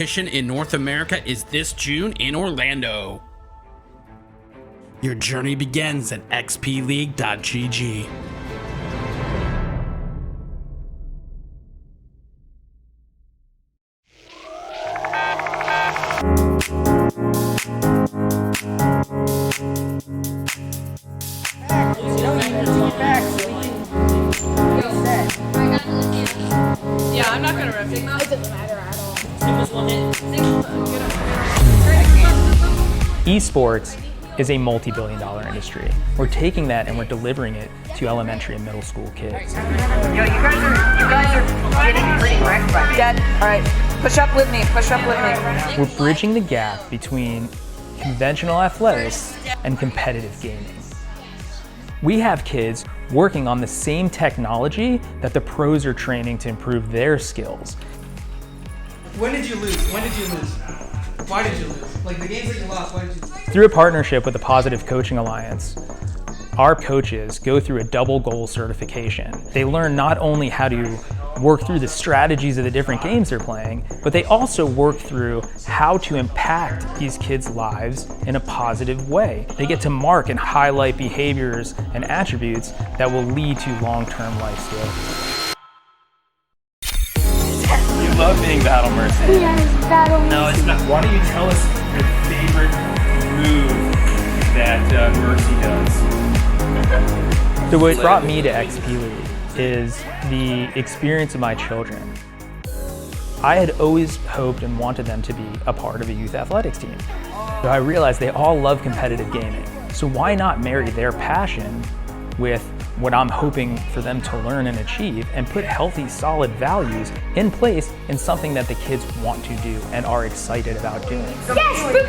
competition in North America is this June in Orlando. Your journey begins at xpleague.gg. Yeah, I'm not gonna rip it. It doesn't matter at all. Esports is a multi-billion-dollar industry. We're taking that and we're delivering it to elementary and middle school kids. Yo, you guys are getting pretty wrecked by me. Dad, all right, push up with me, push up with me. We're bridging the gap between conventional athletics and competitive gaming. We have kids working on the same technology that the pros are training to improve their skills. When did you lose? When did you lose? Why did you lose? Like the games that you lost, why did you lose? Through a partnership with the Positive Coaching Alliance, our coaches go through a double goal certification. They learn not only how to work through the strategies of the different games they're playing, but they also work through how to impact these kids' lives in a positive way. They get to mark and highlight behaviors and attributes that will lead to long-term life skills. You love being Battle Mercy. Yes, Battle No, it's not. Why don't you tell us your favorite move that Mercy does? So what brought me to XP League is the experience of my children. I had always hoped and wanted them to be a part of a youth athletics team. So I realized they all love competitive gaming. So why not marry their passion with what I'm hoping for them to learn and achieve and put healthy, solid values in place in something that the kids want to do and are excited about doing. Yes, Fruit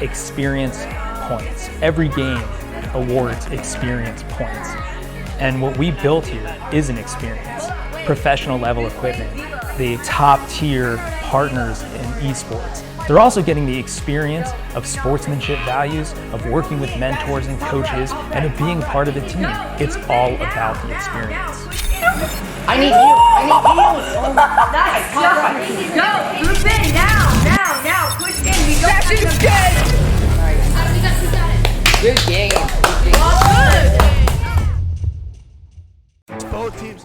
Experience points. Every game awards experience points. And what we built here is an experience. Professional level equipment, the top tier partners in esports. They're also getting the experience of sportsmanship values, of working with mentors and coaches, and of being part of the team. It's all about the experience. I need you. Nice. Go, group in now. Push in. We don't have to good. Good game. Both teams.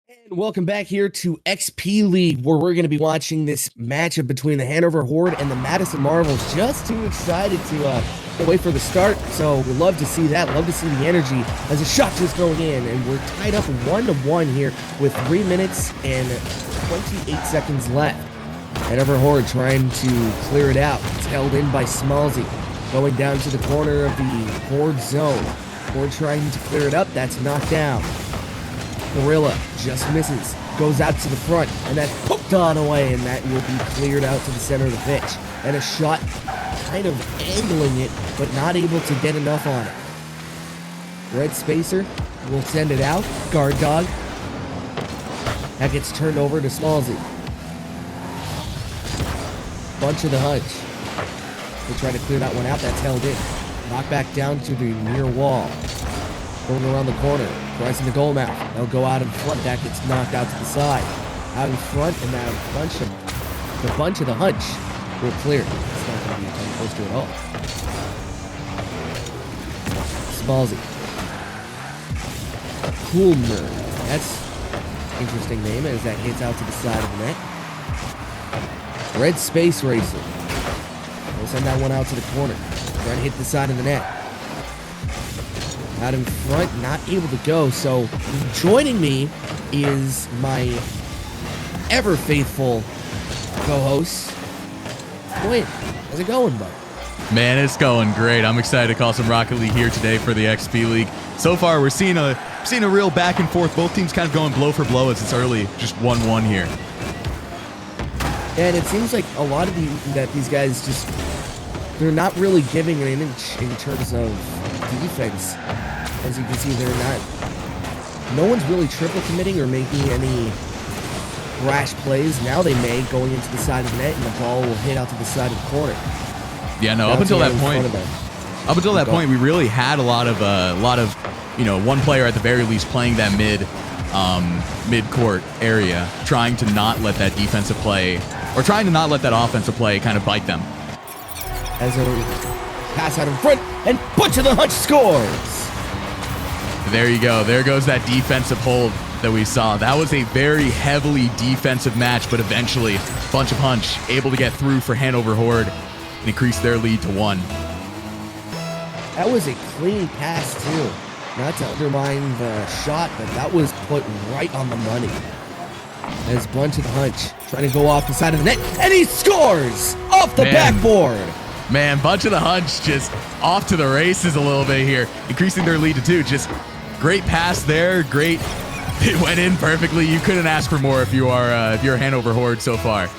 And welcome back here to XP League, where we're going to be watching this matchup between the Hanover Horde and the Madison Marvels. Just too excited to wait for the start, so we love to see that. Love to see the energy as a shot just going in, and we're tied up 1-1 here with 3 minutes and 28 seconds left. Hanover Horde trying to clear it out. It's held in by Smallsy, going down to the corner of the Horde zone. Horde trying to clear it up. That's knocked down. Gorilla just misses, goes out to the front, and that's poked on away, and that will be cleared out to the center of the pitch. And a shot kind of angling it, but not able to get enough on it. Red Spacer will send it out. Guard Dog. That gets turned over to Smallsy. Bunch of the hunch. They try to clear that one out. That's held in. Knocked back down to the near wall. Going around the corner, pressing the goal mouth. They'll go out in front. That gets knocked out to the side. Out in front, and now the bunch of the hunch will clear. It's not going to be a tongue poster at all. Smallsy. Coolmer. That's an interesting name as that hits out to the side of the net. Red Space Racer. We'll send that one out to the corner. Try to hit the side of the net. Out in front, not able to go. So joining me is my ever faithful co-host, Quinn. How's it going, bud? Man, it's going great. I'm excited to call some Rocket League here today for the XP League. So far, we're seeing a real back and forth. Both teams kind of going blow for blow as it's early, just 1-1 here. And it seems like a lot of these guys just, they're not really giving an inch in terms of defense. As you can see, no one's really triple committing or making any rash plays. Now they may, going into the side of the net, and the ball will hit out to the side of the corner. Yeah, no, up until that point, we really had a lot of one player at the very least playing that mid mid-court area, trying to not let that defensive play, or trying to not let that offensive play kind of bite them. As a pass out in front, and Butch of the Hunch scores. There you go. There goes that defensive hold that we saw. That was a very heavily defensive match, but eventually Bunch of Hunch able to get through for Hanover Horde and increase their lead to 1. That was a clean pass, too. Not to undermine the shot, but that was put right on the money. As Bunch of the Hunch trying to go off the side of the net, and he scores off the backboard. Man, Bunch of the Hunch just off to the races a little bit here, increasing their lead to 2. Just great pass there. Great. It went in perfectly. You couldn't ask for more if you're Hanover Horde so far.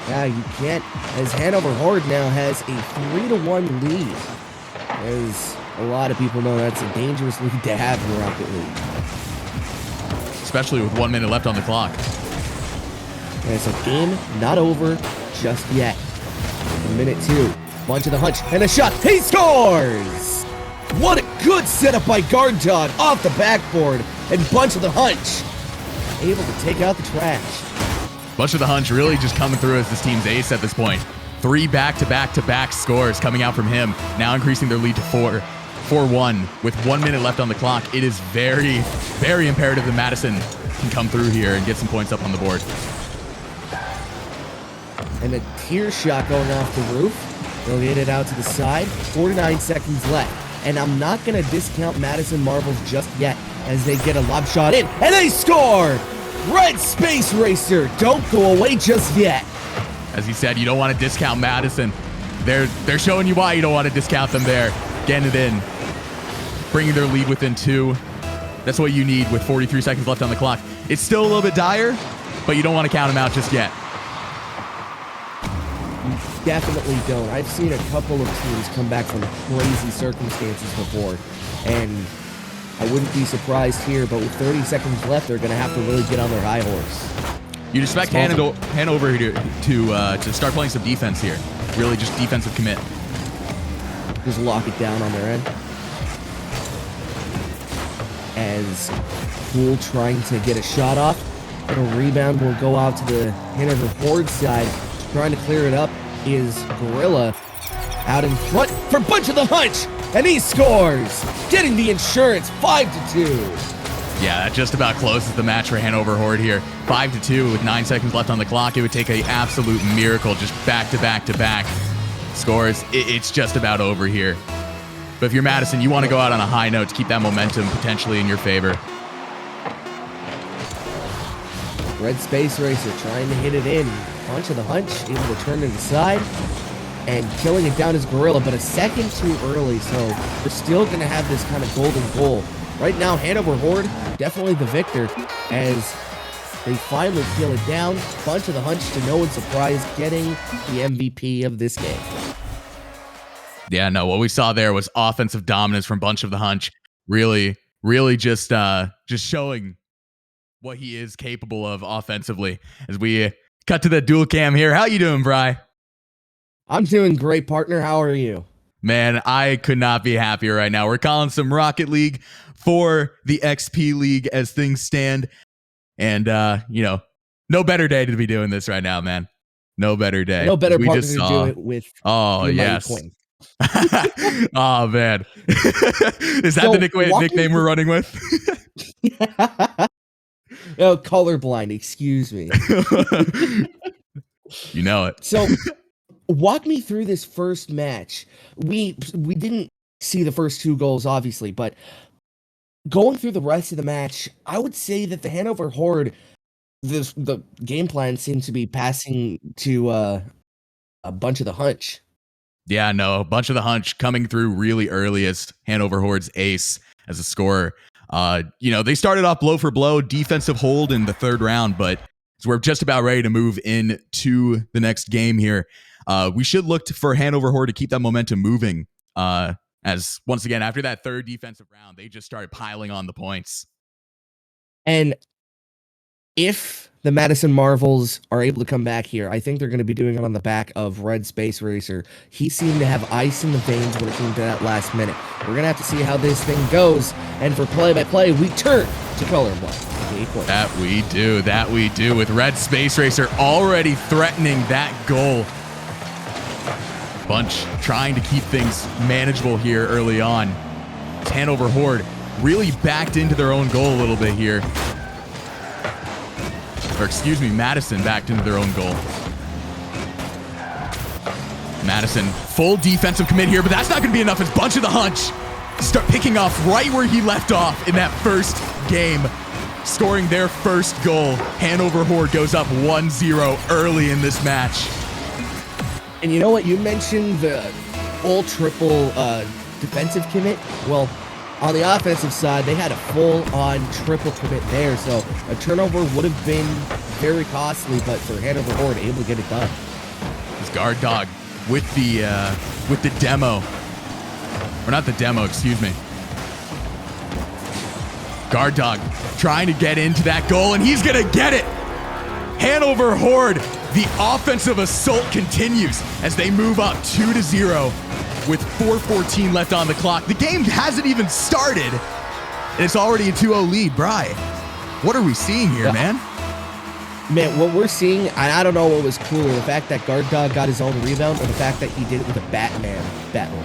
Yeah, you can't. As Hanover Horde now has a 3-1 lead. As a lot of people know, that's a dangerous lead to have in the Rocket League. Especially with 1 minute left on the clock. And it's a game not over just yet. In minute 2, Bunch of the Hunch, and a shot. He scores! What a good setup by Guard Dog off the backboard. And Bunch of the Hunch able to take out the trash. Bunch of the Hunch really just coming through as this team's ace at this point. 3 back-to-back-to-back scores coming out from him, now increasing their lead to 4-1 with 1 minute left on the clock. It is very, very imperative that Madison can come through here and get some points up on the board. And a tear shot going off the roof. They'll get it out to the side. 49 seconds left. And I'm not going to discount Madison Marbles just yet as they get a lob shot in. And they score! Red Space Racer, don't go away just yet. As he said, you don't want to discount Madison. They're showing you why you don't want to discount them there. Getting it in. Bringing their lead within 2. That's what you need with 43 seconds left on the clock. It's still a little bit dire, but you don't want to count them out just yet. Definitely don't. I've seen a couple of teams come back from crazy circumstances before, and I wouldn't be surprised here, but with 30 seconds left, they're going to have to really get on their high horse. You'd expect Hanover to start playing some defense here. Really just defensive commit. Just lock it down on their end. As Poole trying to get a shot off. And a rebound will go out to the Hanover Horde side. Trying to clear it up is Gorilla. Out in front for Bunch of the Hunch. And he scores, getting the insurance 5-2. Yeah, that just about closes the match for Hanover Horde here. 5-2 with 9 seconds left on the clock. It would take an absolute miracle, just back-to-back-to-back scores. It's just about over here. But if you're Madison, you want to go out on a high note to keep that momentum potentially in your favor. Red Space Racer trying to hit it in. Bunch of the Hunch able to turn it aside. And killing it down is Gorilla, but a second too early, so we're still going to have this kind of golden goal. Right now, Hanover Horde, definitely the victor, as they finally kill it down. Bunch of the Hunch, to no one's surprise, getting the MVP of this game. Yeah, no, what we saw there was offensive dominance from Bunch of the Hunch. Really, really just showing what he is capable of offensively. As we cut to the dual cam here. How you doing, Bri? I'm doing great, partner. How are you? Man, I could not be happier right now. We're calling some Rocket League for the XP League as things stand. And, no better day to be doing this right now, man. No better day. No better partner to do it with. Oh, yes. Oh, man. Is that the nickname we're running with? Oh, colorblind. Excuse me. You know it. So, walk me through this first match. We didn't see the first 2 goals, obviously, but going through the rest of the match, I would say that the Hanover Horde, the game plan seemed to be passing to a Bunch of the Hunch. Yeah, no, a Bunch of the Hunch coming through really early as Hanover Horde's ace as a scorer. They started off blow for blow, defensive hold in the 3rd round, but we're just about ready to move into the next game here. We should look for Hanover Horde to keep that momentum moving. As once again, after that 3rd defensive round, they just started piling on the points. And if the Madison Marvels are able to come back here, I think they're going to be doing it on the back of Red Space Racer. He seemed to have ice in the veins when it came to that last minute. We're going to have to see how this thing goes. And for play-by-play, we turn to Colorblind. That we do with Red Space Racer already threatening that goal. Bunch trying to keep things manageable here early on. Hanover Horde really backed into their own goal a little bit here. Or excuse me, Madison backed into their own goal. Madison, full defensive commit here, but that's not going to be enough. It's Bunch of the Hunch start picking off right where he left off in that first game, scoring their first goal. Hanover Horde goes up 1-0 early in this match. And you know what? You mentioned the full triple defensive commit. Well, on the offensive side, they had a full-on triple commit there, so a turnover would have been very costly, but for Hanover Horde, able to get it done. This Guard Dog with the demo. Or not the demo, excuse me. Guard Dog trying to get into that goal, and he's going to get it. Hanover Horde, the offensive assault continues as they move up 2-0 with 4:14 left on the clock. The game hasn't even started, and it's already a 2-0 lead. Bri, what are we seeing here, man? Man, what we're seeing, I don't know what was cooler, the fact that Guard Dog got his own rebound or the fact that he did it with a Batman battle.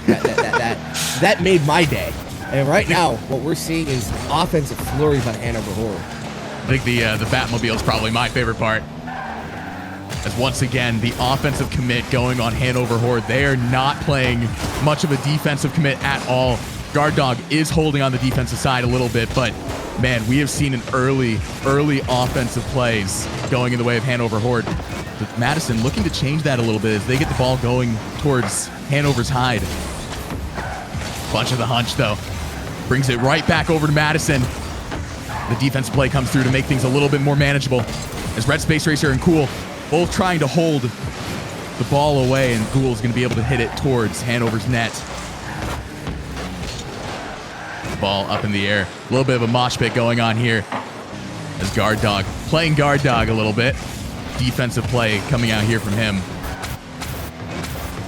That made my day. And right now, what we're seeing is offensive flurry by Hanover Horde. I think the Batmobile is probably my favorite part. As once again, the offensive commit going on Hanover Horde. They are not playing much of a defensive commit at all. Guard Dog is holding on the defensive side a little bit, but man, we have seen an early offensive plays going in the way of Hanover Horde. But Madison looking to change that a little bit as they get the ball going towards Hanover's hide. Bunch of the Hunch, though. Brings it right back over to Madison. The defensive play comes through to make things a little bit more manageable as Red Space Racer and Cool both trying to hold the ball away, and Ghoul's going to be able to hit it towards Hanover's net. Ball up in the air. A little bit of a mosh pit going on here as Guard Dog playing Guard Dog a little bit. Defensive play coming out here from him.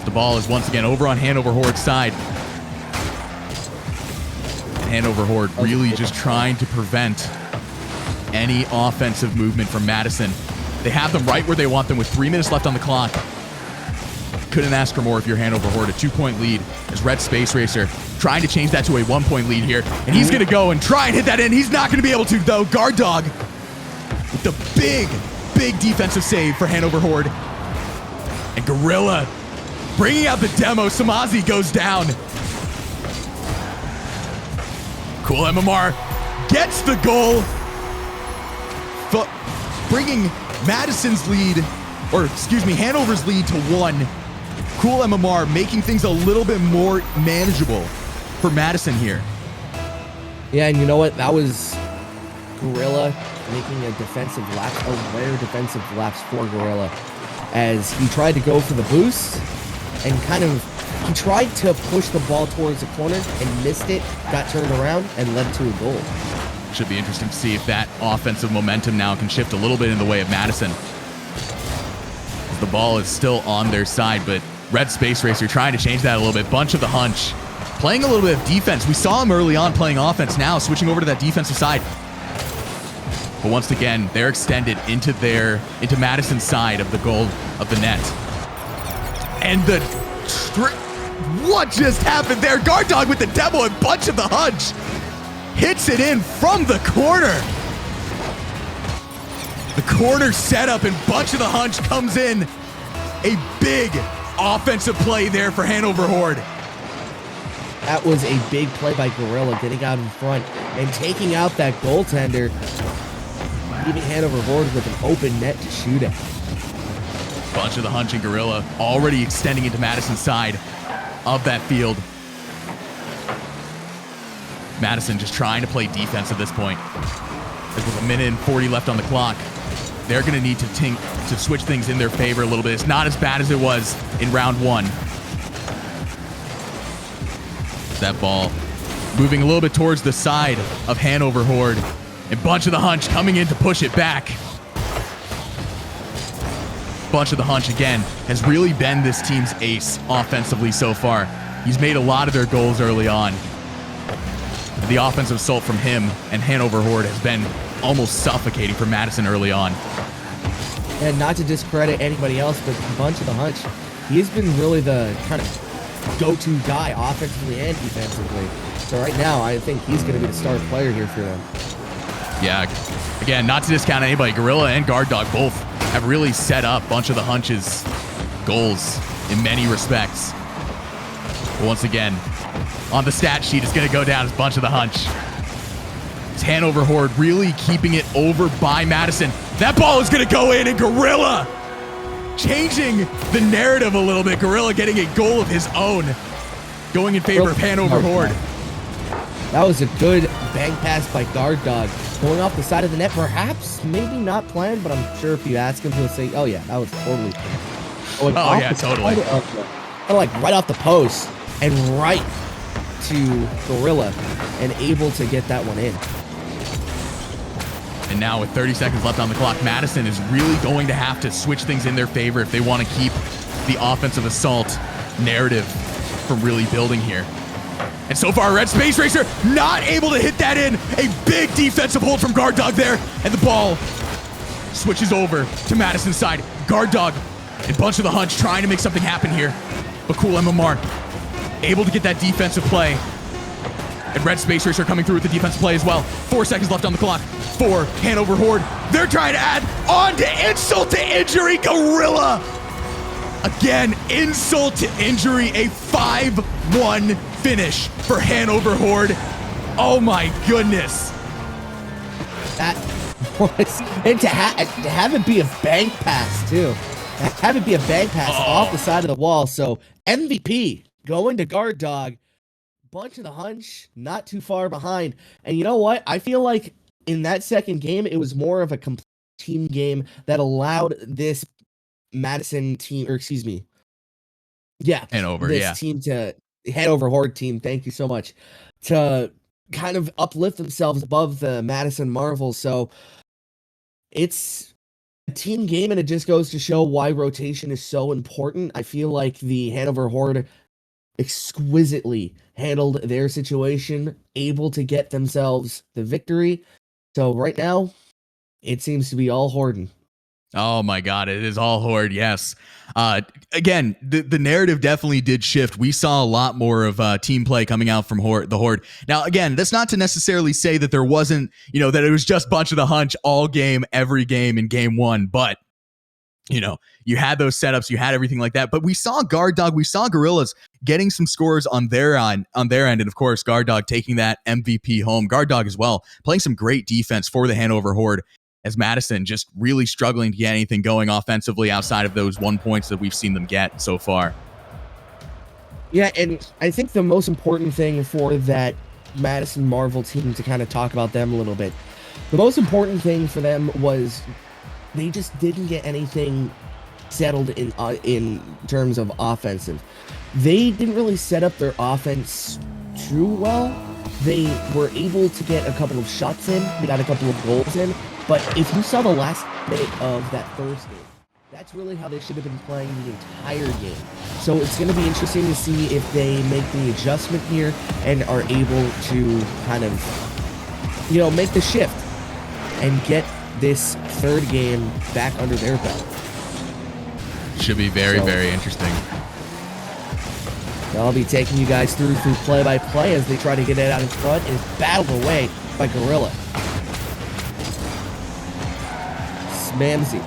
The ball is once again over on Hanover Horde's side. Hanover Horde really just trying to prevent any offensive movement from Madison. They have them right where they want them with 3 minutes left on the clock. Couldn't ask for more if you're Hanover Horde. A 2-point lead as Red Space Racer trying to change that to a 1-point lead here. And he's going to go and try and hit that in. He's not going to be able to, though. Guard Dog with the big defensive save for Hanover Horde. And Gorilla bringing out the demo. Samazi goes down. Cool MMR gets the goal, bringing Madison's lead, or excuse me, Hanover's lead to 1. Cool MMR making things a little bit more manageable for Madison here. Yeah, and you know what? That was Gorilla making a defensive lapse, a rare defensive lapse for Gorilla, as he tried to go for the boost and he tried to push the ball towards the corner and missed it, got turned around, and led to a goal. Should be interesting to see if that offensive momentum now can shift a little bit in the way of Madison. The ball is still on their side, but Red Space Racer trying to change that a little bit. Bunch of the Hunch playing a little bit of defense. We saw him early on playing offense, now switching over to that defensive side. But once again, they're extended into Madison's side of the goal of the net. And what just happened there? Guard Dog with the demo and Bunch of the Hunch hits it in from the corner. The corner setup and Bunch of the Hunch comes in. A big offensive play there for Hanover Horde. That was a big play by Gorilla, getting out in front and taking out that goaltender, leaving Hanover Horde with an open net to shoot at. Bunch of the Hunch and Gorilla already extending into Madison's side of that field. Madison just trying to play defense at this point. With 1 minute and 40 left on the clock, they're going to need to switch things in their favor a little bit. It's not as bad as it was in round 1. That ball moving a little bit towards the side of Hanover Horde. And Bunch of the Hunch coming in to push it back. Bunch of the Hunch, again, has really been this team's ace offensively so far. He's made a lot of their goals early on. The offensive assault from him and Hanover Horde has been almost suffocating for Madison early on. And not to discredit anybody else, but Bunch of the Hunch, he's been really the kind of go-to guy offensively and defensively. So right now, I think he's going to be the star player here for them. Yeah, again, not to discount anybody, Gorilla and Guard Dog both have really set up Bunch of the Hunch's goals in many respects. But once again, on the stat sheet, it's going to go down as Bunch of the Hunch. It's Hanover Horde really keeping it over by Madison. That ball is going to go in, and Gorilla changing the narrative a little bit. Gorilla getting a goal of his own, going in favor of Hanover Horde. That was a good bang pass by Guard Dog. Going off the side of the net, perhaps, maybe not planned, but I'm sure if you ask him, he'll say, oh yeah, that was totally planned. Oh yeah, totally. Kind of like right off the post and right to Gorilla and able to get that one in. And now with 30 seconds left on the clock, Madison is really going to have to switch things in their favor if they want to keep the offensive assault narrative from really building here. And so far, Red Space Racer not able to hit that in. A big defensive hold from Guard Dog there. And the ball switches over to Madison's side. Guard Dog and Bunch of the Hunch trying to make something happen here. But Cool MMR able to get that defensive play. And Red Space Racer coming through with the defensive play as well. 4 seconds left on the clock for Hanover Horde. They're trying to add on to insult to injury. Gorilla. Again, insult to injury. A 5-1 finish for Hanover Horde. Oh my goodness. That was, and to have it be a bank pass too. Have it be a bank pass off the side of the wall. So MVP going to Guard Dog. Bunch of the Hunch not too far behind. And you know what? I feel like in that second game, it was more of a complete team game that allowed this Madison team, or excuse me. Yeah. Hanover, this team to Hanover Horde team. Thank you so much. To kind of uplift themselves above the Madison Marvels. So it's a team game, and it just goes to show why rotation is so important. I feel like the Hanover Horde exquisitely handled their situation, able to get themselves the victory. So right now, it seems to be all Horden. Oh my God, it is all Horde, yes. Again, the narrative definitely did shift. We saw a lot more of team play coming out from the Horde. Now, again, that's not to necessarily say that there wasn't, that it was just Bunch of the Hunch all game, every game in game one, but you had those setups, you had everything like that. But we saw Guard Dog, we saw Gorillas getting some scores on their end, and of course, Guard Dog taking that MVP home. Guard Dog as well, playing some great defense for the Hanover Horde, as Madison just really struggling to get anything going offensively outside of those 1 points that we've seen them get so far. Yeah, and I think the most important thing for that Madison Marvel team, to kind of talk about them a little bit, the most important thing for them was they just didn't get anything settled in terms of offensive. They didn't really set up their offense too well. They were able to get a couple of shots in. They got a couple of goals in. But if you saw the last minute of that first game, that's really how they should have been playing the entire game. So it's going to be interesting to see if they make the adjustment here and are able to kind of, make the shift and get this third game back under their belt. Should be very, very interesting. I'll be taking you guys through play-by-play as they try to get it out in front and is battled away by Gorilla. Smamsy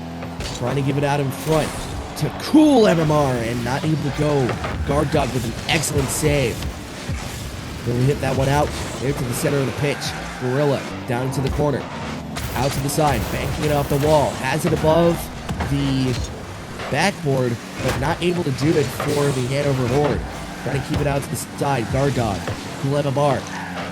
trying to give it out in front to Cool MMR and not able to go. Guard Dog with an excellent save. Really hit that one out there to the center of the pitch. Gorilla down to the corner. Out to the side, banking it off the wall. Has it above the backboard, but not able to do it for the Hanover Horde. Trying to keep it out to the side. Guard Dog. Cool MMR.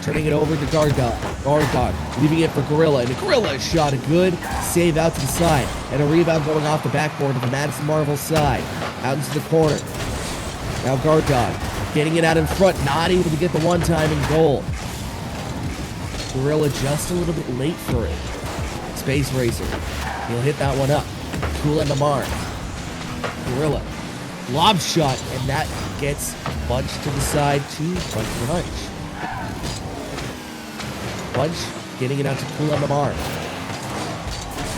Turning it over to Guard Dog. Guard Dog leaving it for Gorilla. And the Gorilla shot a good save out to the side. And a rebound going off the backboard of the Madison Marvel side. Out into the corner. Now Guard Dog getting it out in front. Not able to get the one-time in goal. Gorilla just a little bit late for it. Space Racer. He'll hit that one up. Cool and Lamar. Gorilla. Lob shot, and that gets Bunch to the side to Bunch the Hunch. Bunch getting it out to Cool and Lamar.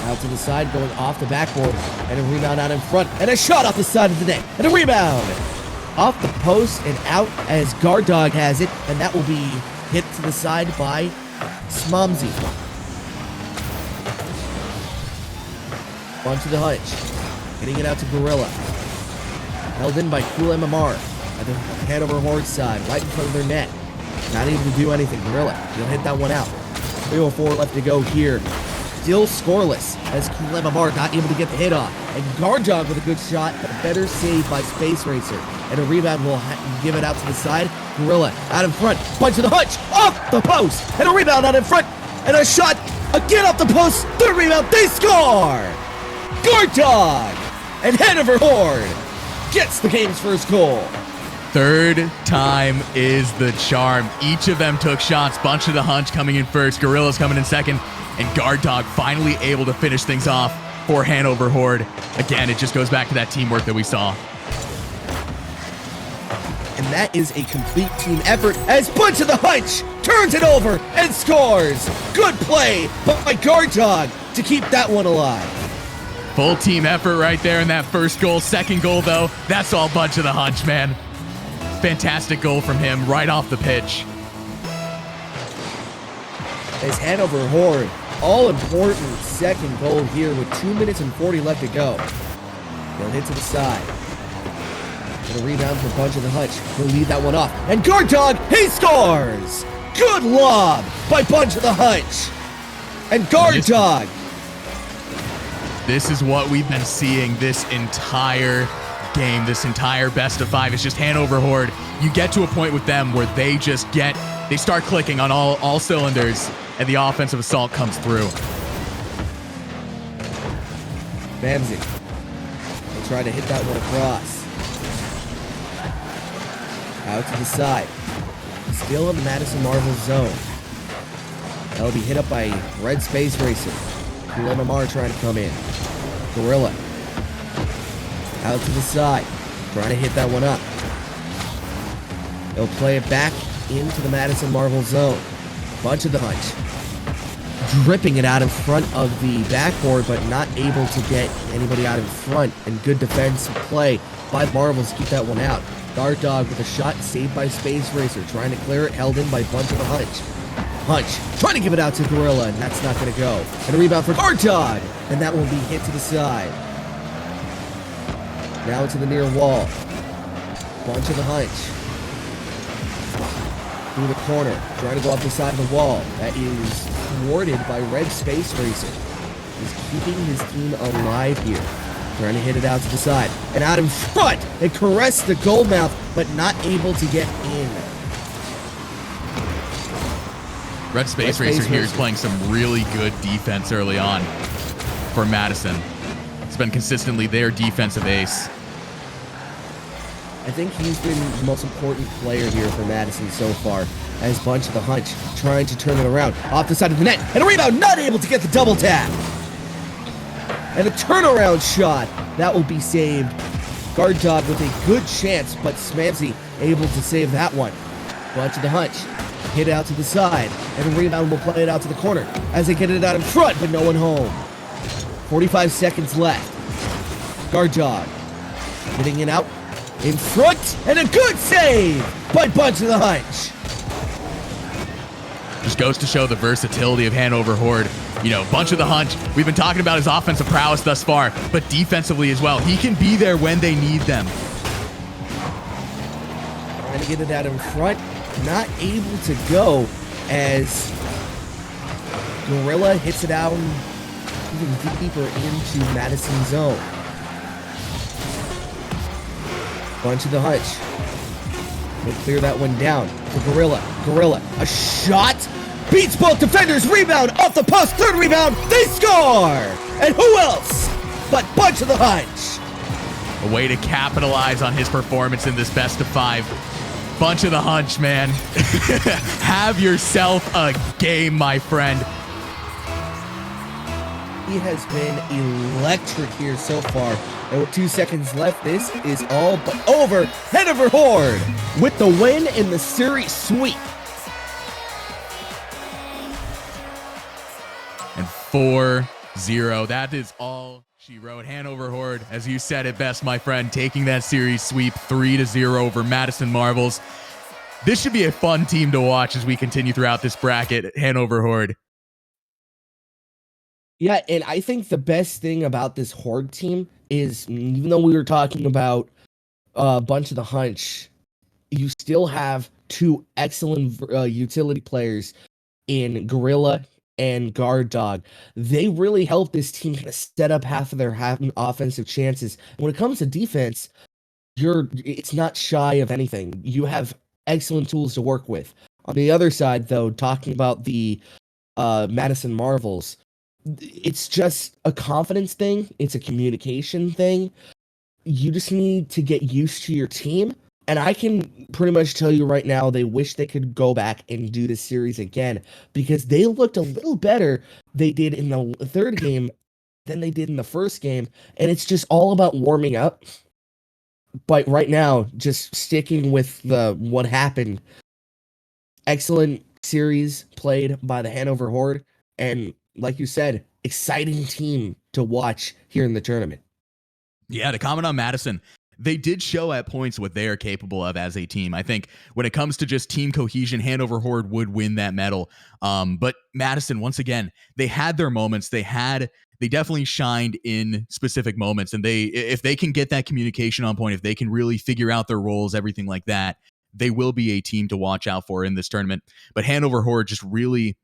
Out to the side, going off the backboard, and a rebound out in front, and a shot off the side of the net, and a rebound off the post and out as Guard Dog has it, and that will be hit to the side by Smomsy. Bunch to the Hunch, getting it out to Gorilla. Held in by Cool MMR at the Hanover Horde side, right in front of their net. Not able to do anything. Gorilla, he'll hit that one out. 3:04 left to go here. Still scoreless as Cool MMR not able to get the hit off. And Guard Dog with a good shot, but a better save by Space Racer. And a rebound will give it out to the side. Gorilla out in front. Bunch of the Hunch off the post. And a rebound out in front. And a shot again off the post. Third rebound. They score! Guard Dog and Hanover Horde gets the game's first goal. Third time is the charm. Each of them took shots. Bunch of the Hunch coming in first. Gorilla's coming in second. And Guard Dog finally able to finish things off for Hanover Horde. Again, it just goes back to that teamwork that we saw. And that is a complete team effort as Bunch of the Hunch turns it over and scores. Good play by Guard Dog to keep that one alive. Full team effort right there in that first goal. Second goal, though, that's all Bunch of the Hunch, man. Fantastic goal from him right off the pitch. As Hanover Horde, all-important second goal here with 2 minutes and 40 left to go. They'll hit to the side. And a rebound for Bunch of the Hunch. He'll lead that one off. And Guard Dog, he scores! Good lob by Bunch of the Hunch. And Guard Dog. This is what we've been seeing this entire game, this entire best of five. It's just Hanover Horde. You get to a point with them where they start clicking on all cylinders, and the offensive assault comes through. Bamsey will try to hit that one across. Out to the side. Still in the Madison Marvel zone. That'll be hit up by Red Space Racer. Cool MMR trying to come in. Gorilla. Out to the side. Trying to hit that one up. They'll play it back into the Madison Marvel zone. Bunch of the Hunch. Dripping it out in front of the backboard, but not able to get anybody out in front. And good defensive play by Marvels to keep that one out. Guard Dog with a shot saved by Space Racer. Trying to clear it, held in by Bunch of the Hunch. Hunch trying to give it out to Gorilla, and that's not going to go. And a rebound for Guard Dog, and that will be hit to the side. Now to the near wall. Bunch of the Hunch. Through the corner, trying to go up the side of the wall. That is thwarted by Red Space Racer. He's keeping his team alive here. Trying to hit it out to the side. And out in front, it caressed the goal mouth, but not able to get in. Red Space Racer here is playing some really good defense early on for Madison. It's been consistently their defensive ace. I think he's been the most important player here for Madison so far, as Bunch of the Hunch trying to turn it around. Off the side of the net, and a rebound, not able to get the double tap. And a turnaround shot, that will be saved. Guard Dog with a good chance, but Smamsy able to save that one. Bunch of the Hunch hit out to the side, and a rebound will play it out to the corner as they get it out in front, but no one home. 45 seconds left. Guard Dog getting it out in front, and a good save by Bunch of the Hunch. Just goes to show the versatility of Hanover Horde. You know, Bunch of the Hunch, we've been talking about his offensive prowess thus far, but defensively as well. He can be there when they need them. Trying to get it out in front, not able to go as Gorilla hits it out even deeper into Madison zone. Bunch of the Hunch. We'll clear that one down for Gorilla. Gorilla, a shot, beats both defenders, rebound off the post, third rebound, they score! And who else but Bunch of the Hunch? A way to capitalize on his performance in this best of five. bunch of the hunch, man. Have yourself a game, my friend. He has been electric here so far. And with 2 seconds left, this is all but over. Hanover Horde with the win in the series sweep. And 4-0. That is all she wrote. Hanover Horde, as you said it best, my friend, taking that series sweep 3-0 over Madison Marvels. This should be a fun team to watch as we continue throughout this bracket. Hanover Horde. Yeah, and I think the best thing about this Horde team is, even though we were talking about a bunch of the hunch, you still have two excellent utility players in Gorilla and Guard Dog. They really help this team kind of set up half of their offensive chances. And when it comes to defense, it's not shy of anything. You have excellent tools to work with. On the other side, though, talking about the Madison Marvels, it's just a confidence thing. It's a communication thing. You just need to get used to your team. And I can pretty much tell you right now, they wish they could go back and do this series again, because they looked a little better they did in the third game than they did in the first game. And it's just all about warming up. But right now, just sticking with what happened. Excellent series played by the Hanover Horde. And like you said, exciting team to watch here in the tournament. Yeah, to comment on Madison, they did show at points what they are capable of as a team. I think when it comes to just team cohesion, Hanover Horde would win that medal. But Madison, once again, they had their moments. They definitely shined in specific moments. And if they can get that communication on point, if they can really figure out their roles, everything like that, they will be a team to watch out for in this tournament. But Hanover Horde just really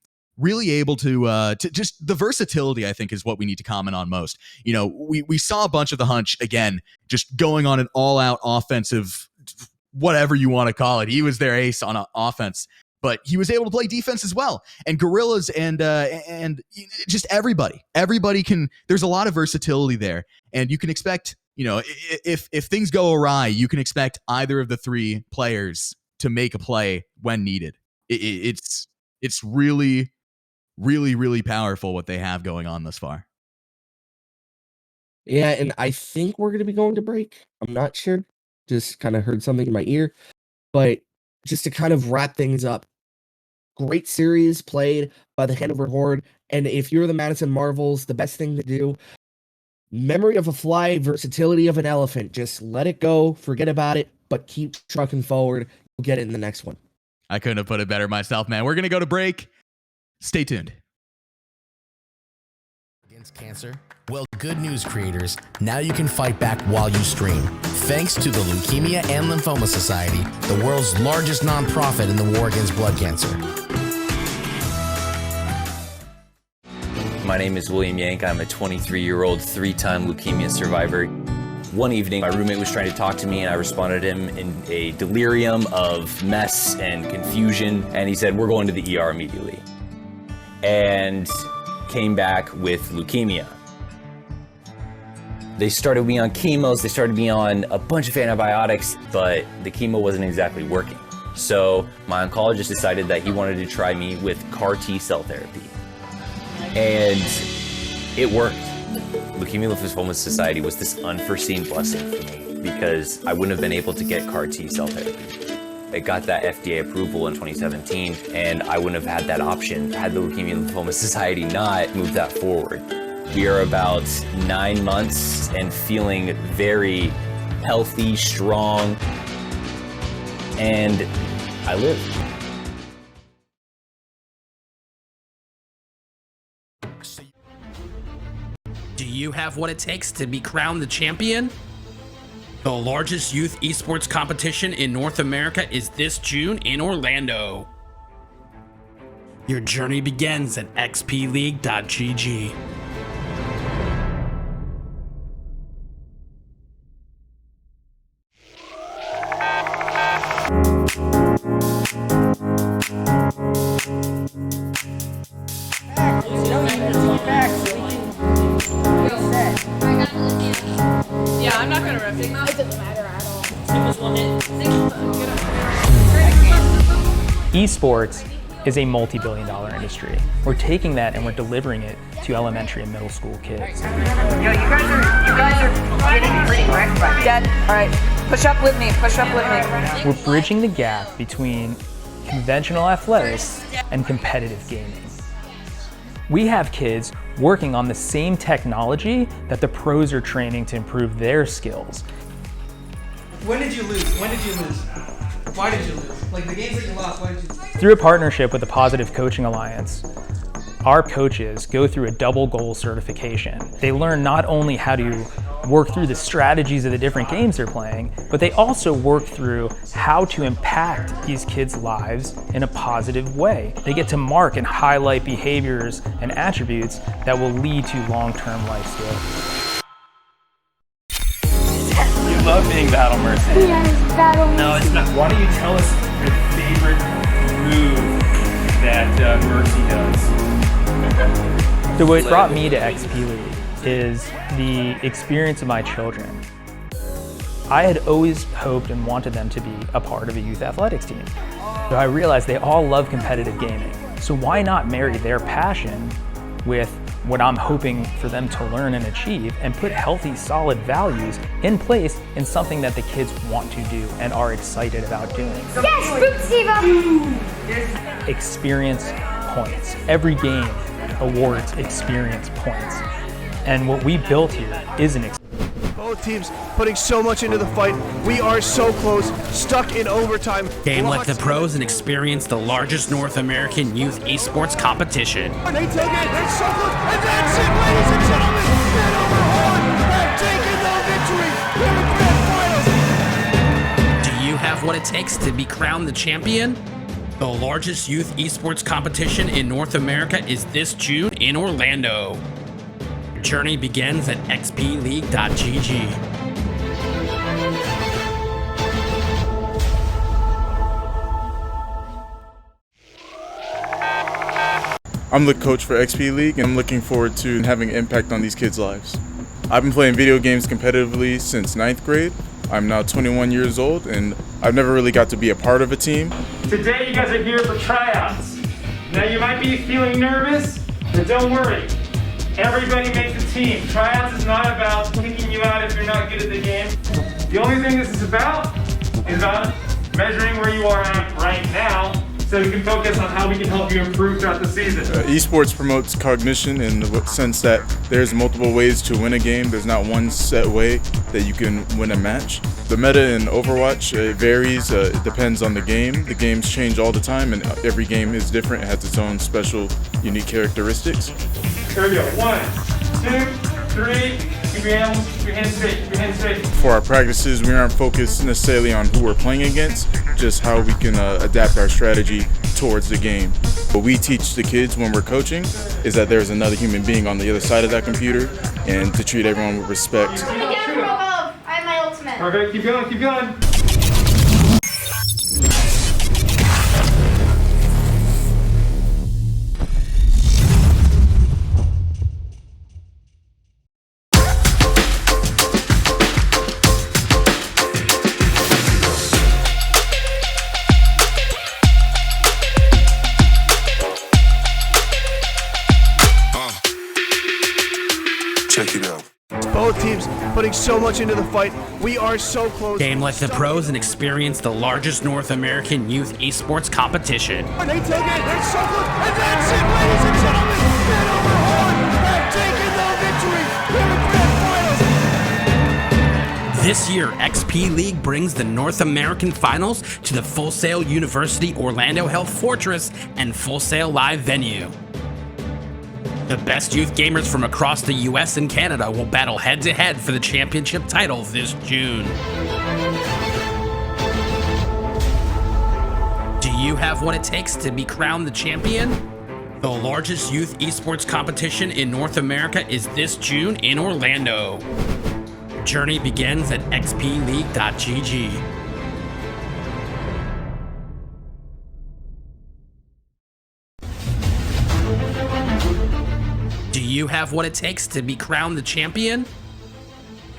able to just the versatility, I think, is what we need to comment on most. You know, we saw a bunch of the hunch, again, just going on an all-out offensive, whatever you want to call it. He was their ace on offense, but he was able to play defense as well. And Gorillas and just everybody can, there's a lot of versatility there. And you can expect, you know, if things go awry, you can expect either of the three players to make a play when needed. It's really powerful what they have going on thus far. Yeah, and I think we're going to be going to break. I'm not sure. Just kind of heard something in my ear. But just to kind of wrap things up, great series played by the Hanover Horde. And if you're the Madison Marvels, the best thing to do, memory of a fly, versatility of an elephant. Just let it go, forget about it, but keep trucking forward. We'll get it in the next one. I couldn't have put it better myself, man. We're going to go to break. Stay tuned. Against cancer? Well, good news, creators. Now you can fight back while you stream. Thanks to the Leukemia and Lymphoma Society, the world's largest nonprofit in the war against blood cancer. My name is William Yank. I'm a 23-year-old, three-time leukemia survivor. One evening, my roommate was trying to talk to me, and I responded to him in a delirium of mess and confusion, and he said, "We're going to the ER immediately." And came back with leukemia. They started me on chemos, they started me on a bunch of antibiotics, but the chemo wasn't exactly working. So my oncologist decided that he wanted to try me with CAR T-cell therapy. And it worked. Leukemia Lymphoma Society was this unforeseen blessing for me because I wouldn't have been able to get CAR T-cell therapy. It got that FDA approval in 2017, and I wouldn't have had that option had the Leukemia Lymphoma Society not moved that forward. We are about 9 months and feeling very healthy, strong, and I live. Do you have what it takes to be crowned the champion? The largest youth esports competition in North America is this June in Orlando. Your journey begins at xpleague.gg. Yeah, I'm not gonna rip it. It doesn't matter at all. Singles one hit. Get up. Esports is a multi-billion-dollar industry. We're taking that and we're delivering it to elementary and middle school kids. Yo, you guys are getting pretty wrecked by Dad, all right, push up with me, push up with me. We're bridging the gap between conventional athletics and competitive gaming. We have kids working on the same technology that the pros are training to improve their skills. When did you lose? When did you lose? Why did you lose? Like the games that you lost, why did you lose? Through a partnership with the Positive Coaching Alliance, our coaches go through a double goal certification. They learn not only how to work through the strategies of the different games they're playing, but they also work through how to impact these kids' lives in a positive way. They get to mark and highlight behaviors and attributes that will lead to long-term life skills. You love being Battle Mercy. Yes, Battle Mercy. No, it's not. Why don't you tell us your favorite move that Mercy does? So what brought me to XP League is the experience of my children. I had always hoped and wanted them to be a part of a youth athletics team. So I realized they all love competitive gaming. So why not marry their passion with what I'm hoping for them to learn and achieve and put healthy, solid values in place in something that the kids want to do and are excited about doing. Yes, Experience points. Every game awards experience points. And what we built here is an experience. Both teams putting so much into the fight. We are so close, stuck in overtime. Game like the pros and experience the largest North American youth esports competition. And they take it, they're so close, and that's it, ladies and gentlemen. Hanover Horn have taken the victory in the grand finals. Do you have what it takes to be crowned the champion? The largest youth esports competition in North America is this June in Orlando. Journey begins at xpleague.gg. I'm the coach for XP League, and I'm looking forward to having an impact on these kids' lives. I've been playing video games competitively since 9th grade. I'm now 21 years old, and I've never really got to be a part of a team. Today you guys are here for tryouts. Now you might be feeling nervous, but don't worry. Everybody makes a team. Tryouts is not about kicking you out if you're not good at the game. The only thing this is about measuring where you are at right now so we can focus on how we can help you improve throughout the season. Esports promotes cognition in the sense that there's multiple ways to win a game. There's not one set way that you can win a match. The meta in Overwatch varies. It depends on the game. The games change all the time, and every game is different. It has its own special, unique characteristics. Here we go. 1, 2, 3. Keep your hands straight. Keep your hands straight. For our practices, we aren't focused necessarily on who we're playing against, just how we can adapt our strategy towards the game. What we teach the kids when we're coaching is that there's another human being on the other side of that computer, and to treat everyone with respect. I have my ultimate. Perfect. Keep going. Keep going. Both teams putting so much into the fight. We are so close. Game like the pros and experience the largest North American youth esports competition. And they take it, they're so close, and that's it, ladies and gentlemen. Hanover Horn have taken the victory in the grand finals. This year, XP League brings the North American Finals to the Full Sail University Orlando Health Fortress and Full Sail Live venue. The best youth gamers from across the US and Canada will battle head-to-head for the championship title this June. Do you have what it takes to be crowned the champion? The largest youth esports competition in North America is this June in Orlando. Journey begins at xpleague.gg. Do you have what it takes to be crowned the champion?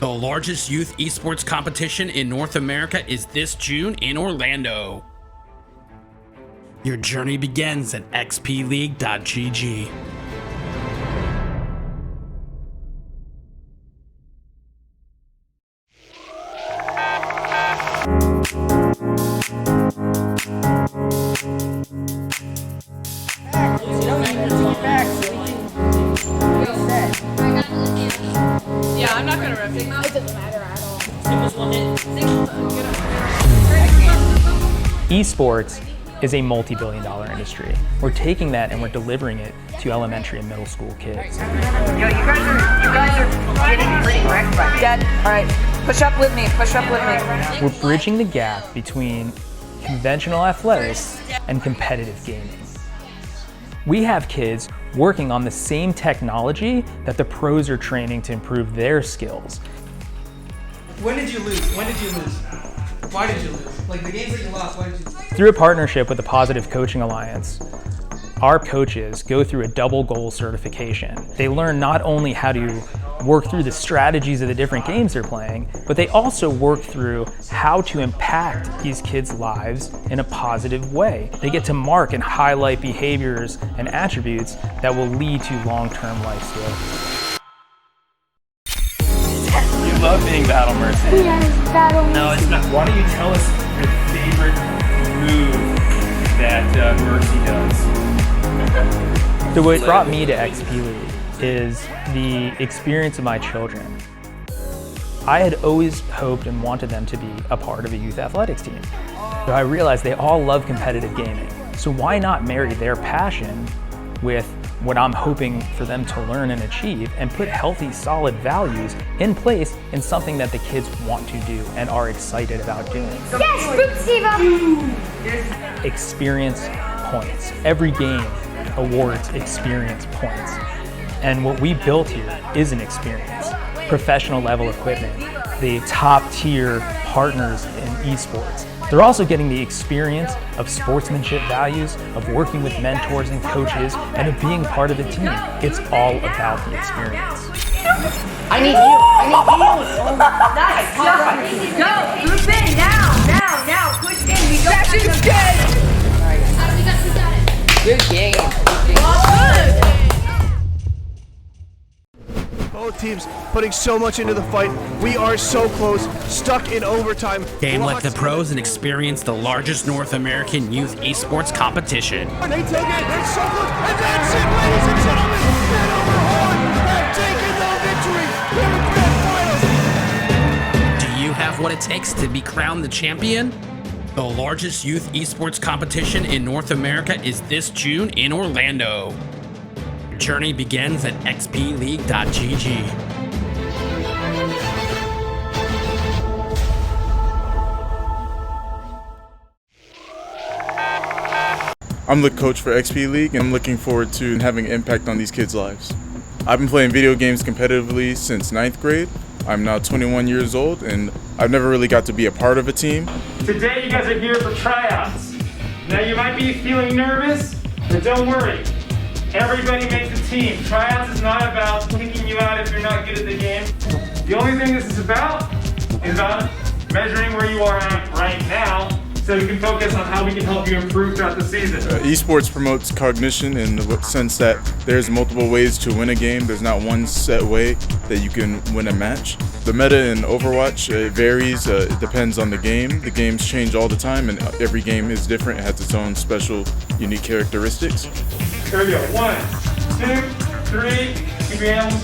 The largest youth esports competition in North America is this June in Orlando. Your journey begins at xpleague.gg. Yeah, I'm not gonna rep it. It doesn't matter at all. Esports is a multi-billion-dollar industry. We're taking that and we're delivering it to elementary and middle school kids. Yo, you guys are getting pretty wrecked by me. Dad, all right, push up with me. Push up with me. We're bridging the gap between conventional athletics and competitive gaming. We have kids working on the same technology that the pros are training to improve their skills. When did you lose? When did you lose? Why did you lose? Like the games that you lost, why did you lose? Through a partnership with the Positive Coaching Alliance, our coaches go through a double goal certification. They learn not only how to work through the strategies of the different games they're playing, but they also work through how to impact these kids' lives in a positive way. They get to mark and highlight behaviors and attributes that will lead to long-term life skills. You love being Battle Mercy. Yes, Battle Mercy. No, it's not. Why don't you tell us your favorite move that Mercy does? So what brought me to XP League is the experience of my children. I had always hoped and wanted them to be a part of a youth athletics team. So I realized they all love competitive gaming. So why not marry their passion with what I'm hoping for them to learn and achieve and put healthy, solid values in place in something that the kids want to do and are excited about doing. Yes, Fruit Experience points. Every game awards experience points. And what we built here is an experience. Professional level equipment, the top tier partners in esports. They're also getting the experience of sportsmanship values, of working with mentors and coaches, and of being part of the team. It's all about the experience. I need you. Nice. Go. Group in now. Push in. We don't Good game. Both teams putting so much into the fight. We are so close, stuck in overtime. Game like the pros and experience the largest North American youth esports competition. They take it, they shuffle it, and that's it, ladies and gentlemen. Hanover Horn have taken the victory in the grand finals. Do you have what it takes to be crowned the champion? The largest youth esports competition in North America is this June in Orlando. Your journey begins at xpleague.gg. I'm the coach for XP League, and I'm looking forward to having an impact on these kids' lives. I've been playing video games competitively since 9th grade. I'm now 21 years old, and I've never really got to be a part of a team. Today you guys are here for tryouts. Now you might be feeling nervous, but don't worry. Everybody makes a team. Tryouts is not about kicking you out if you're not good at the game. The only thing this is about measuring where you are at right now, so we can focus on how we can help you improve throughout the season. Esports promotes cognition in the sense that there's multiple ways to win a game. There's not one set way that you can win a match. The meta in Overwatch varies. It depends on the game. The games change all the time, and every game is different. It has its own special, unique characteristics. Here we go. 1, 2, 3. Keep your hands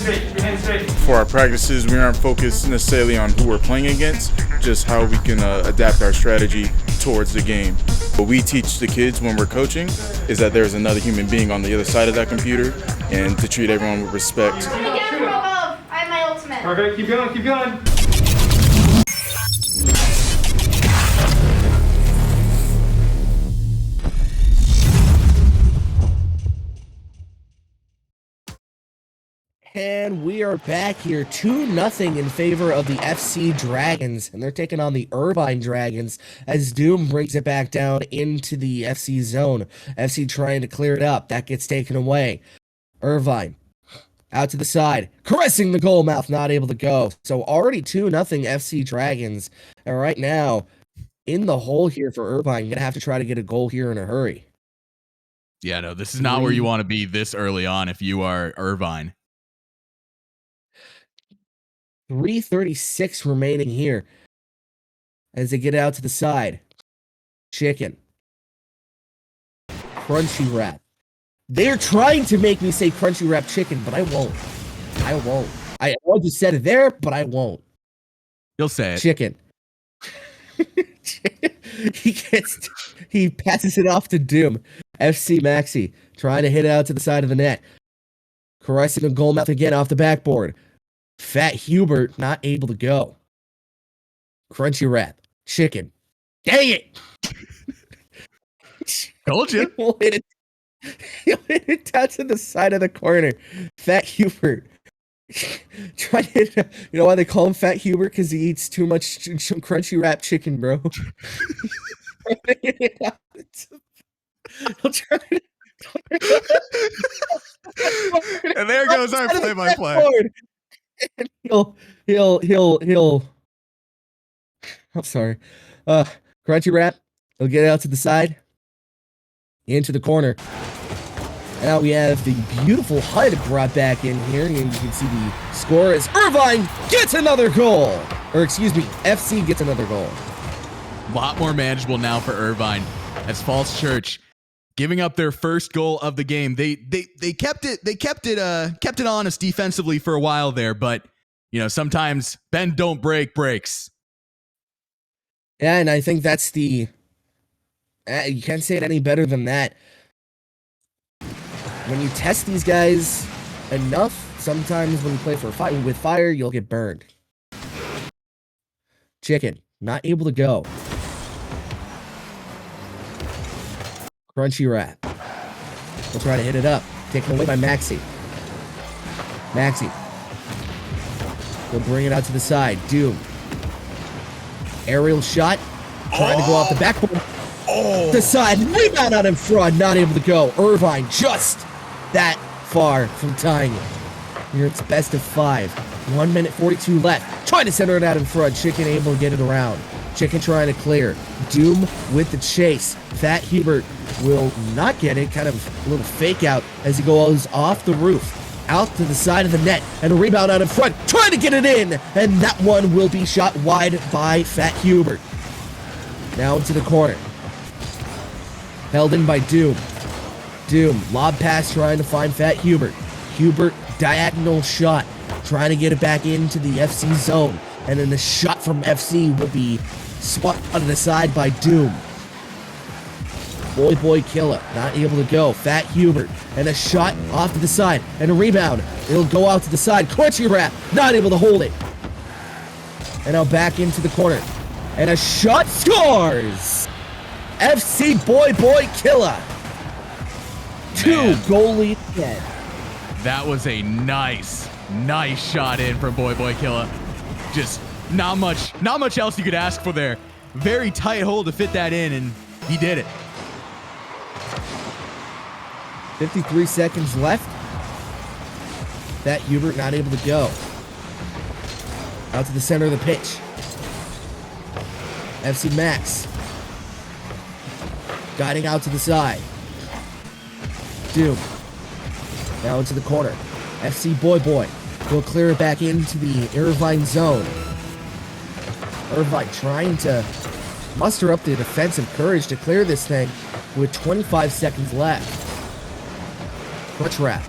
straight. Keep your hands straight. For our practices, we aren't focused necessarily on who we're playing against, just how we can adapt our strategy towards the game. What we teach the kids when we're coaching is that there's another human being on the other side of that computer, and to treat everyone with respect. I have my ultimate. Perfect. Keep going. Keep going. And we are back here 2-0 in favor of the FC Dragons, and they're taking on the Irvine Dragons as Doom brings it back down into the FC zone. FC trying to clear it up. That gets taken away. Irvine out to the side, caressing the goal mouth, not able to go. So already 2-0 FC Dragons. And right now, in the hole here for Irvine. Gonna have to try to get a goal here in a hurry. Yeah, no, this is not where you want to be this early on if you are Irvine. 3:36 remaining here as they get out to the side. Chicken. Crunchy Wrap. They're trying to make me say Crunchy Wrap Chicken, but I won't. I won't. I just said it there, but I won't. You'll say it. Chicken. He passes it off to Doom. FC Maxi trying to hit it out to the side of the net. Caressing the goal mouth again off the backboard. Fat Hubert not able to go. Crunchy Wrap. Chicken. Dang it! Told you. He'll hit it down to the side of the corner. Fat Hubert. Try to hit, you know why they call him Fat Hubert? Because he eats too much Crunchy Wrap chicken, bro. And there goes our play-by-play. And he'll I'm sorry. Crunchy Wrap. He'll get it out to the side. Into the corner. Now we have the beautiful HUD brought back in here, and you can see the score as Irvine gets another goal. Or excuse me, FC gets another goal. A lot more manageable now for Irvine as Falls Church giving up their first goal of the game. They kept it honest defensively for a while there, but you know, sometimes bend don't break breaks. Yeah, and I think that's the you can't say it any better than that. When you test these guys enough, sometimes when you play with fire, you'll get burned. Chicken, not able to go. Crunchy Wrap. We'll try to hit it up. Taken away by Maxi. Maxi. We'll bring it out to the side. Doom. Aerial shot. Trying to go off the backboard. The side. Rebound out in front. Not able to go. Irvine just that far from tying it. Here it's best of 5. 1 minute 42 left. Trying to center it out in front. Chicken able to get it around. Chicken trying to clear. Doom with the chase. Fat Hubert will not get it. Kind of a little fake out as he goes off the roof. Out to the side of the net. And a rebound out in front. Trying to get it in. And that one will be shot wide by Fat Hubert. Now into the corner. Held in by Doom. Doom, lob pass trying to find Fat Hubert. Hubert, diagonal shot, trying to get it back into the FC zone. And then the shot from FC will be swat on the side by Doom. Boy Killer, not able to go. Fat Hubert, and a shot off to the side, and a rebound. It'll go out to the side. Crunchy Wrap, not able to hold it. And now back into the corner. And a shot scores! FC Boy Killer. 2 goal lead again. That was a nice shot in from Boy Killer. Just not much else you could ask for there. Very tight hold to fit that in, and he did it. 53 seconds left. That Hubert not able to go. Out to the center of the pitch. FC Max. Guiding out to the side. Doom. Now into the corner. FC Boy will clear it back into the Irvine zone. Irvine trying to muster up the defensive courage to clear this thing with 25 seconds left. Clutch Wrap.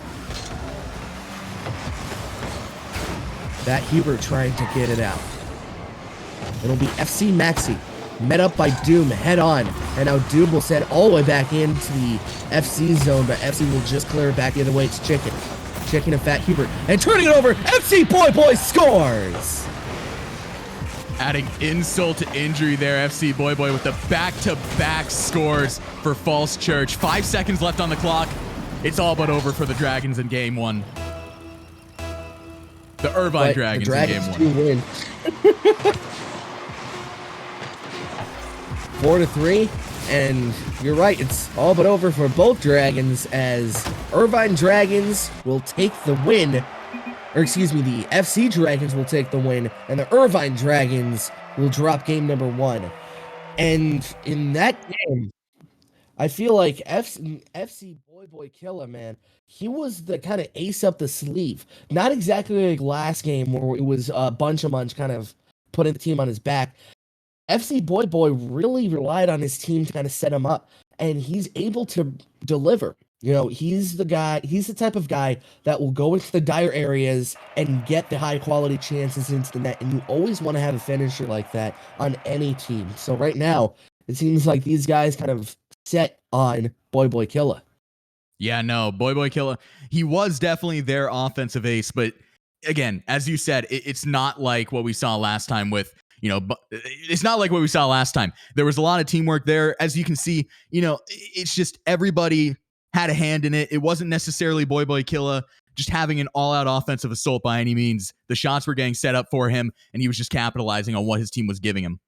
That Hubert trying to get it out. It'll be FC Maxi. Met up by Doom head on. And now Doom will send all the way back into the FC zone, but FC will just clear it back the other way to Chicken. Chicken and Fat Hubert. And turning it over, FC Boy scores! Adding insult to injury there, FC Boy with the back-to-back scores for Falls Church. 5 seconds left on the clock. It's all but over for the Dragons in game 1. The Irvine Dragons in game 1. Do win. 4-3, and you're right, it's all but over for both Dragons as Irvine Dragons will take the win, or excuse me, the FC Dragons will take the win, and the Irvine Dragons will drop game number 1. And in that game, I feel like FC Boy Killer, man, he was the kind of ace up the sleeve. Not exactly like last game where it was Bunch kind of putting the team on his back. FC Boy really relied on his team to kind of set him up, and he's able to deliver. You know, he's the type of guy that will go into the dire areas and get the high quality chances into the net, and you always want to have a finisher like that on any team. So right now, it seems like these guys kind of set on Boy Killer. Yeah, no, Boy Killer, he was definitely their offensive ace, but again, as you said, it's not like what we saw last time with, you know, it's not like what we saw last time. There was a lot of teamwork there. As you can see, you know, it's just everybody had a hand in it. It wasn't necessarily Boy Killer just having an all-out offensive assault by any means. The shots were getting set up for him, and he was just capitalizing on what his team was giving him.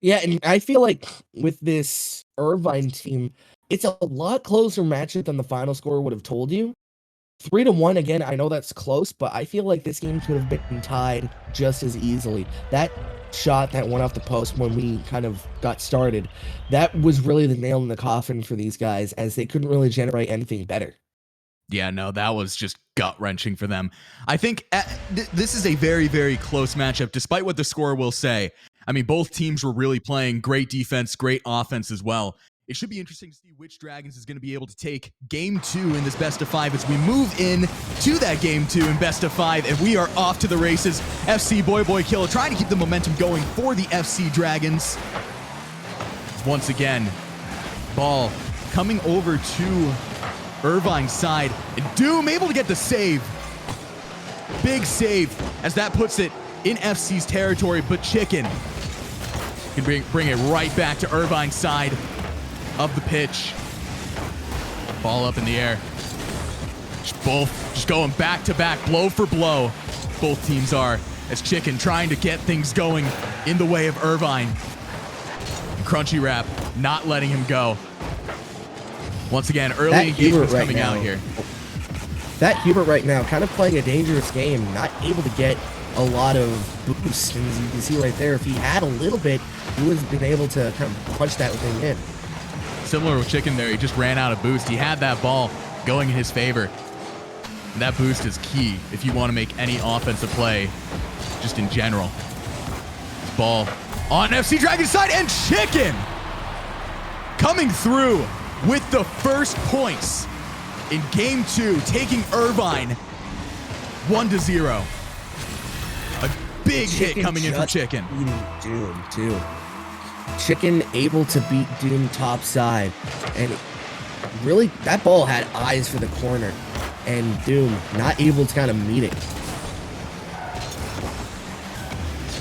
Yeah, and I feel like with this Irvine team, it's a lot closer matchup than the final score would have told you. 3-1, again, I know that's close, but I feel like this game could have been tied just as easily. That shot that went off the post when we kind of got started, that was really the nail in the coffin for these guys, as they couldn't really generate anything better. Yeah, no, that was just gut-wrenching for them. I think this is a very, very close matchup, despite what the score will say. I mean, both teams were really playing great defense, great offense as well. It should be interesting to see which Dragons is going to be able to take Game 2 in this Best of 5 as we move in to that Game 2 in Best of 5, and we are off to the races. FC Boy Killer trying to keep the momentum going for the FC Dragons. Once again, ball coming over to Irvine's side, and Doom able to get the save. Big save as that puts it in FC's territory, but Chicken can bring it right back to Irvine's side of the pitch. Ball up in the air. Both just going back to back, blow for blow. Both teams are, as Chicken trying to get things going in the way of Irvine. And Crunchy Wrap not letting him go. Once again, early engagement's coming out here. That Hubert right now kind of playing a dangerous game, not able to get a lot of boost. And as you can see right there, if he had a little bit, he would have been able to kind of punch that thing in. Similar with Chicken there, he just ran out of boost. He had that ball going in his favor. And that boost is key if you want to make any offensive play, just in general. Ball on FC Dragon's side, and Chicken coming through with the first points in Game 2, taking Irvine 1-0. A big hit coming in from Chicken. Doom, too. Chicken able to beat Doom top side, and really that ball had eyes for the corner, and Doom not able to kind of meet it.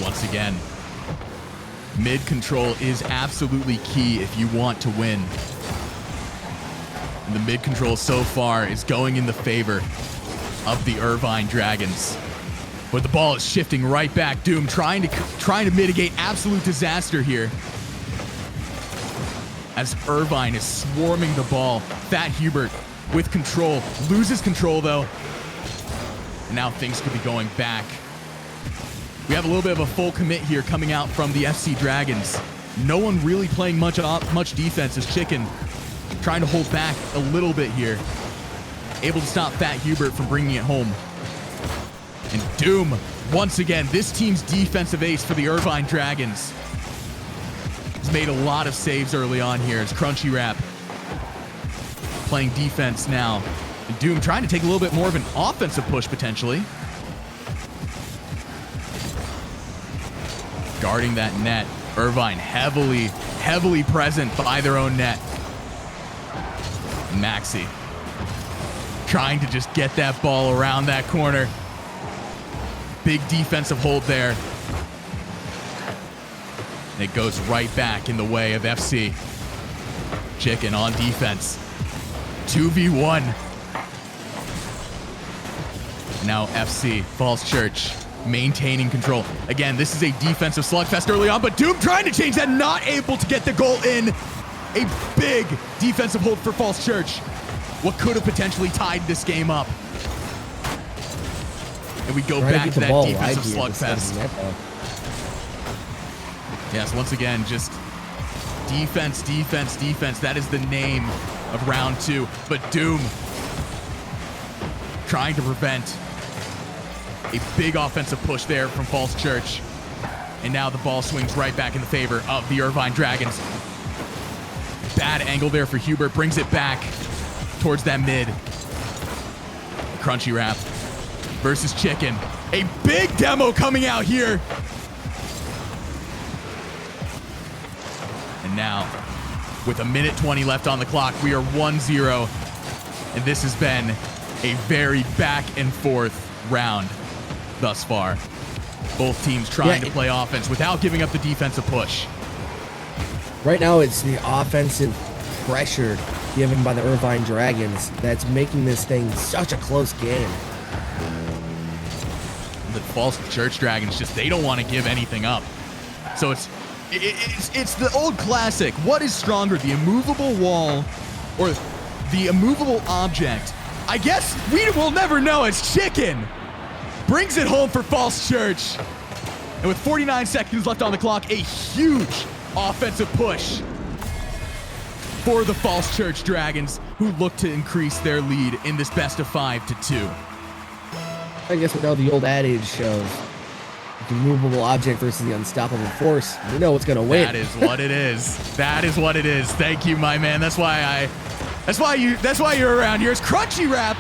Once again, mid control is absolutely key if you want to win. And the mid control so far is going in the favor of the Irvine Dragons. But the ball is shifting right back. Doom trying to mitigate absolute disaster here, as Irvine is swarming the ball. Fat Hubert with control, loses control though. And now things could be going back. We have a little bit of a full commit here coming out from the FC Dragons. No one really playing much defense, as Chicken trying to hold back a little bit here. Able to stop Fat Hubert from bringing it home. And Doom, once again, this team's defensive ace for the Irvine Dragons. He's made a lot of saves early on here as Crunchy Wrap playing defense now. And Doom trying to take a little bit more of an offensive push potentially. Guarding that net. Irvine heavily present by their own net. Maxi trying to just get that ball around that corner. Big defensive hold there. And it goes right back in the way of FC. Chicken on defense. 2v1. Now FC, Falls Church, maintaining control. Again, this is a defensive slugfest early on, but Doom trying to change that, not able to get the goal in. A big defensive hold for Falls Church. What could have potentially tied this game up. And we go back to that defensive slugfest. Yes, once again, just defense, defense, defense. That is the name of round 2. But Doom trying to prevent a big offensive push there from Falls Church. And now the ball swings right back in the favor of the Irvine Dragons. Bad angle there for Hubert. Brings it back towards that mid. Crunchy Wrap versus Chicken. A big demo coming out here. And now, with a minute 20 left on the clock, we are 1-0. And this has been a very back and forth round thus far. Both teams trying to play offense without giving up the defensive push. Right now, it's the offensive pressure given by the Irvine Dragons that's making this thing such a close game. The Falls Church Dragons they don't want to give anything up. So it's the old classic. What is stronger, the immovable wall or the immovable object? I guess we will never know. As Chicken brings it home for Falls Church. And with 49 seconds left on the clock, a huge offensive push for the Falls Church Dragons, who look to increase their lead in this best of 5-2. I guess we know the old adage shows the immovable object versus the unstoppable force. We know what's going to win. That is what it is. That is what it is. Thank you, my man. That's why you're around here. It's Crunchy Wrap.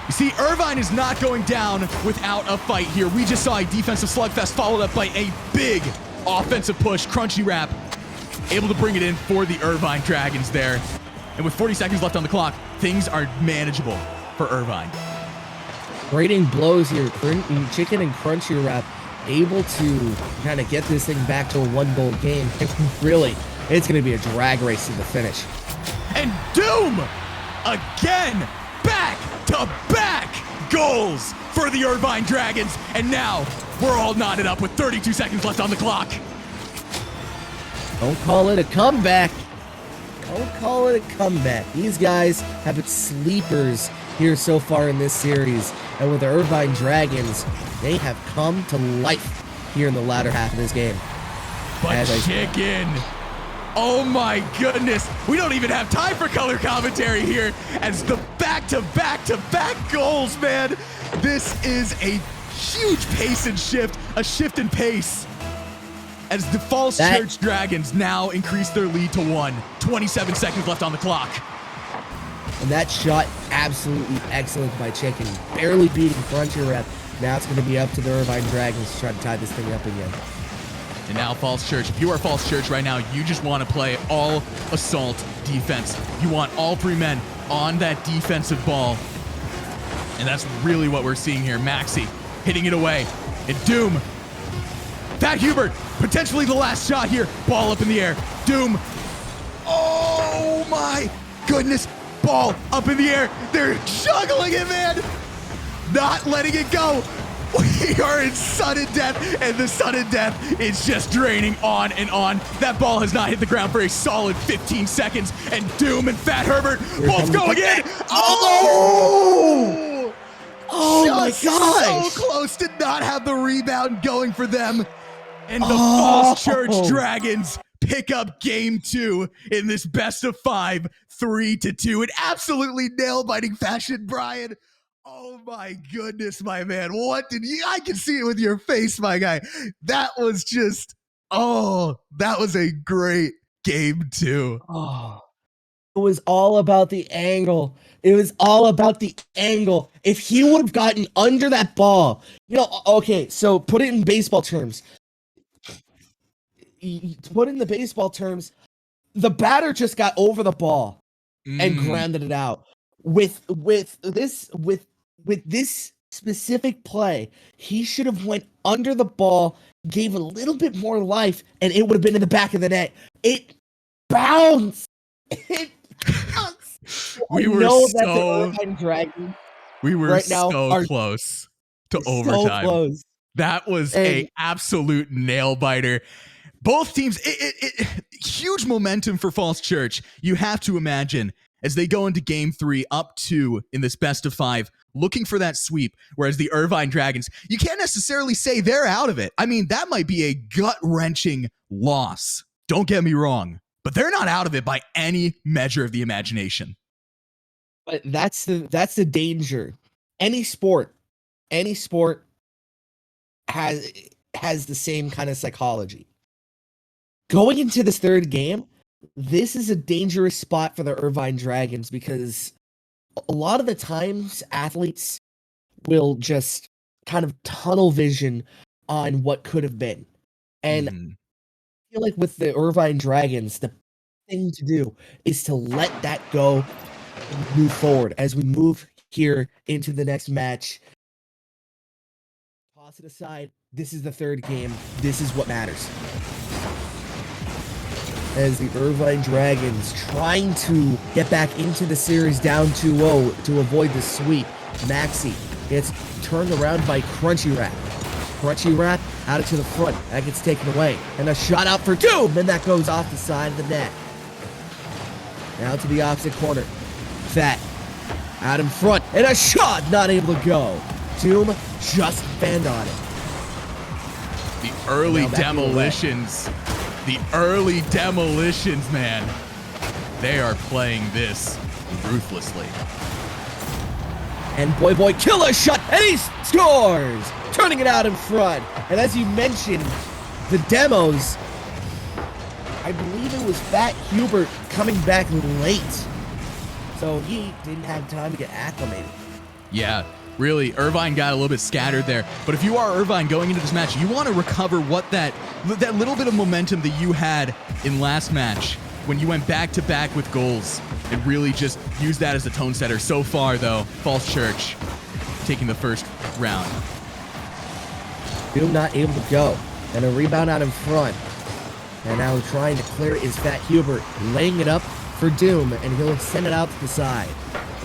You see, Irvine is not going down without a fight here. We just saw a defensive slugfest followed up by a big offensive push. Crunchy Wrap able to bring it in for the Irvine Dragons there. And with 40 seconds left on the clock, things are manageable for Irvine. Trading blows here. Chicken and Crunchy Wrap able to kind of get this thing back to a 1-goal game. Really, it's going to be a drag race to the finish. And Doom again, back-to-back goals for the Irvine Dragons. And now we're all knotted up with 32 seconds left on the clock. Don't call it a comeback. Don't call it a comeback. These guys have been sleepers here so far in this series. And with the Irvine Dragons, they have come to life here in the latter half of this game. But Chicken, oh my goodness, we don't even have time for color commentary here as the back-to-back goals, man. This is a huge pace and shift, a shift in pace, as the Falls Church Dragons now increase their lead to 1. 27 seconds left on the clock. And that shot, absolutely excellent by Chicken. Barely beating Crunchy Wrap. Now it's going to be up to the Irvine Dragons to try to tie this thing up again. And now Falls Church, if you are Falls Church right now, you just want to play all assault defense. You want all 3 men on that defensive ball. And that's really what we're seeing here. Maxi hitting it away. And Doom. Pat Hubert, potentially the last shot here. Ball up in the air. Doom. Oh my goodness. Ball up in the air. They're juggling it, man. Not letting it go. We are in sudden death, and the sudden death is just draining on and on. That ball has not hit the ground for a solid 15 seconds, and Doom and Fat Herbert both going in. Oh! Oh my So gosh! close to not have the rebound going for them. And the Falls Church Dragons pick up game 2 in this best of 5, 3-2. In absolutely nail-biting fashion, Brian. Oh my goodness, my man. What did you, I can see it with your face, my guy. That was just, that was a great game 2. Oh, it was all about the angle. It was all about the angle. If he would have gotten under that ball, okay, so put it in baseball terms. To put it in the baseball terms, the batter just got over the ball and grounded it out. With this specific play, he should have went under the ball, gave a little bit more life, and it would have been in the back of the net. It bounced. It bounced. We were so close to overtime. So close. That was a absolute nail biter. Both teams, huge momentum for Falls Church. You have to imagine as they go into game 3 up 2 in this best of 5, looking for that sweep. Whereas the Irvine Dragons, you can't necessarily say they're out of it. I mean, that might be a gut-wrenching loss. Don't get me wrong, but they're not out of it by any measure of the imagination. But that's the danger. Any sport has the same kind of psychology. Going into this third game, this is a dangerous spot for the Irvine Dragons because a lot of the times athletes will just kind of tunnel vision on what could have been. And I feel like with the Irvine Dragons, the thing to do is to let that go and move forward as we move here into the next match. Toss it aside. This is the third game. This is what matters. As the Irvine Dragons trying to get back into the series down 2-0 to avoid the sweep. Maxi gets turned around by Crunchy Wrap. Crunchy Wrap out it to the front. That gets taken away. And a shot out for Doom, and that goes off the side of the net. Now to the opposite corner. Fat out in front, and a shot not able to go. Doom just banned on it. The early demolitions. The early demolitions, man. They are playing this ruthlessly. And Boy killer shot, and he scores! Turning it out in front. And as you mentioned, the demos, I believe it was Fat Hubert coming back late. So he didn't have time to get acclimated. Yeah, really, Irvine got a little bit scattered there. But if you are Irvine going into this match, you want to recover what that little bit of momentum that you had in last match when you went back-to-back with goals and really just use that as a tone setter. So far, though, Falls Church taking the first round. Doom not able to go. And a rebound out in front. And now trying to clear is Fat Hubert, laying it up for Doom, and he'll send it out to the side.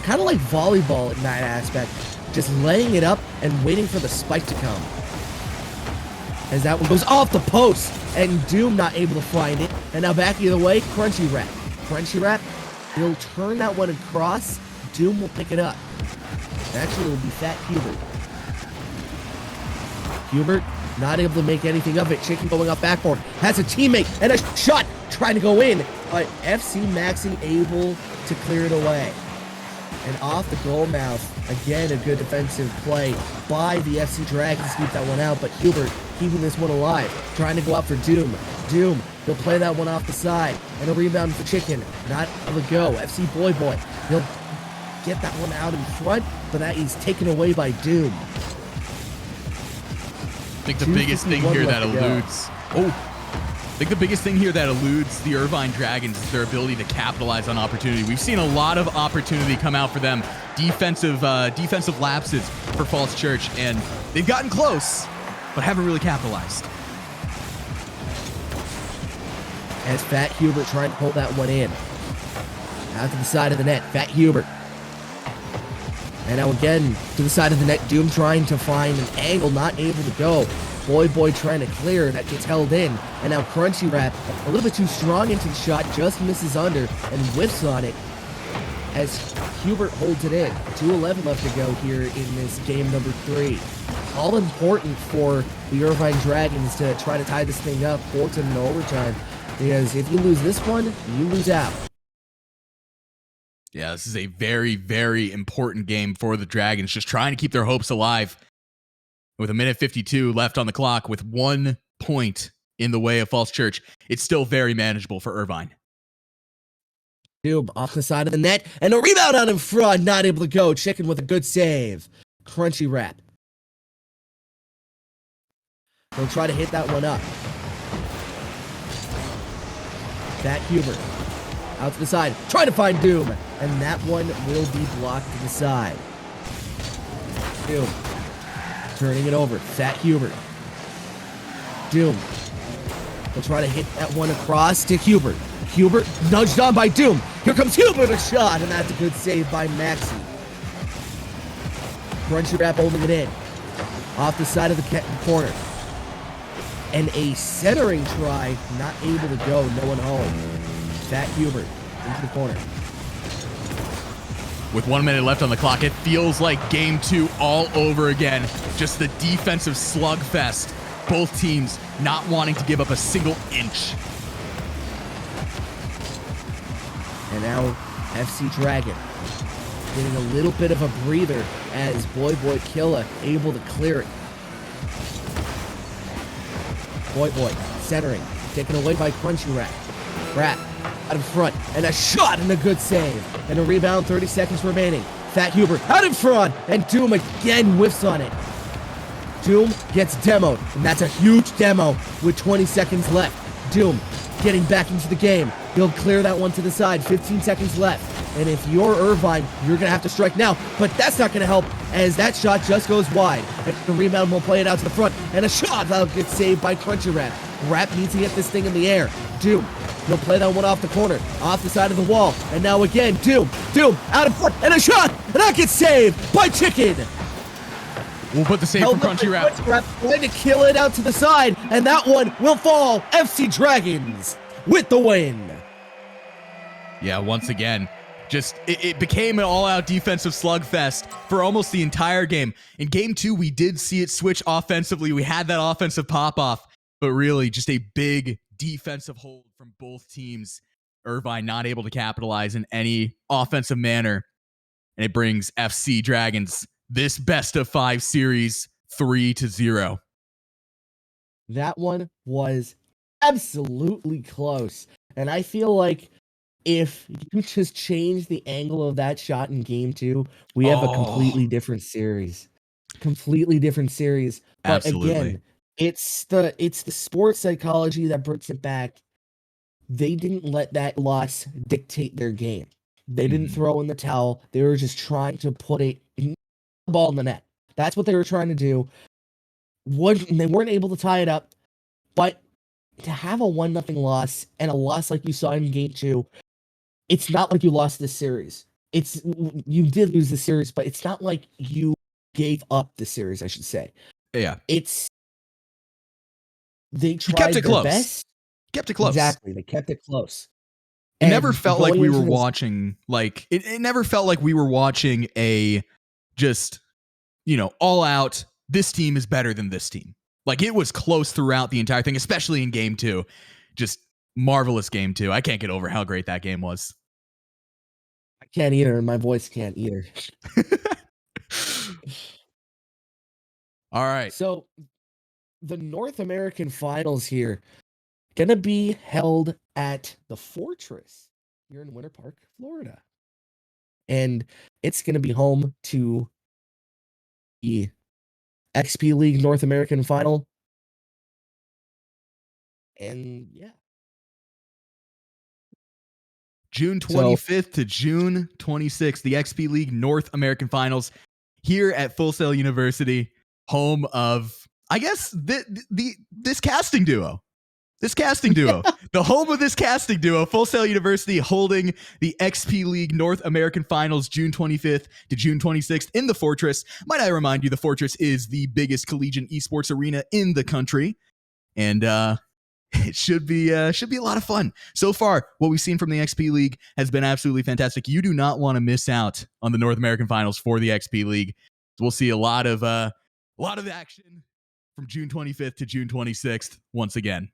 Kind of like volleyball in that aspect, just laying it up and waiting for the spike to come. As that one goes off the post, and Doom not able to find it. And now back the other way, Crunchy Wrap. Crunchy Wrap, he'll turn that one across. Doom will pick it up. Actually, it will be Fat Hubert. Hubert not able to make anything of it. Chicken going up backboard. Has a teammate and a shot trying to go in. But FC Maxi able to clear it away. And off the goal mouth. Again, a good defensive play by the FC Dragons to keep that one out. But Hubert keeping this one alive. Trying to go out for Doom. Doom, he'll play that one off the side. And a rebound for Chicken. Not able to go. FC Boy, he'll get that one out in front. But that is taken away by Doom. I think the biggest thing here that eludes... I think the biggest thing here that eludes the Irvine Dragons is their ability to capitalize on opportunity. We've seen a lot of opportunity come out for them. Defensive lapses for Falls Church, and they've gotten close, but haven't really capitalized. As Fat Hubert trying to pull that one in. Out to the side of the net, Fat Hubert. And now again, to the side of the net, Doom trying to find an angle, not able to go. Boy trying to clear, that gets held in. And now Crunchy Wrap, a little bit too strong into the shot, just misses under and whiffs on it as Hubert holds it in. 2:11 left to go here in this game number 3. All important for the Irvine Dragons to try to tie this thing up, force it into overtime, because if you lose this one, you lose out. Yeah, this is a very, very important game for the Dragons, just trying to keep their hopes alive. With 1:52 left on the clock, with 1 point in the way of Falls Church, it's still very manageable for Irvine. Doom off the side of the net, and a rebound out in front, not able to go. Chicken with a good save. Crunchy Wrap. He'll try to hit that one up. Fat Hubert. Out to the side, trying to find Doom, and that one will be blocked to the side. Doom. Turning it over, Fat Hubert. Doom. He'll try to hit that one across to Hubert. Hubert nudged on by Doom. Here comes Hubert, a shot, and that's a good save by Maxi. Crunchy Wrap holding it in. Off the side of the corner. And a centering try, not able to go, no one home. Fat Hubert into the corner. With 1 minute left on the clock, it feels like game 2 all over again. Just the defensive slugfest. Both teams not wanting to give up a single inch. And now FC Dragon getting a little bit of a breather as Boy Killa able to clear it. Boy centering, taken away by Crunchy Rat. Rat out in front, and a shot and a good save. And a rebound, 30 seconds remaining. Fat Huber out in front, and Doom again whiffs on it. Doom gets demoed, and that's a huge demo with 20 seconds left. Doom getting back into the game. He'll clear that one to the side, 15 seconds left. And if you're Irvine, you're going to have to strike now. But that's not going to help as that shot just goes wide. And the rebound will play it out to the front. And a shot that'll get saved by Crunchy Rat. Rat needs to get this thing in the air. Doom, he'll play that one off the corner, off the side of the wall. And now again, Doom, out of front, and a shot! And that gets saved by Chicken! We'll put the save from Crunchy Rat. Trying to kill it out to the side, and that one will fall. FC Dragons with the win. Yeah, once again, just it became an all-out defensive slugfest for almost the entire game. In game 2, we did see it switch offensively. We had that offensive pop-off, but really just a big defensive hold from both teams. Irvine not able to capitalize in any offensive manner, and it brings FC Dragons this best-of-5 series 3-0. That one was absolutely close, and I feel like if you just change the angle of that shot in game 2, we have a completely different series. Completely different series. But Absolutely. Again, it's the sports psychology that brings it back. They didn't let that loss dictate their game. They didn't throw in the towel. They were just trying to put the ball in the net. That's what they were trying to do. They weren't able to tie it up, but to have a 1-0 loss and a loss like you saw in game 2, it's not like you lost this series. You did lose the series, but it's not like you gave up the series, I should say. Yeah. They tried kept it their close. best. Kept it close. Exactly. They kept it close. It never felt like we were this- watching, like, it never felt like we were watching a just, all out, this team is better than this team. Like, it was close throughout the entire thing, especially in game 2. Just marvelous game 2. I can't get over how great that game was. I can't either, and my voice can't either. All right. So, the North American Finals here gonna be held at the Fortress here in Winter Park, Florida, and it's gonna be home to the XP League North American Final. And yeah, June 25th to June 26th, the XP League North American Finals here at Full Sail University, home of, I guess, this casting duo. The home of this casting duo, Full Sail University, holding the XP League North American Finals June 25th to June 26th in the Fortress. Might I remind you, the Fortress is the biggest collegiate esports arena in the country, and it should be a lot of fun. So far, what we've seen from the XP League has been absolutely fantastic. You do not want to miss out on the North American Finals for the XP League. So we'll see a lot of action from June 25th to June 26th once again.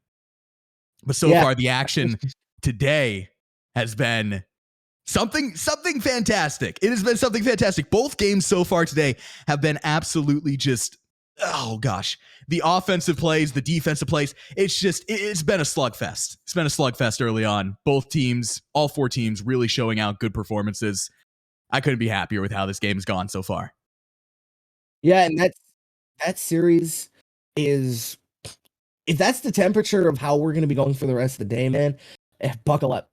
But so far, the action today has been something fantastic. It has been something fantastic. Both games so far today have been absolutely just, oh gosh, the offensive plays, the defensive plays. It's been a slugfest. It's been a slugfest early on. Both teams, all 4 teams, really showing out good performances. I couldn't be happier with how this game's gone so far. yeah, and that series is, if that's the temperature of how we're gonna be going for the rest of the day, man, buckle up.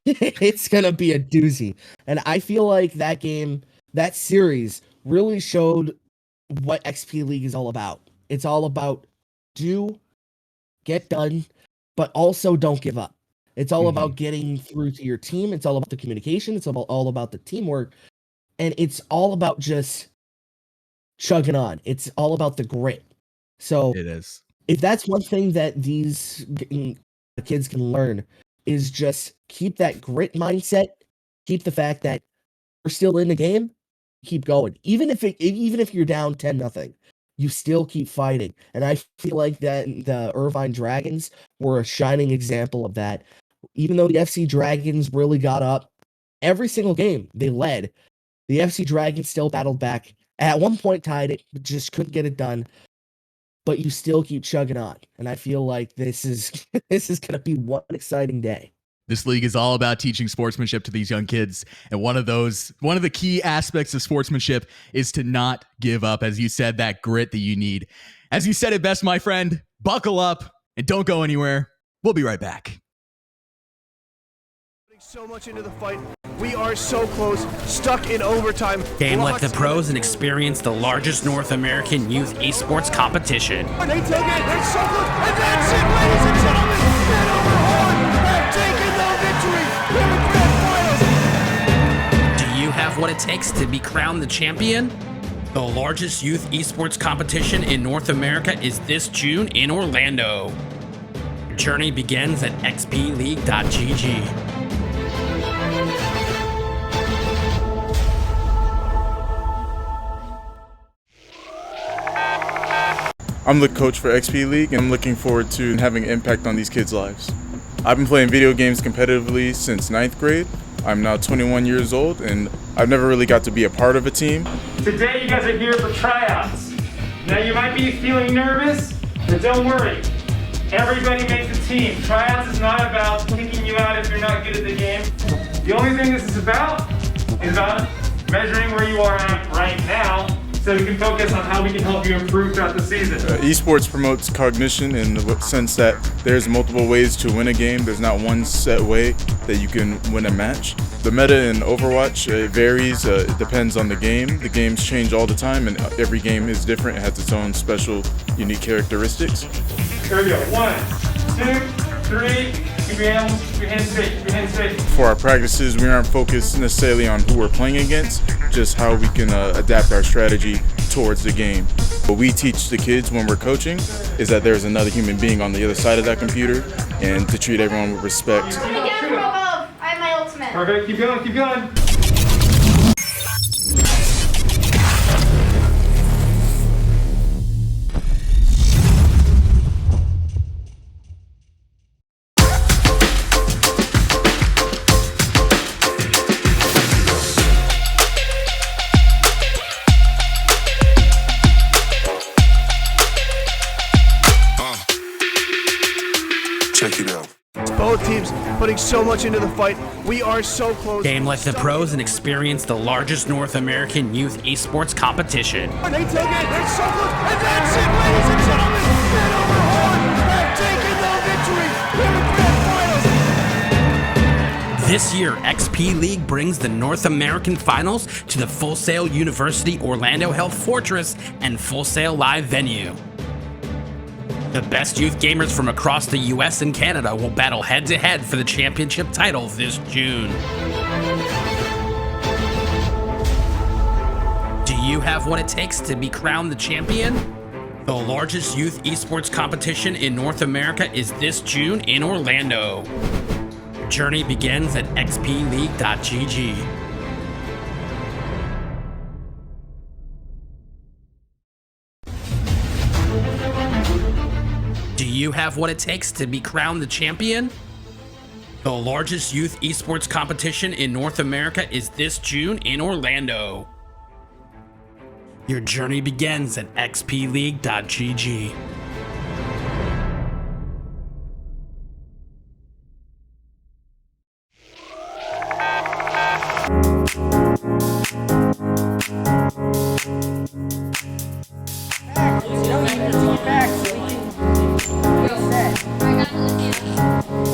It's gonna be a doozy. And I feel like that series really showed what XP League is all about. It's all about get done, but also don't give up. It's all about getting through to your team. It's all about the communication. It's all about the teamwork. And it's all about just chugging on. It's all about the grit. So it is. If that's one thing that these kids can learn, is just keep that grit mindset, keep the fact that still in the game, keep going. Even if you're down 10-0, you still keep fighting. And I feel like that the Irvine Dragons were a shining example of that. Even though the FC Dragons really got up, every single game they led, the FC Dragons still battled back. At one point tied it, but just couldn't get it done. But you still keep chugging on. And I feel like this is going to be one exciting day. This league is all about teaching sportsmanship to these young kids. And one of the key aspects of sportsmanship is to not give up. As you said, that grit that you need. As you said it best, my friend, buckle up and don't go anywhere. We'll be right back. So much into the fight. We are so close, stuck in overtime. Game like the pros and experience the largest North American youth esports competition. And they take it, and so close, and that's it, ladies and gentlemen. Hanover Horn have taken the victory in the grand finals. Do you have what it takes to be crowned the champion? The largest youth esports competition in North America is this June in Orlando. Your journey begins at xpleague.gg. I'm the coach for XP League, and I'm looking forward to having an impact on these kids' lives. I've been playing video games competitively since 9th grade. I'm now 21 years old, and I've never really got to be a part of a team. Today you guys are here for tryouts. Now you might be feeling nervous, but don't worry. Everybody makes a team. Tryouts is not about kicking you out if you're not good at the game. The only thing this is about measuring where you are at right now, so we can focus on how we can help you improve throughout the season. Esports promotes cognition in the sense that there's multiple ways to win a game. There's not one set way that you can win a match. The meta in Overwatch varies. It depends on the game. The games change all the time, and every game is different. It has its own special, unique characteristics. Here we go. 1, 2, 3. Keep your hands straight. Keep your hands straight. For our practices, we aren't focused necessarily on who we're playing against, just how we can adapt our strategy towards the game. What we teach the kids when we're coaching is that there's another human being on the other side of that computer, and to treat everyone with respect. I have my ultimate. Perfect. Keep going. Keep going. Both teams putting so much into the fight. We are so close. Game like the pros and experience the largest North American youth esports competition. And they take it, and so close, and that's it, ladies and gentlemen. Hanover Horn have taken the victory in the grand finals. This year, XP League brings the North American Finals to the Full Sail University Orlando Health Fortress and Full Sail Live venue. The best youth gamers from across the US and Canada will battle head-to-head for the championship title this June. Do you have what it takes to be crowned the champion? The largest youth esports competition in North America is this June in Orlando. Your journey begins at xpleague.gg. Do you have what it takes to be crowned the champion? The largest youth esports competition in North America is this June in Orlando. Your journey begins at xpleague.gg.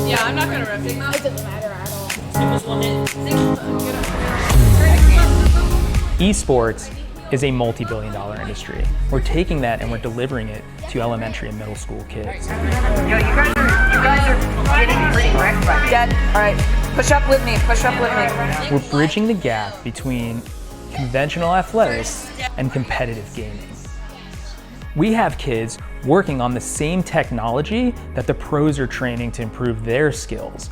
Yeah, I'm not gonna rip it. It doesn't matter at all. Esports is a multi-billion-dollar industry. We're taking that and we're delivering it to elementary and middle school kids. Yo, you guys are getting pretty wrecked by me. Dad, all right, push up with me. Push up with me. We're bridging the gap between conventional athletics and competitive gaming. We have kids working on the same technology that the pros are training to improve their skills.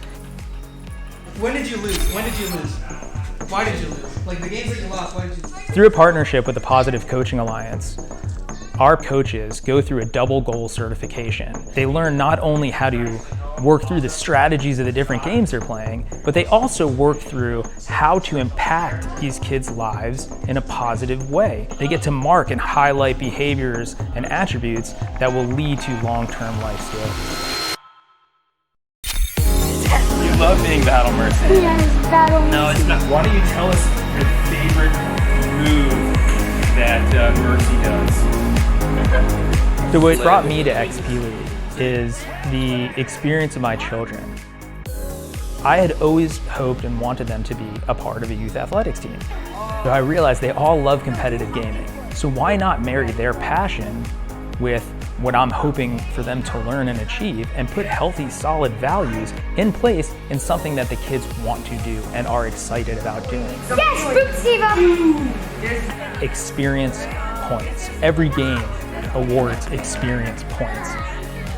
When did you lose? When did you lose? Why did you lose? Like the games that you lost, why did you lose? Through a partnership with the Positive Coaching Alliance, our coaches go through a double goal certification. They learn not only how to work through the strategies of the different games they're playing, but they also work through how to impact these kids' lives in a positive way. They get to mark and highlight behaviors and attributes that will lead to long-term life skills. You love being Battle Mercy. Yes, Battle Mercy. No, it's not. Why don't you tell us your favorite move that Mercy does? So what brought me to XP League is the experience of my children. I had always hoped and wanted them to be a part of a youth athletics team. So I realized they all love competitive gaming. So why not marry their passion with what I'm hoping for them to learn and achieve and put healthy, solid values in place in something that the kids want to do and are excited about doing. Yes, Steve! Experience points. Every game awards experience points.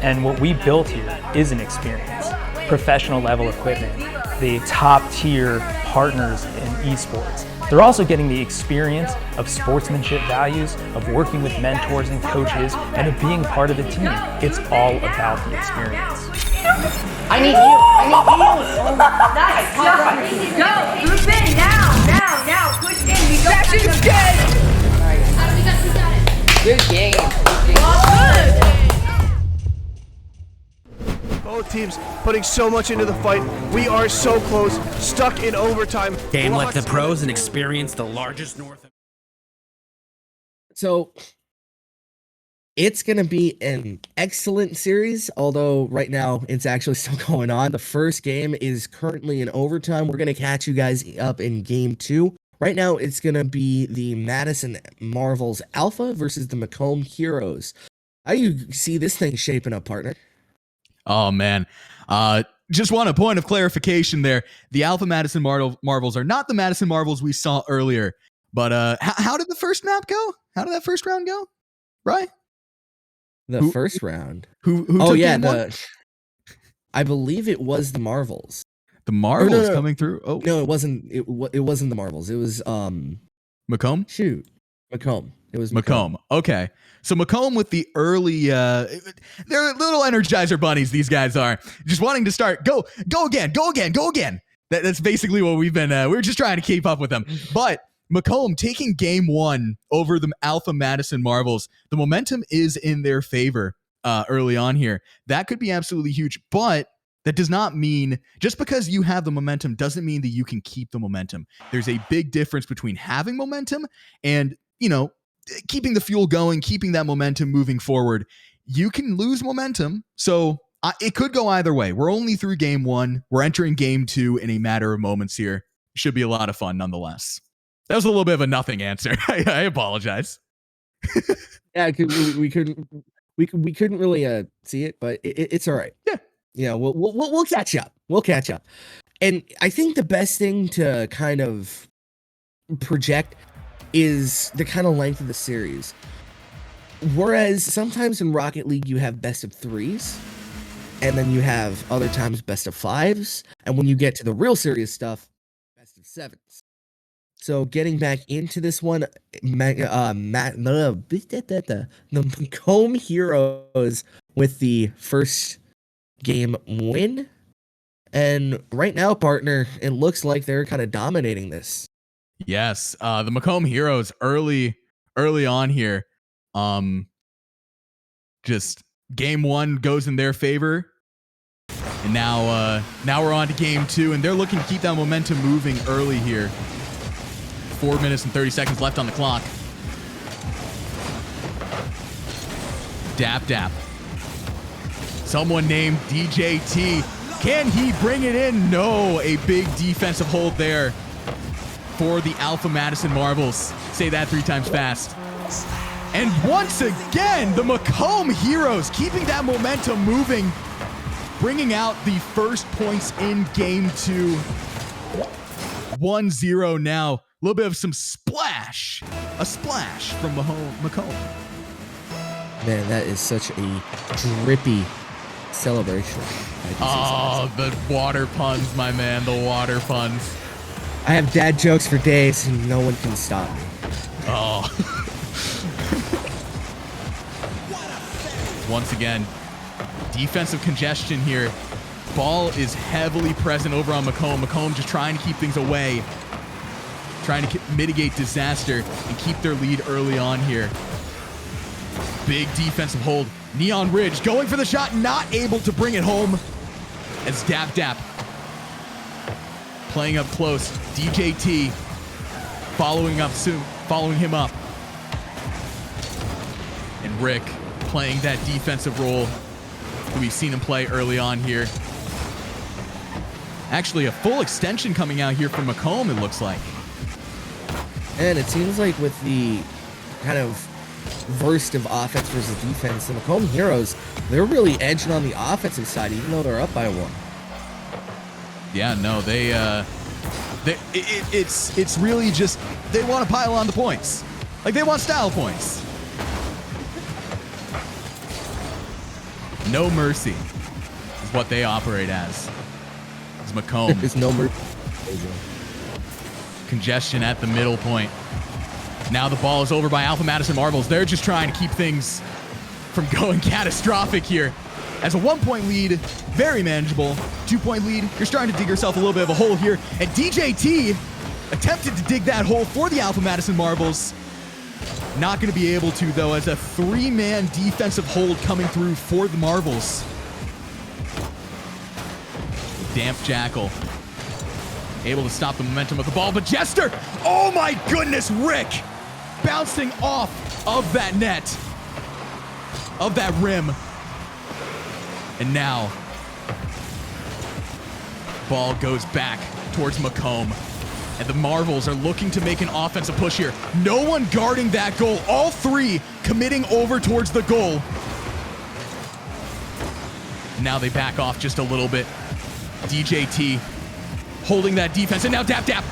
And what we built here is an experience. Professional level equipment, the top tier partners in esports. They're also getting the experience of sportsmanship values, of working with mentors and coaches, and of being part of the team. It's all about the experience. I need you. Nice job. Go, group in, now. Push in. We don't have to dead. Good game. Both teams putting so much into the fight. We are so close, stuck in overtime. Game like the pros and experience the largest North. So it's going to be an excellent series, although right now it's actually still going on. The first game is currently in overtime. We're going to catch you guys up in game 2. Right now it's going to be the Madison Marvels Alpha versus the Macomb Heroes. How do you see this thing shaping up, partner? Oh, man. Just want a point of clarification there. The Alpha Madison Marvels are not the Madison Marvels we saw earlier. But how did the first map go? How did that first round go? Right? The first round? Who took game one? I believe it was the Marvels. The Marvels coming through? Oh. No, it wasn't. It wasn't the Marvels. It was Macomb? Shoot. Macomb. It was Macomb. Okay. So Macomb with the early they're little Energizer bunnies, these guys are. Just wanting to start go again. That's basically what we've been we're just trying to keep up with them. But Macomb taking game 1 over the Alpha Madison Marvels. The momentum is in their favor early on here. That could be absolutely huge, but that does not mean just because you have the momentum doesn't mean that you can keep the momentum. There's a big difference between having momentum and, keeping the fuel going, keeping that momentum moving forward. You can lose momentum. So it could go either way. We're only through game 1. We're entering game 2 in a matter of moments here. Should be a lot of fun nonetheless. That was a little bit of a nothing answer. I apologize. Yeah, we couldn't really see it, but it's all right. Yeah, we'll catch up. We'll catch up. And I think the best thing to kind of project is the kind of length of the series. Whereas sometimes in Rocket League you have best of 3s, and then you have other times best of 5s, and when you get to the real serious stuff, best of 7s. So getting back into this one, the Macomb Heroes with the first game win. And right now, partner, it looks like they're kind of dominating this. Yes, the Macomb Heroes early on here. Just game 1 goes in their favor. And now we're on to game 2, and they're looking to keep that momentum moving early here. 4 minutes and 30 seconds left on the clock. Dap. Someone named DJT. Can he bring it in? No, a big defensive hold there for the Alpha Madison Marvels. Say that 3 times fast. And once again, the Macomb Heroes keeping that momentum moving, bringing out the first points in game 2. 1-0 now. A little bit of some splash. A splash from Macomb. Man, that is such a drippy celebration. Oh, the water puns, my man. The water puns. I have dad jokes for days, and no one can stop me. Oh. Once again, defensive congestion here. Ball is heavily present over on McComb. McComb just trying to keep things away, trying to mitigate disaster and keep their lead early on here. Big defensive hold. Neon Ridge going for the shot, not able to bring it home as Dap Dap playing up close. DJT following him up. And Rick playing that defensive role that we've seen him play early on here. Actually, a full extension coming out here from McComb, it looks like. And it seems like with the kind of burst of offense versus defense, the Macomb Heroes, they're really edging on the offensive side, even though they're up by 1. Yeah, no, it's really just, they want to pile on the points. Like, they want style points. No mercy is what they operate as. It's Macomb. There's no mercy. Congestion at the middle point. Now the ball is over by Alpha Madison Marbles. They're just trying to keep things from going catastrophic here. As a 1-point lead, very manageable. 2-point lead, you're starting to dig yourself a little bit of a hole here. And DJT attempted to dig that hole for the Alpha Madison Marbles. Not going to be able to, though, as a 3-man defensive hold coming through for the Marbles. Damp Jackal able to stop the momentum of the ball, but Jester, oh my goodness, Rick bouncing off of that net, of that rim. And now, ball goes back towards Macomb. And the Marvels are looking to make an offensive push here. No one guarding that goal. All 3 committing over towards the goal. Now they back off just a little bit. DJT holding that defense. And now Dap Dap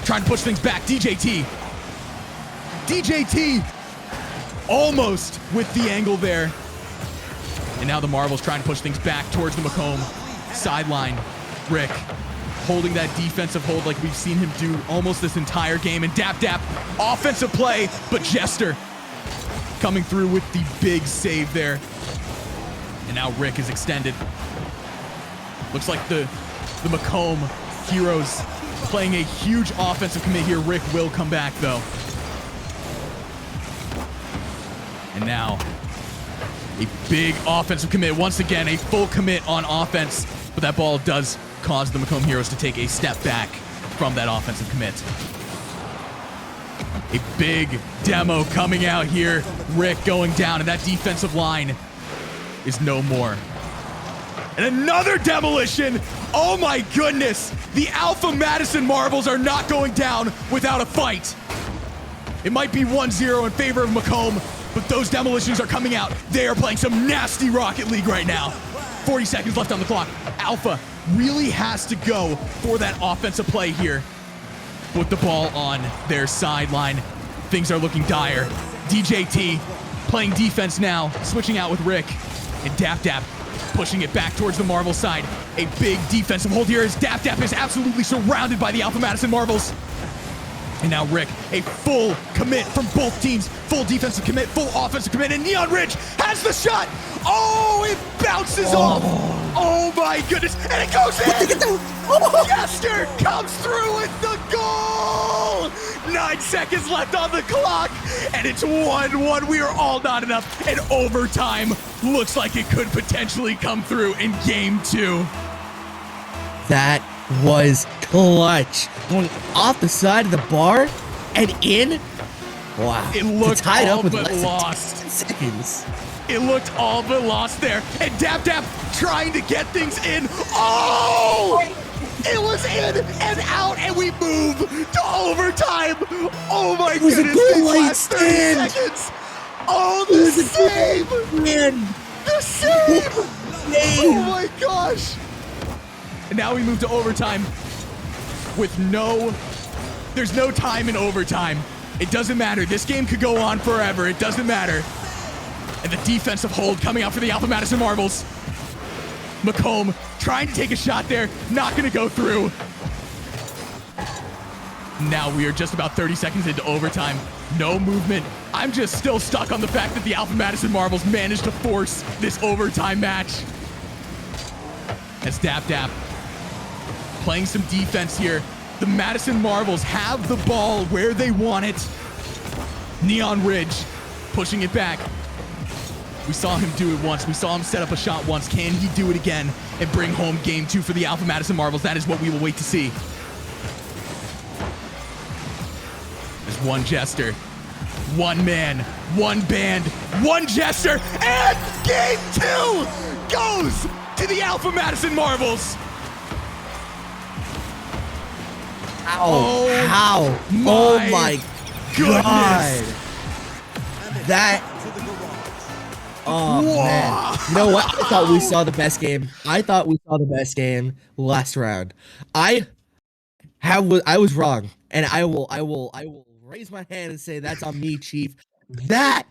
trying to push things back. DJT almost with the angle there. And now the Marvels trying to push things back towards the Macomb sideline. Rick holding that defensive hold like we've seen him do almost this entire game. And Dap Dap, offensive play, but Jester coming through with the big save there. And now Rick is extended. Looks like the Macomb Heroes playing a huge offensive commit here. Rick will come back, though. And now a big offensive commit. Once again, a full commit on offense, but that ball does cause the Macomb Heroes to take a step back from that offensive commit. A big demo coming out here. Rick going down, and that defensive line is no more. And another demolition. Oh my goodness. The Alpha Madison Marvels are not going down without a fight. It might be 1-0 in favor of Macomb, but those demolitions are coming out. They are playing some nasty Rocket League right now. 40 seconds left on the clock. Alpha really has to go for that offensive play here. With the ball on their sideline, things are looking dire. DJT playing defense now, switching out with Rick. And Dap Dap pushing it back towards the Marvel side. A big defensive hold here as Dap Dap is absolutely surrounded by the Alpha Madison Marvels. And now Rick, a full commit from both teams. Full defensive commit, full offensive commit, and Neon Ridge has the shot. Oh, it bounces off. Oh my goodness, and it goes in. Jester comes through with the goal. 9 seconds left on the clock, and it's 1-1. We are all not enough, and overtime looks like it could potentially come through in game 2. That was clutch. Going off the side of the bar and in. Wow. It looked tied all up with but less than lost. 10 seconds. It looked all but lost there. And Dap Dap trying to get things in. Oh! It was in and out, and we move to overtime. Oh my It was a goodness. goal These line last 30 stand. seconds. Oh, the save. The save. Oh my gosh. And now we move to overtime with there's no time in overtime. It doesn't matter. This game could go on forever. It doesn't matter. And the defensive hold coming out for the Alpha Madison Marvels. Macomb trying to take a shot there. Not going to go through. Now we are just about 30 seconds into overtime. No movement. I'm just still stuck on the fact that the Alpha Madison Marvels managed to force this overtime match. As Dap Dap playing some defense here. The Madison Marvels have the ball where they want it. Neon Ridge pushing it back. We saw him do it once. We saw him set up a shot once. Can he do it again and bring home game 2 for the Alpha Madison Marvels? That is what we will wait to see. There's one Jester, one man, one band, one Jester, and game 2 goes to the Alpha Madison Marvels. How? Oh my God. That. Oh man. You know what? I thought we saw the best game. I thought we saw the best game last round. I was wrong, and I will raise my hand and say that's on me, Chief. That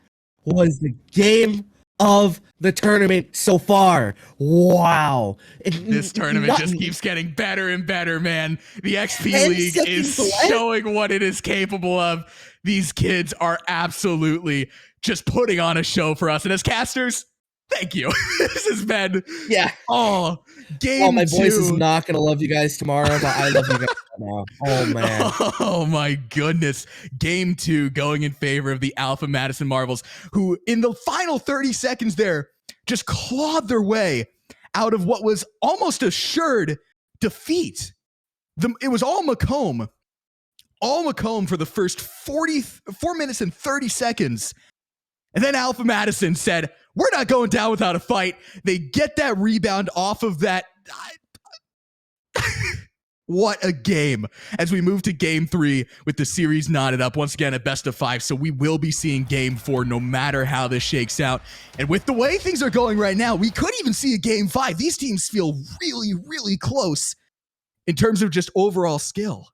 was the game of the tournament so far. Wow. This tournament just keeps getting better and better, man. The XP League is showing what it is capable of. These kids are absolutely just putting on a show for us. And as casters, thank you. This has been game 2. My voice is not going to love you guys tomorrow, but I love you guys now. Oh, man. Oh, my goodness. Game 2 going in favor of the Alpha Madison Marvels, who in the final 30 seconds there just clawed their way out of what was almost assured defeat. It was all Macomb. All Macomb for the first 4 minutes and 30 seconds. And then Alpha Madison said, we're not going down without a fight. They get that rebound off of that. What a game. As we move to game 3 with the series knotted up once again at best of 5. So we will be seeing game 4 no matter how this shakes out. And with the way things are going right now, we could even see a game 5. These teams feel really, really close in terms of just overall skill.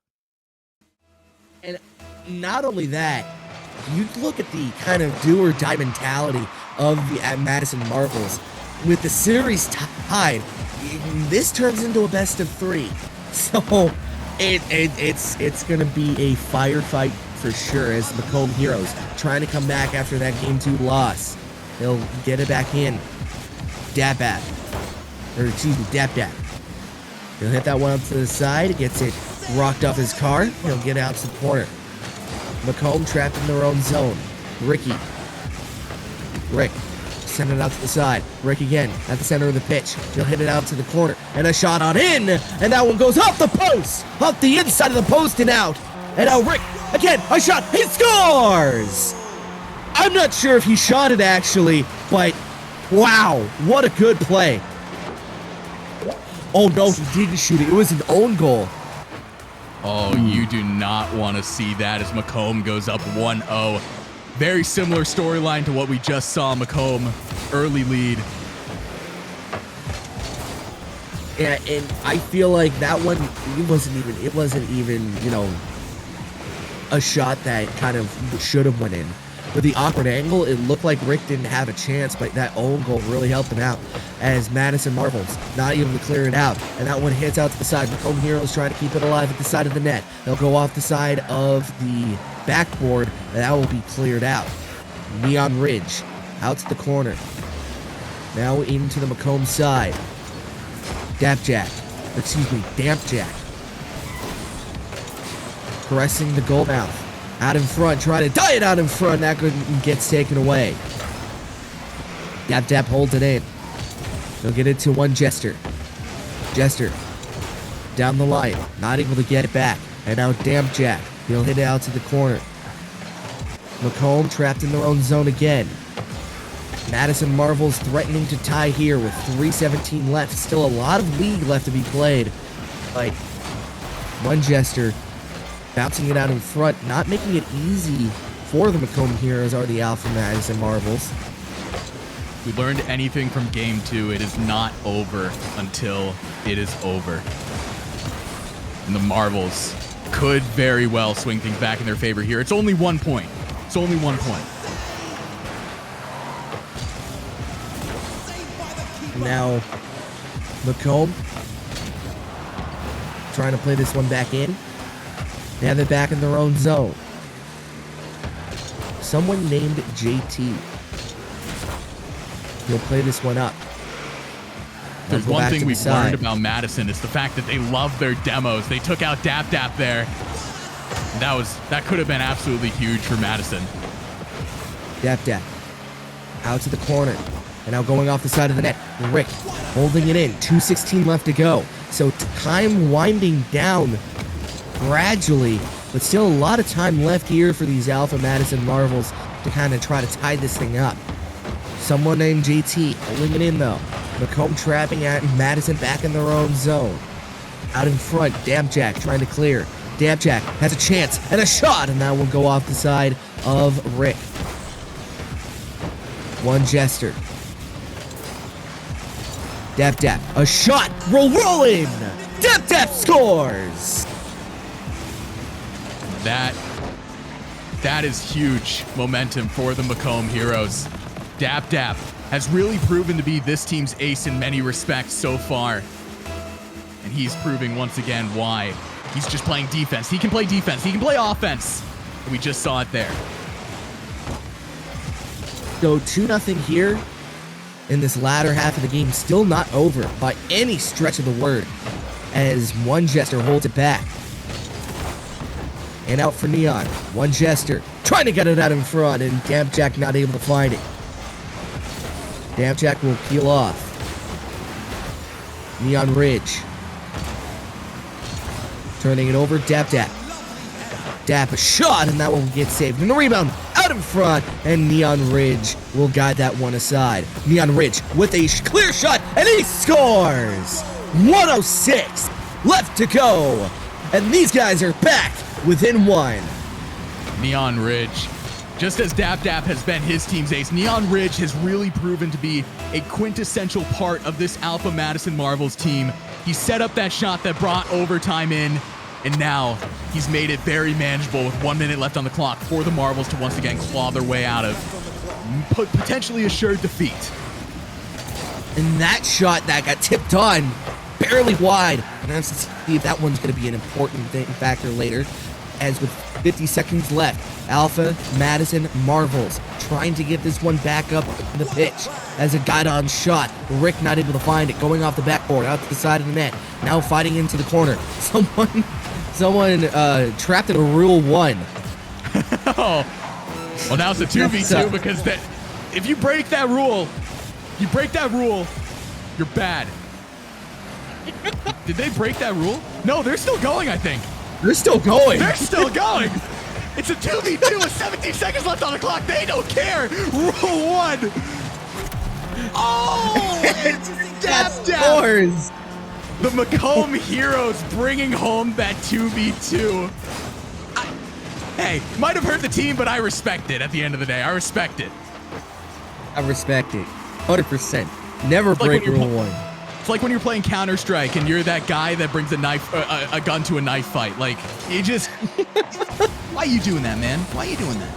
And not only that, you look at the kind of do or die mentality of the Madison Marvels. With the series tied, this turns into a best of 3. So it's going to be a firefight for sure as the Macomb Heroes trying to come back after that game 2 loss. They'll get it back in. Dap Dap. He'll hit that one up to the side, gets it rocked off his car. He'll get out to the corner. Macomb trapped in their own zone. Rick, send it out to the side. Rick again, at the center of the pitch. He'll hit it out to the corner. And a shot on in! And that one goes off the post! Off the inside of the post and out! And now Rick, again, a shot! He scores! I'm not sure if he shot it actually, but wow, what a good play. Oh no, he didn't shoot it. It was an own goal. Oh, you do not want to see that as Macomb goes up 1-0. Very similar storyline to what we just saw. Macomb, early lead. Yeah, and I feel like that one, it wasn't even, you know, a shot that kind of should have went in. With the awkward angle, it looked like Rick didn't have a chance, but that own goal really helped him out as Madison Marvels not able to clear it out. And that one hits out to the side. Macomb Heroes trying to keep it alive at the side of the net. They'll go off the side of the backboard, and that will be cleared out. Neon Ridge out to the corner. Now into the Macomb side. Damp Jack. Caressing the goal mouth. Out in front, trying to die it out in front. That gets taken away. Dap Dap holds it in. They'll get it to one Jester. Jester down the line, not able to get it back. And now Damp Jack. He'll hit it out to the corner. Macomb trapped in their own zone again. Madison Marvels threatening to tie here with 3:17 left. Still a lot of league left to be played. But one Jester bouncing it out in front, not making it easy for the Macomb Heroes or the Alpha Madison Marvels. If we learned anything from game 2, it is not over until it is over. And the Marvels could very well swing things back in their favor here. It's only 1 point. It's only 1 point. Now, Macomb trying to play this one back in. They have it back in their own zone. Someone named JT. He'll play this one up. There's one thing we've learned about Madison is the fact that they love their demos. They took out Dap Dap there. That could have been absolutely huge for Madison. Dap Dap out to the corner. And now going off the side of the net. Rick holding it in. 2:16 left to go. So time winding down gradually, but still a lot of time left here for these Alpha Madison Marvels to kind of try to tie this thing up. Someone named JT holding it in though. McComb trapping at Madison back in their own zone. Out in front, Dabjack trying to clear. Dabjack has a chance and a shot, and that will go off the side of Rick. One Jester. Dap Dap, a shot, rolling! Dap Dap scores! That is huge momentum for the Macomb Heroes. Dap Dap has really proven to be this team's ace in many respects so far. And he's proving once again why. He's just playing defense. He can play defense. He can play offense. And we just saw it there. So 2-0 here in this latter half of the game. Still not over by any stretch of the word, as one Jester holds it back. And out for Neon. One Jester trying to get it out in front, and Dabjack not able to find it. Dabjack will peel off. Neon Ridge. Turning it over, Dap Dap. Dap a shot, and that one will get saved. And the rebound out in front, and Neon Ridge will guide that one aside. Neon Ridge with a clear shot, and he scores! 1:06 left to go, and these guys are back within one. Neon Ridge, just as Dap Dap has been his team's ace, Neon Ridge has really proven to be a quintessential part of this Alpha Madison Marvels team. He set up that shot that brought overtime in, and now he's made it very manageable with 1 minute left on the clock for the Marvels to once again claw their way out of potentially assured defeat. And that shot that got tipped on, barely wide. And let's see if that one's going to be an important factor later. As with 50 seconds left, Alpha Madison Marvels trying to get this one back up the pitch as a guide-on shot. Rick not able to find it, going off the backboard, out to the side of the net. Now fighting into the corner. Someone trapped in a Rule 1. Oh, well now it's a 2v2 because if you break that rule, you're bad. Did they break that rule? No, they're still going, I think. They're still going. They're still going. It's a 2v2 with 17 seconds left on the clock. They don't care. Rule 1. Oh, Dap Dap. Scores. The Macomb Heroes bringing home that 2v2. Hey, might have hurt the team, but I respect it at the end of the day. I respect it. I respect it. 100%. Never break Rule 1. It's like when you're playing Counter-Strike and you're that guy that brings a gun to a knife fight. Like, you just... Why are you doing that, man? Why are you doing that?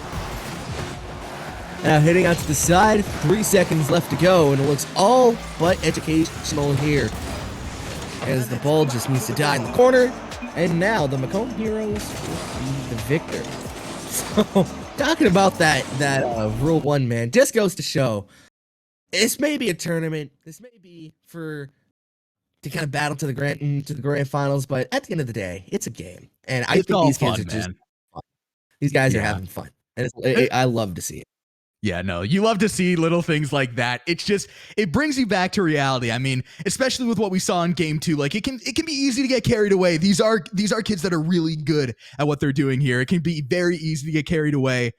Now hitting out to the side, 3 seconds left to go, and it looks all but educational here, as the ball just needs to die in the corner, and now the Macomb Heroes will be the victor. So, talking about that Rule 1, man, just goes to show, this may be a tournament, this may be to kind of battle to the grand finals, but at the end of the day, it's a game, and I think these kids are just fun. These guys are having fun, and I love to see it. Yeah, no, you love to see little things like that. It's just, it brings you back to reality. I mean, especially with what we saw in game 2, like it can be easy to get carried away. These are kids that are really good at what they're doing here. It can be very easy to get carried away.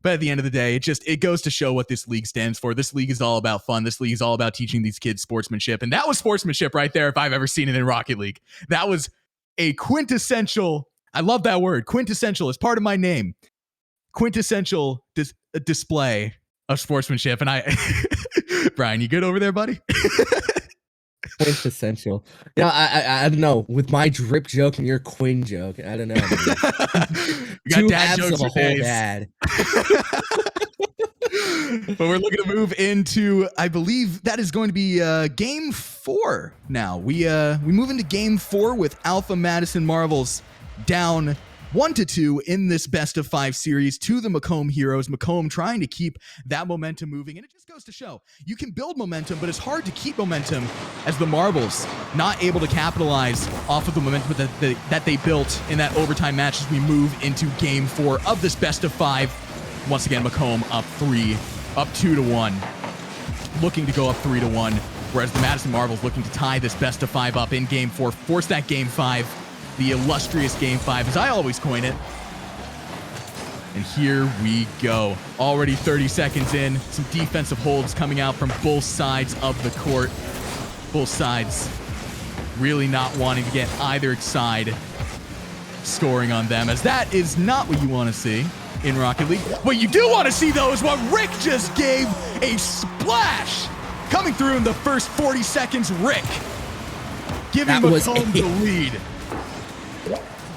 But at the end of the day, it goes to show what this league stands for. This league is all about fun. This league is all about teaching these kids sportsmanship. And that was sportsmanship right there if I've ever seen it in Rocket League. That was a quintessential, I love that word, quintessential is part of my name. Quintessential display of sportsmanship. And Brian, you good over there, buddy? Quintessential. Yeah, I don't know. With my drip joke and your Quinn joke, I don't know. We got dad jokes for days. Dad. But we're looking to move into, I believe that is going to be game 4 now. We move into game 4 with Alpha Madison Marvels down 1-2 in this best of 5 series to the Macomb Heroes. Macomb trying to keep that momentum moving, and it just goes to show you can build momentum, but it's hard to keep momentum as the Marbles not able to capitalize off of the momentum that they built in that overtime match as we move into game 4 of this best of 5. Once again, Macomb up 2-1, looking to go up 3-1, whereas the Madison Marbles looking to tie this best of 5 up in game 4, force that game 5. The illustrious game 5, as I always coin it. And here we go. Already 30 seconds in. Some defensive holds coming out from both sides of the court. Both sides really not wanting to get either side scoring on them, as that is not what you want to see in Rocket League. What you do want to see, though, is what Rick just gave a splash. Coming through in the first 40 seconds, Rick giving Macomb the lead.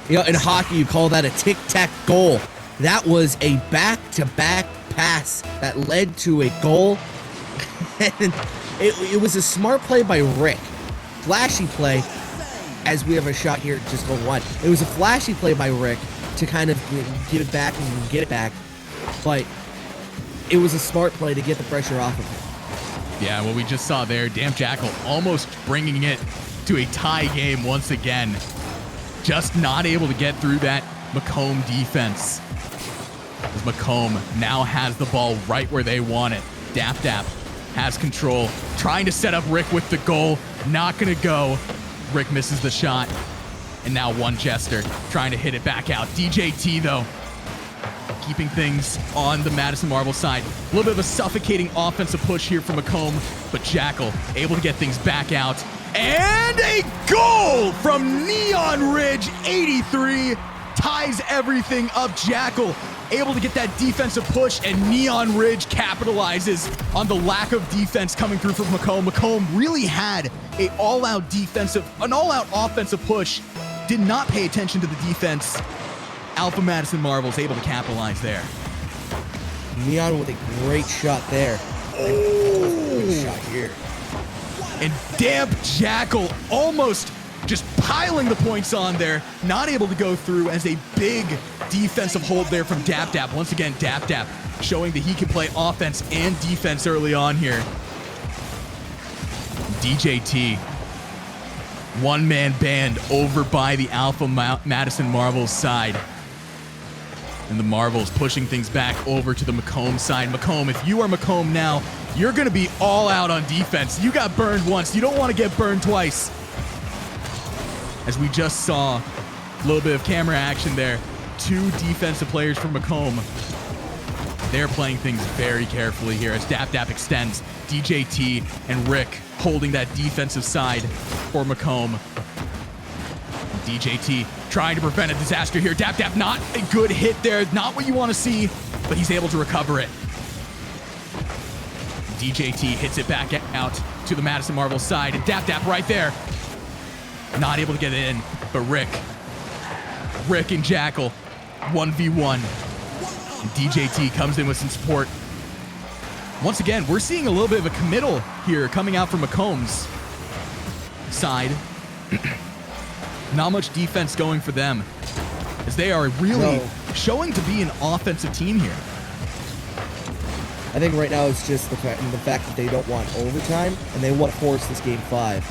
You know, in hockey, you call that a tic-tac goal. That was a back-to-back pass that led to a goal. And it was a smart play by Rick. Flashy play, as we have a shot here, just go one. It was a flashy play by Rick to kind of get it back and get it back. But it was a smart play to get the pressure off of him. Yeah, what we just saw there, Damp Jackal almost bringing it to a tie game once again. Just not able to get through that Macomb defense. As Macomb now has the ball right where they want it. Dap has control. Trying to set up Rick with the goal. Not going to go. Rick misses the shot. And now one Jester trying to hit it back out. DJT, though, keeping things on the Madison Marble side. A little bit of a suffocating offensive push here from Macomb, but Jackal able to get things back out. And a goal from Neon Ridge, 83, ties everything up. Jackal able to get that defensive push, and Neon Ridge capitalizes on the lack of defense coming through from Macomb. Macomb really had an all-out offensive push, did not pay attention to the defense. Alpha Madison Marbles able to capitalize there. Neon with a great shot there. Good shot here. And Damp Jackal almost just piling the points on there. Not able to go through, as a big defensive hold there from Dap. Once again, Dap showing that he can play offense and defense early on here. DJT. One-man band over by the Alpha Madison Marbles side. And the Marbles pushing things back over to the Macomb side. Macomb, if you are Macomb now, you're going to be all out on defense. You got burned once. You don't want to get burned twice. As we just saw a little bit of camera action there. 2 defensive players from Macomb. They're playing things very carefully here as Dap extends. DJT and Rick holding that defensive side for Macomb. DJT trying to prevent a disaster here. Dap not a good hit there. Not what you want to see, but he's able to recover it. DJT hits it back out to the Madison Marbles side, and Dap right there. Not able to get it in, but Rick and Jackal, 1v1. And DJT comes in with some support. Once again, we're seeing a little bit of a committal here coming out from Macomb's side. Not much defense going for them, as they are really showing to be an offensive team here. I think right now it's just the fact that they don't want overtime and they want to force this game 5.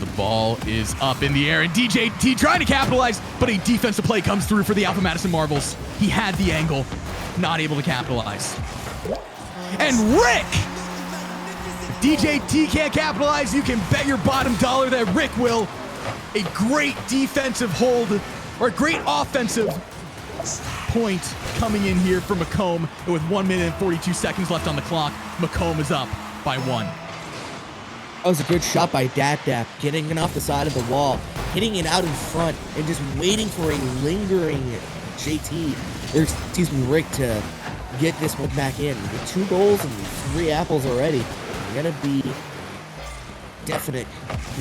The ball is up in the air, and DJT trying to capitalize, but a defensive play comes through for the Alpha Madison Marbles. He had the angle, not able to capitalize. And Rick! If DJT can't capitalize, you can bet your bottom dollar that Rick will. A great defensive hold, or a great offensive point coming in here for Macomb. And with 1 minute and 42 seconds left on the clock, Macomb is up by 1. That was a good shot by Dap, getting it off the side of the wall, hitting it out in front, and just waiting for a lingering Rick to get this one back in. With 2 goals and 3 apples already, you're gonna be definite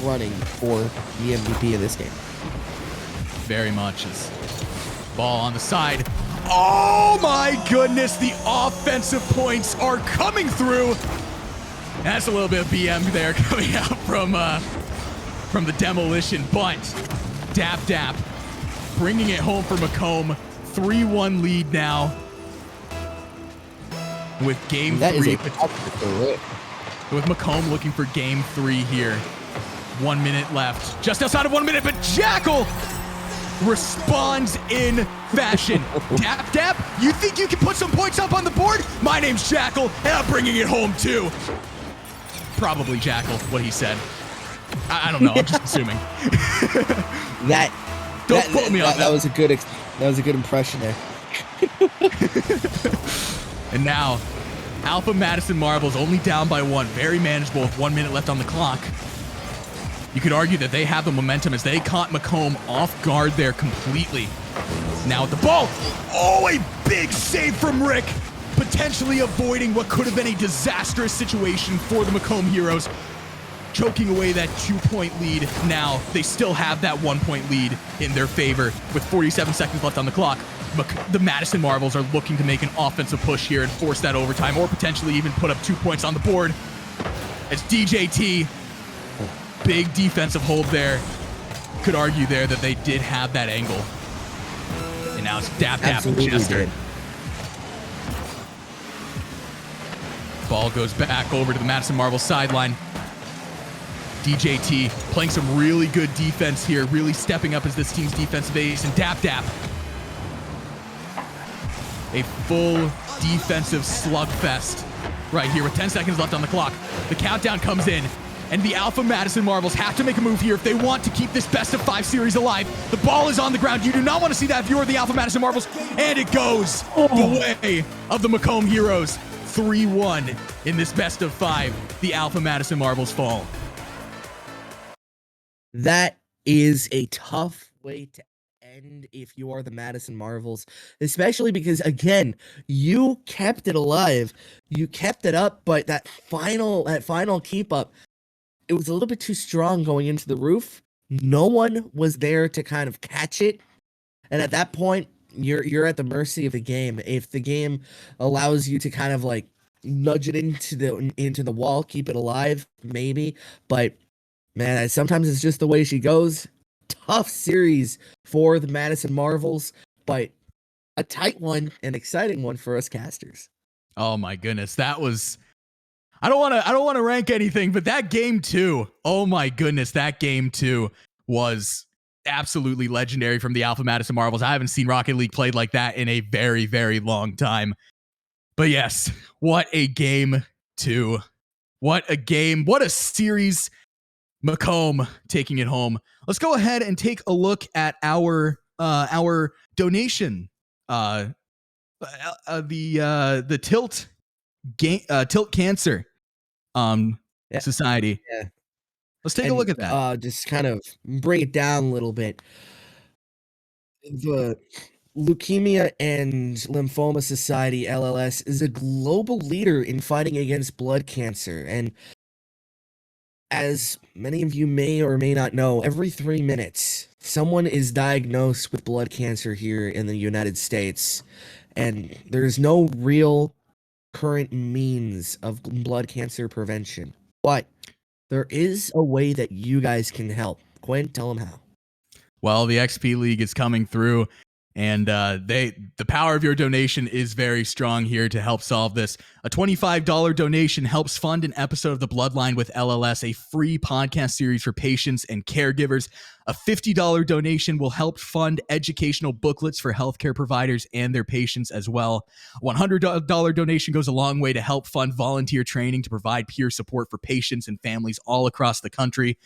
running for the MVP of this game. Very much. Ball on the side. Oh my goodness, the offensive points are coming through. That's a little bit of BM there coming out from the Demolition, but Dap Dap bringing it home for Macomb. 3-1 lead now. With game that three. With Macomb looking for game 3 here. 1 minute left. Just outside of 1 minute, but Jackal responds in fashion. Dap Dap, you think you can put some points up on the board? My name's Jackal, and I'm bringing it home too. Probably Jackal, what he said. I don't know, I'm just assuming. Don't quote me on that. That was a good impression there. And now, Alpha Madison Marbles only down by 1. Very manageable with 1 minute left on the clock. You could argue that they have the momentum as they caught Macomb off guard there completely. Now with the ball. Oh, a big save from Rick. Potentially avoiding what could have been a disastrous situation for the Macomb Heroes. Choking away that 2-point lead. Now they still have that 1-point lead in their favor with 47 seconds left on the clock. The Madison Marvels are looking to make an offensive push here and force that overtime, or potentially even put up 2 points on the board. As DJT, big defensive hold there. Could argue there that they did have that angle. And now it's Dap Dap and Chester. Ball goes back over to the Madison Marvels sideline. DJT playing some really good defense here, really stepping up as this team's defensive ace, and Dap Dap. A full defensive slugfest right here with 10 seconds left on the clock. The countdown comes in, and the Alpha Madison Marvels have to make a move here if they want to keep this best of 5 series alive. The ball is on the ground. You do not want to see that if you are the Alpha Madison Marvels, and it goes the way of the Macomb Heroes. 3-1 in this best of 5. The Alpha Madison Marvels fall. That is a tough way to end if you are the Madison Marvels, especially because, again, you kept it alive. You kept it up, but that final keep up, it was a little bit too strong going into the roof. No one was there to kind of catch it. And at that point, you're at the mercy of the game. If the game allows you to kind of like nudge it into the wall, keep it alive, maybe. But man, sometimes it's just the way she goes. Tough series for the Madison Marvels, but a tight one, an exciting one for us casters. Oh my goodness, that was. I don't want to rank anything, but that game 2. Oh my goodness, that game 2 was absolutely legendary from the Alpha Madison Marvels. I haven't seen Rocket League played like that in a very, very long time. But yes, what a game 2. What a game. What a series. Macomb taking it home. Let's go ahead and take a look at our donation. The Tilt Tilt Cancer Society. Yeah. Let's take a look at that. Just kind of bring it down a little bit. The Leukemia and Lymphoma Society, LLS, is a global leader in fighting against blood cancer. And as many of you may or may not know, every 3 minutes, someone is diagnosed with blood cancer here in the United States. And there's no real current means of blood cancer prevention. But there is a way that you guys can help. Quinn, tell them how. Well, the XP League is coming through, and the power of your donation is very strong here to help solve this. A $25 donation helps fund an episode of The Bloodline with LLS, a free podcast series for patients and caregivers. A $50 donation will help fund educational booklets for healthcare providers and their patients as well. A $100 donation goes a long way to help fund volunteer training to provide peer support for patients and families all across the country.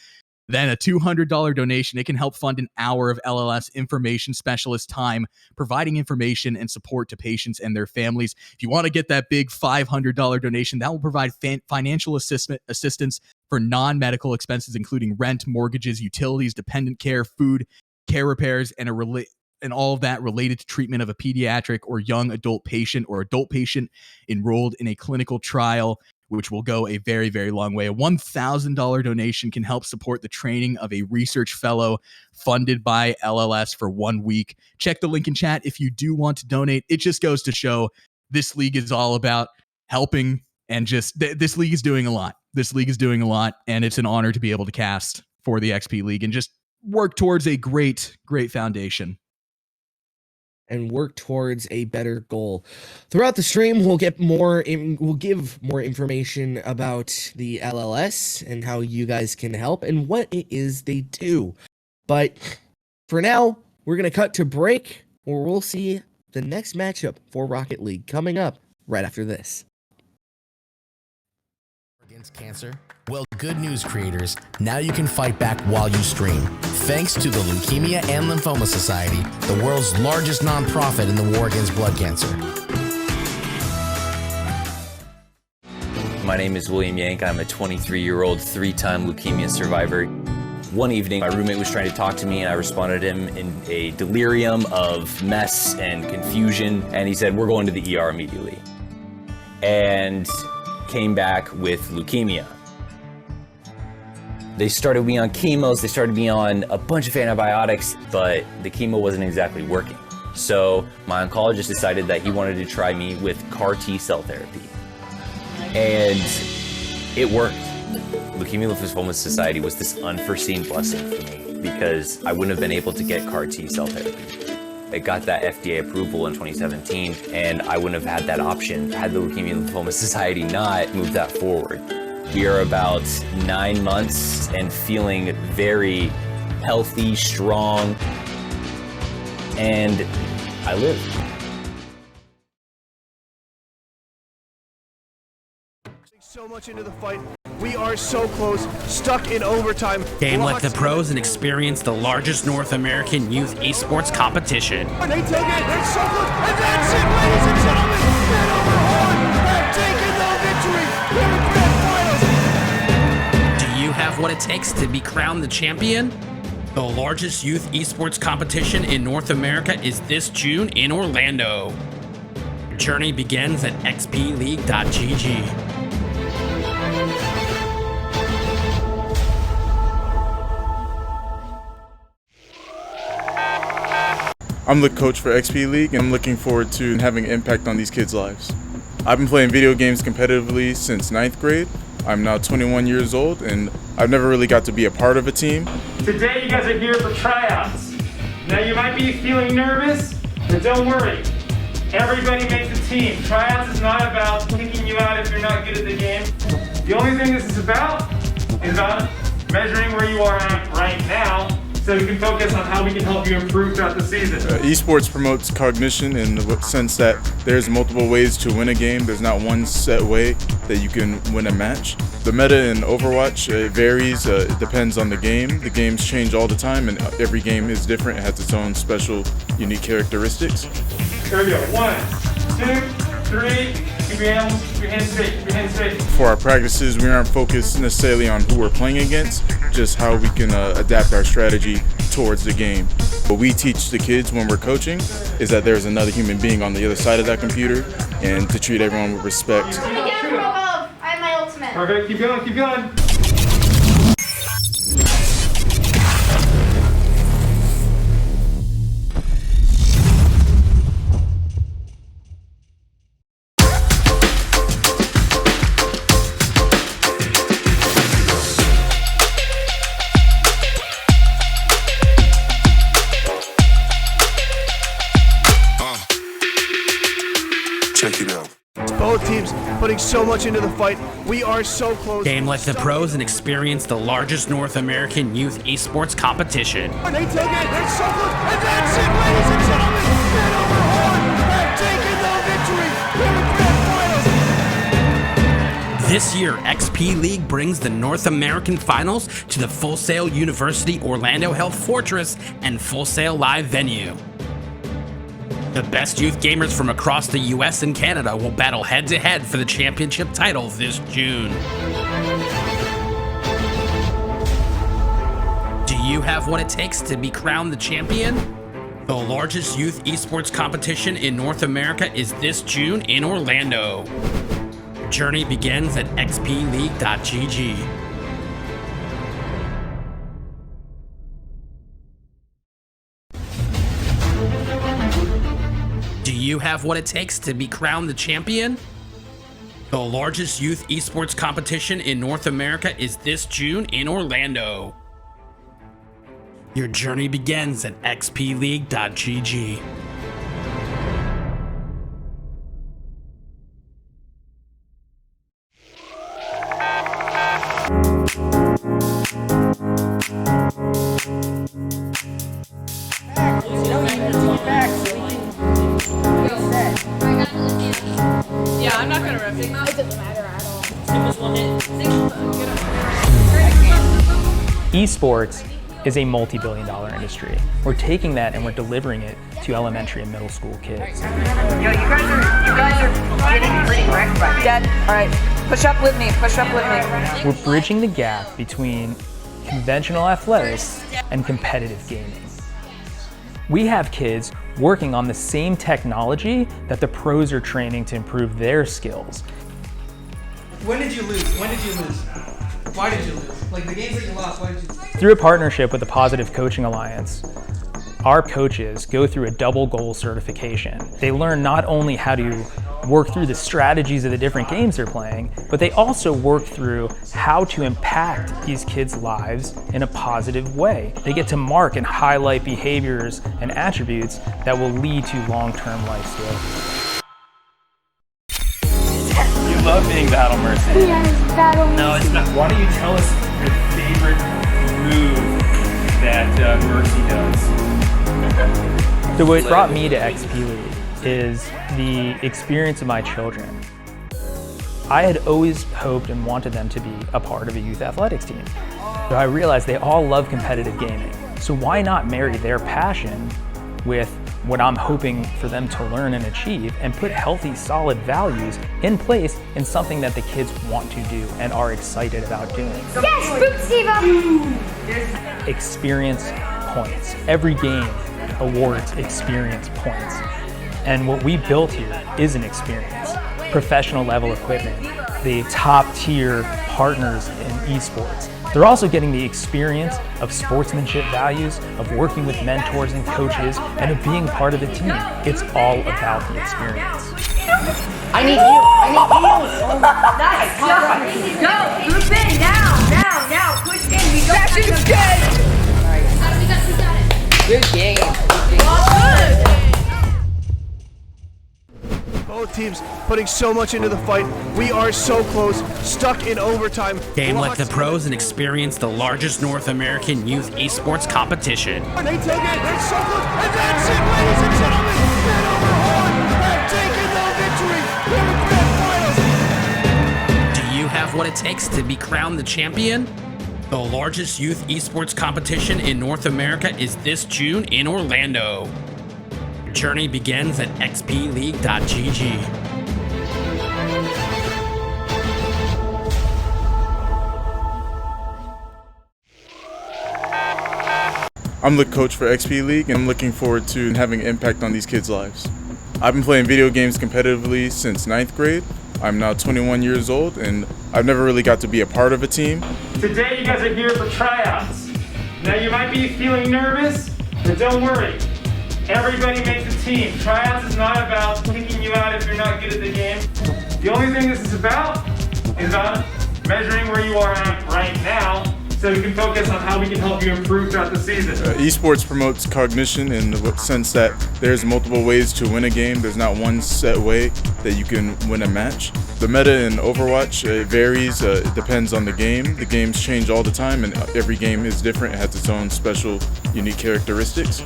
Then a $200 donation, it can help fund an hour of LLS information specialist time, providing information and support to patients and their families. If you want to get that big $500 donation, that will provide financial assistance for non-medical expenses, including rent, mortgages, utilities, dependent care, food, care repairs, and all of that related to treatment of a pediatric or young adult patient or adult patient enrolled in a clinical trial, which will go a very, very long way. A $1,000 donation can help support the training of a research fellow funded by LLS for 1 week. Check the link in chat if you do want to donate. It just goes to show this league is all about helping, and just this league is doing a lot. This league is doing a lot, and it's an honor to be able to cast for the XP League and just work towards a great foundation. And work towards a better goal. Throughout the stream, we'll give more information about the LLS and how you guys can help and what it is they do. But for now, we're going to cut to break, where we'll see the next matchup for Rocket League coming up right after this. Against cancer? Well, good news, creators. Now you can fight back while you stream. Thanks to the Leukemia and Lymphoma Society, the world's largest nonprofit in the war against blood cancer. My name is William Yank. I'm a 23-year-old, 3-time leukemia survivor. One evening, my roommate was trying to talk to me, and I responded to him in a delirium of mess and confusion, and he said, "We're going to the ER immediately." And came back with leukemia. They started me on chemos, they started me on a bunch of antibiotics, but the chemo wasn't exactly working. So my oncologist decided that he wanted to try me with CAR T cell therapy. And it worked. Leukemia and Lymphoma Society was this unforeseen blessing for me because I wouldn't have been able to get CAR T cell therapy. It got that FDA approval in 2017, and I wouldn't have had that option had the Leukemia and Lymphoma Society not moved that forward. We are about 9 months and feeling very healthy, strong, and I live. So much into the fight. We are so close, stuck in overtime. Game Let the Pros and experience the largest North American youth esports competition. And they take it, they're so close, and that's it, ladies and gentlemen. Hanover Horn have taken the victory in the grand finals. Do you have what it takes to be crowned the champion? The largest youth esports competition in North America is this June in Orlando. Your journey begins at xpleague.gg. I'm the coach for XP League, and I'm looking forward to having an impact on these kids' lives. I've been playing video games competitively since 9th grade. I'm now 21 years old, and I've never really got to be a part of a team. Today you guys are here for tryouts. Now you might be feeling nervous, but don't worry. Everybody makes a team. Tryouts is not about kicking you out if you're not good at the game. The only thing this is about measuring where you are at right now, so we can focus on how we can help you improve throughout the season. Esports promotes cognition in the sense that there's multiple ways to win a game. There's not one set way that you can win a match. The meta in Overwatch varies. It depends on the game. The games change all the time, and every game is different. It has its own special, unique characteristics. Here we go. 1, 2, 3. Keep your hands straight. Keep your hands straight. For our practices, we aren't focused necessarily on who we're playing against, just how we can adapt our strategy towards the game. What we teach the kids when we're coaching is that there's another human being on the other side of that computer, and to treat everyone with respect. I have my ultimate. Perfect. Keep going. Keep going. Both teams putting so much into the fight. We are so close. Game Let the Pros and experience the largest North American youth esports competition. And they take it, they're so close, and that's it, ladies and gentlemen. Hanover Horn have taken the victory in the grand finals. This year, XP League brings the North American Finals to the Full Sail University Orlando Health Fortress and Full Sail Live venue. The best youth gamers from across the US and Canada will battle head-to-head for the championship title this June. Do you have what it takes to be crowned the champion? The largest youth esports competition in North America is this June in Orlando. Your journey begins at xpleague.gg. Do you have what it takes to be crowned the champion? The largest youth esports competition in North America is this June in Orlando. Your journey begins at xpleague.gg. Yeah, I'm not gonna rip it. It doesn't matter at all. Esports is a multi-billion-dollar industry. We're taking that and we're delivering it to elementary and middle school kids. Yo, you guys are getting pretty wrecked by me. Dad, all right, push up with me. We're bridging the gap between conventional athletics and competitive gaming. We have kids working on the same technology that the pros are training to improve their skills. When did you lose? Why did you lose? Like the games that you lost, why did you lose? Through a partnership with the Positive Coaching Alliance, our coaches go through a double goal certification. They learn not only how to work through the strategies of the different games they're playing, but they also work through how to impact these kids' lives in a positive way. They get to mark and highlight behaviors and attributes that will lead to long-term life skills. You love being Battle Mercy. Yes, Battle Mercy. No, it's not. Why don't you tell us your favorite move that Mercy does? So what brought me to XP League is the experience of my children. I had always hoped and wanted them to be a part of a youth athletics team. So I realized they all love competitive gaming. So why not marry their passion with what I'm hoping for them to learn and achieve and put healthy, solid values in place in something that the kids want to do and are excited about doing. Yes, Steve! Experience points. Every game awards experience points. And what we built here is an experience. Professional level equipment, the top tier partners in esports. They're also getting the experience of sportsmanship values, of working with mentors and coaches, and of being part of the team. It's all about the experience. I need you. Oh, nice job. Go, group in, now, push in. We don't have to dead. Good game. Both teams putting so much into the fight. We are so close, stuck in overtime. Game like the pros and experience the largest North American youth esports competition. They take it, they shuffle, and that's it, ladies and gentlemen. Hanover Horn have taken the victory in the grand finals. Do you have what it takes to be crowned the champion? The largest youth esports competition in North America is this June in Orlando. Your journey begins at xpleague.gg. I'm the coach for XP League, and I'm looking forward to having an impact on these kids' lives. I've been playing video games competitively since 9th grade. I'm now 21 years old, and I've never really got to be a part of a team. Today you guys are here for tryouts. Now you might be feeling nervous, but don't worry. Everybody makes a team. Tryouts is not about kicking you out if you're not good at the game. The only thing this is about measuring where you are at right now, so we can focus on how we can help you improve throughout the season. Esports promotes cognition in the sense that there's multiple ways to win a game. There's not one set way that you can win a match. The meta in Overwatch varies. It depends on the game. The games change all the time, and every game is different. It has its own special, unique characteristics.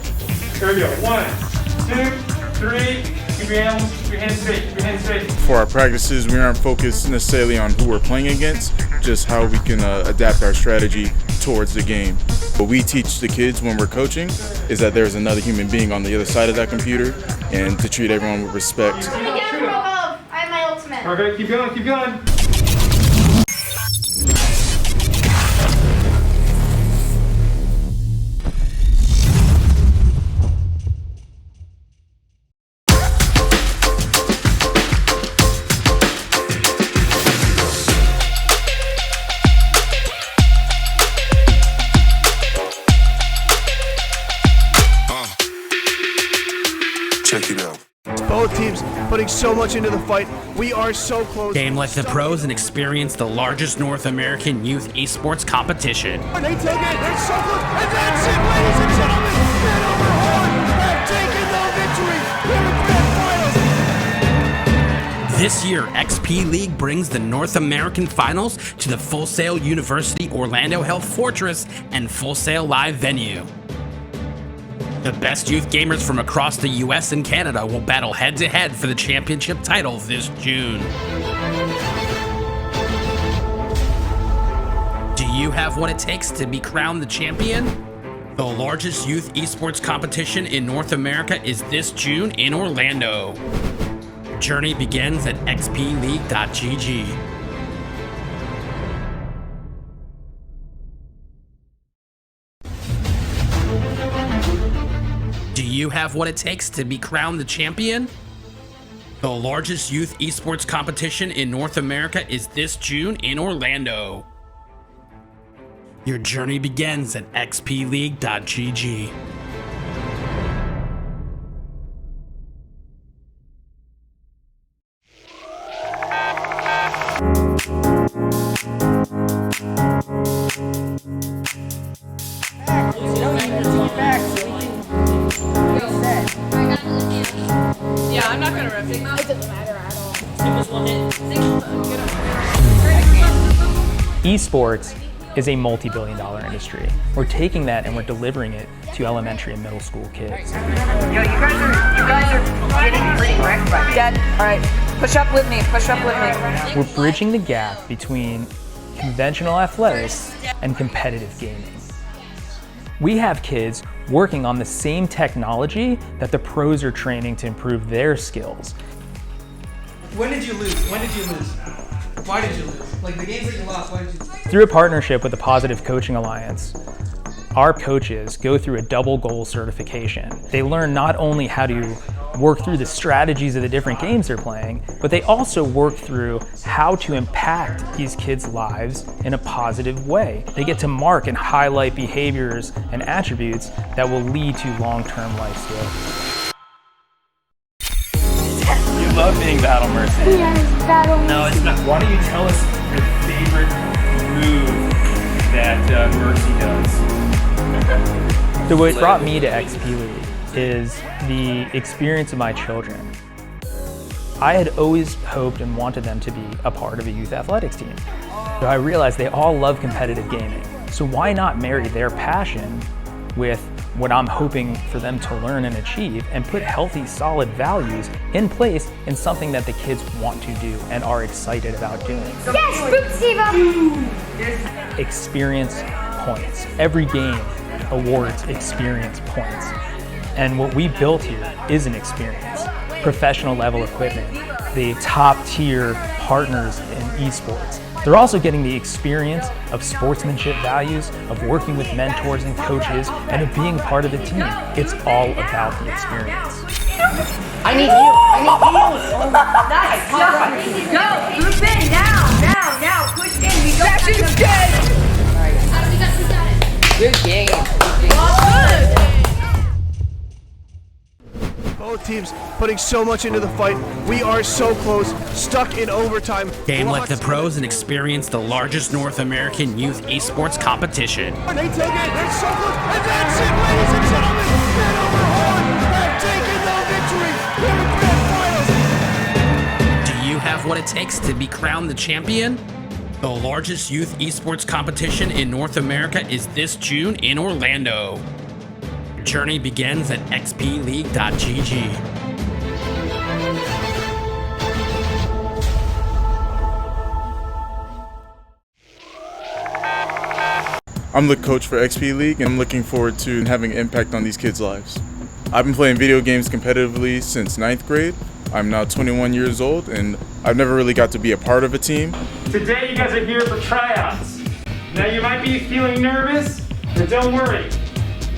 Here we go. 1, 2, 3. Keep your hands straight. For our practices, we aren't focused necessarily on who we're playing against, just how we can adapt our strategy towards the game. What we teach the kids when we're coaching is that there's another human being on the other side of that computer, and to treat everyone with respect. I have my ultimate. Perfect. Keep going. Both teams putting so much into the fight. We are so close. Game like the pros and experience the largest North American youth esports competition. And they take it, it's so close, and that's it, ladies and gentlemen. Hanover Horde have taken the victory in the grand finals. This year, XP League brings the North American Finals to the Full Sail University Orlando Health Fortress and Full Sail Live venue. The best youth gamers from across the US and Canada will battle head-to-head for the championship title this June. Do you have what it takes to be crowned the champion? The largest youth esports competition in North America is this June in Orlando. Journey begins at xpleague.gg. Do you have what it takes to be crowned the champion? The largest youth esports competition in North America is this June in Orlando. Your journey begins at xpleague.gg. Yeah, I'm not gonna rip it. It doesn't matter at all. Esports is a multi-billion-dollar industry. We're taking that and we're delivering it to elementary and middle school kids. Yo, you guys are getting pretty wrecked by Dad, all right, push up with me, push up with me. We're bridging the gap between conventional athletics and competitive gaming. We have kids working on the same technology that the pros are training to improve their skills. When did you lose? When did you lose? Why did you lose? Like the games that you lost, why did you lose? Through a partnership with the Positive Coaching Alliance, our coaches go through a double goal certification. They learn not only how to work through the strategies of the different games they're playing, but they also work through how to impact these kids' lives in a positive way. They get to mark and highlight behaviors and attributes that will lead to long-term life skills. You love being Battle Mercy. Yes, Battle Mercy. No, it's not. Why don't you tell us your favorite move that Mercy does? So what brought me to XP League is the experience of my children. I had always hoped and wanted them to be a part of a youth athletics team. So I realized they all love competitive gaming. So why not marry their passion with what I'm hoping for them to learn and achieve and put healthy, solid values in place in something that the kids want to do and are excited about doing. Yes, Boop Steve! Experience points. Every game awards experience points. And what we built here is an experience. Professional level equipment, the top tier partners in esports. They're also getting the experience of sportsmanship values, of working with mentors and coaches, and of being part of the team. It's all about the experience. I need you. Nice. Go. Group in now. Push in. We don't have to dead. Good game. Both teams putting so much into the fight. We are so close, stuck in overtime. Game like the pros and experience the largest North American youth esports competition. And they take it, it's so close, and that's it, ladies and gentlemen. Hanover Horde have taken the victory in the grand finals. Do you have what it takes to be crowned the champion? The largest youth esports competition in North America is this June in Orlando. Your journey begins at xpleague.gg. I'm the coach for XP League, and I'm looking forward to having an impact on these kids' lives. I've been playing video games competitively since 9th grade. I'm now 21 years old, and I've never really got to be a part of a team. Today you guys are here for tryouts. Now you might be feeling nervous, but don't worry.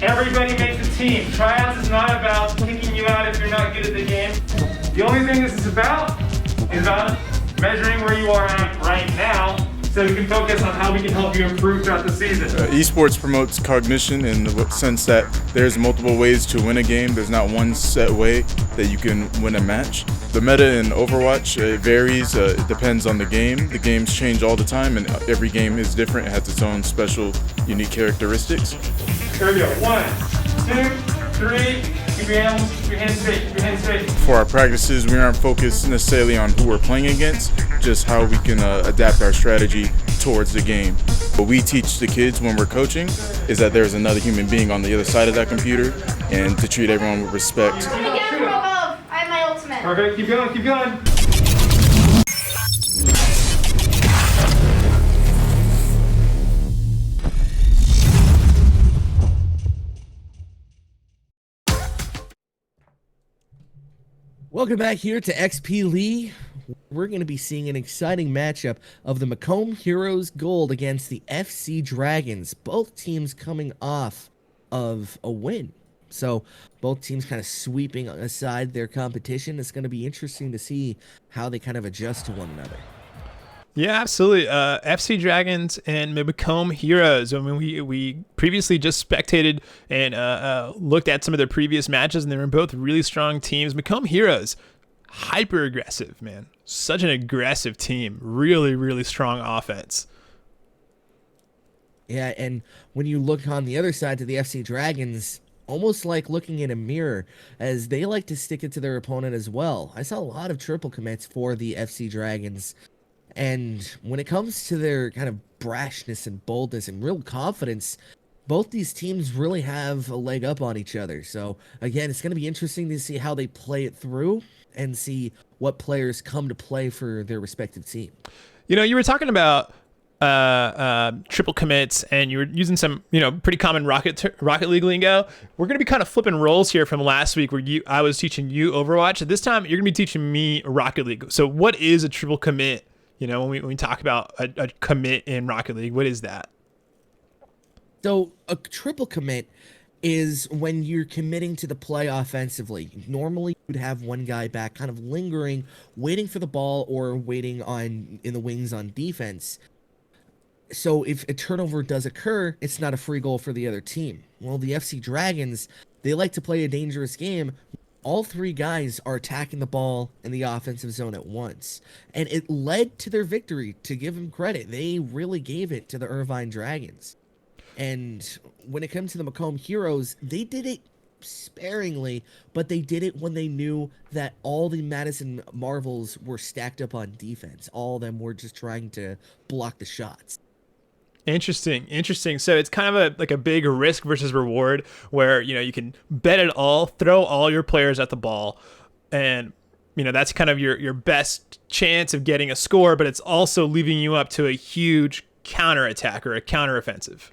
Everybody makes a team. Tryouts is not about kicking you out if you're not good at the game. The only thing this is about measuring where you are at right now so we can focus on how we can help you improve throughout the season. Esports promotes cognition in the sense that there's multiple ways to win a game. There's not one set way that you can win a match. The meta in Overwatch varies. It depends on the game. The games change all the time, and every game is different. It has its own special, unique characteristics. Here we go. 1, 2, 3. Keep your hands straight. Keep your hands straight. For our practices, we aren't focused necessarily on who we're playing against, just how we can adapt our strategy towards the game. What we teach the kids when we're coaching is that there's another human being on the other side of that computer, and to treat everyone with respect. I have my ultimate. Okay, keep going, keep going. Welcome back here to XP Lee. We're going to be seeing an exciting matchup of the Macomb Heroes Gold against the FC Dragons. Both teams coming off of a win. So both teams kind of sweeping aside their competition. It's going to be interesting to see how they kind of adjust to one another. Yeah, absolutely. FC Dragons and Macomb Heroes. I mean, we previously just spectated and looked at some of their previous matches, and they were both really strong teams. Macomb Heroes, hyper aggressive, man. Such an aggressive team. Really, really strong offense. Yeah, and when you look on the other side to the FC Dragons, almost like looking in a mirror, as they like to stick it to their opponent as well. I saw a lot of triple commits for the FC Dragons. And when it comes to their kind of brashness and boldness and real confidence, both these teams really have a leg up on each other. So, again, it's going to be interesting to see how they play it through and see what players come to play for their respective team. You know, you were talking about triple commits, and you were using some, pretty common Rocket League lingo. We're going to be kind of flipping roles here from last week where I was teaching you Overwatch. This time, you're going to be teaching me Rocket League. So what is a triple commit? When we talk about a commit in Rocket League, what is that? So a triple commit is when you're committing to the play offensively. Normally, you'd have one guy back kind of lingering, waiting for the ball or waiting in the wings on defense. So if a turnover does occur, it's not a free goal for the other team. Well, the FC Dragons, they like to play a dangerous game. All three guys are attacking the ball in the offensive zone at once. And it led to their victory, to give them credit. They really gave it to the Irvine Dragons. And when it comes to the Macomb Heroes, they did it sparingly, but they did it when they knew that all the Madison Marvels were stacked up on defense. All of them were just trying to block the shots. Interesting. So it's kind of like a big risk versus reward where, you can bet it all, throw all your players at the ball, and, that's kind of your best chance of getting a score, but it's also leaving you up to a huge counterattack or a counteroffensive.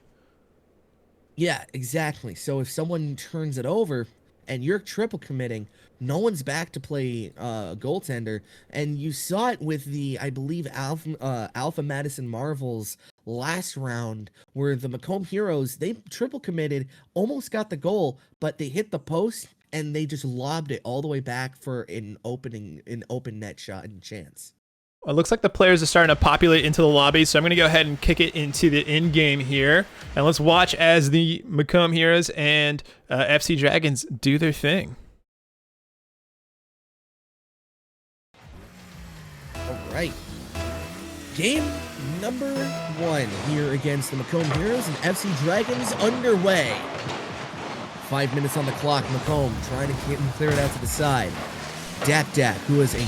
Yeah, exactly. So if someone turns it over and you're triple committing, no one's back to play goaltender. And you saw it with the, I believe, Alpha Madison Marvels last round, where the Macomb Heroes, they triple committed, almost got the goal, but they hit the post and they just lobbed it all the way back for an open net shot and chance. It looks like the players are starting to populate into the lobby, so I'm going to go ahead and kick it into the end game here. And let's watch as the Macomb Heroes and FC Dragons do their thing. All right. Game number 1 here against the Macomb Heroes and FC Dragons underway. 5 minutes on the clock. Macomb trying to get him clear it out to the side. Dak, who was a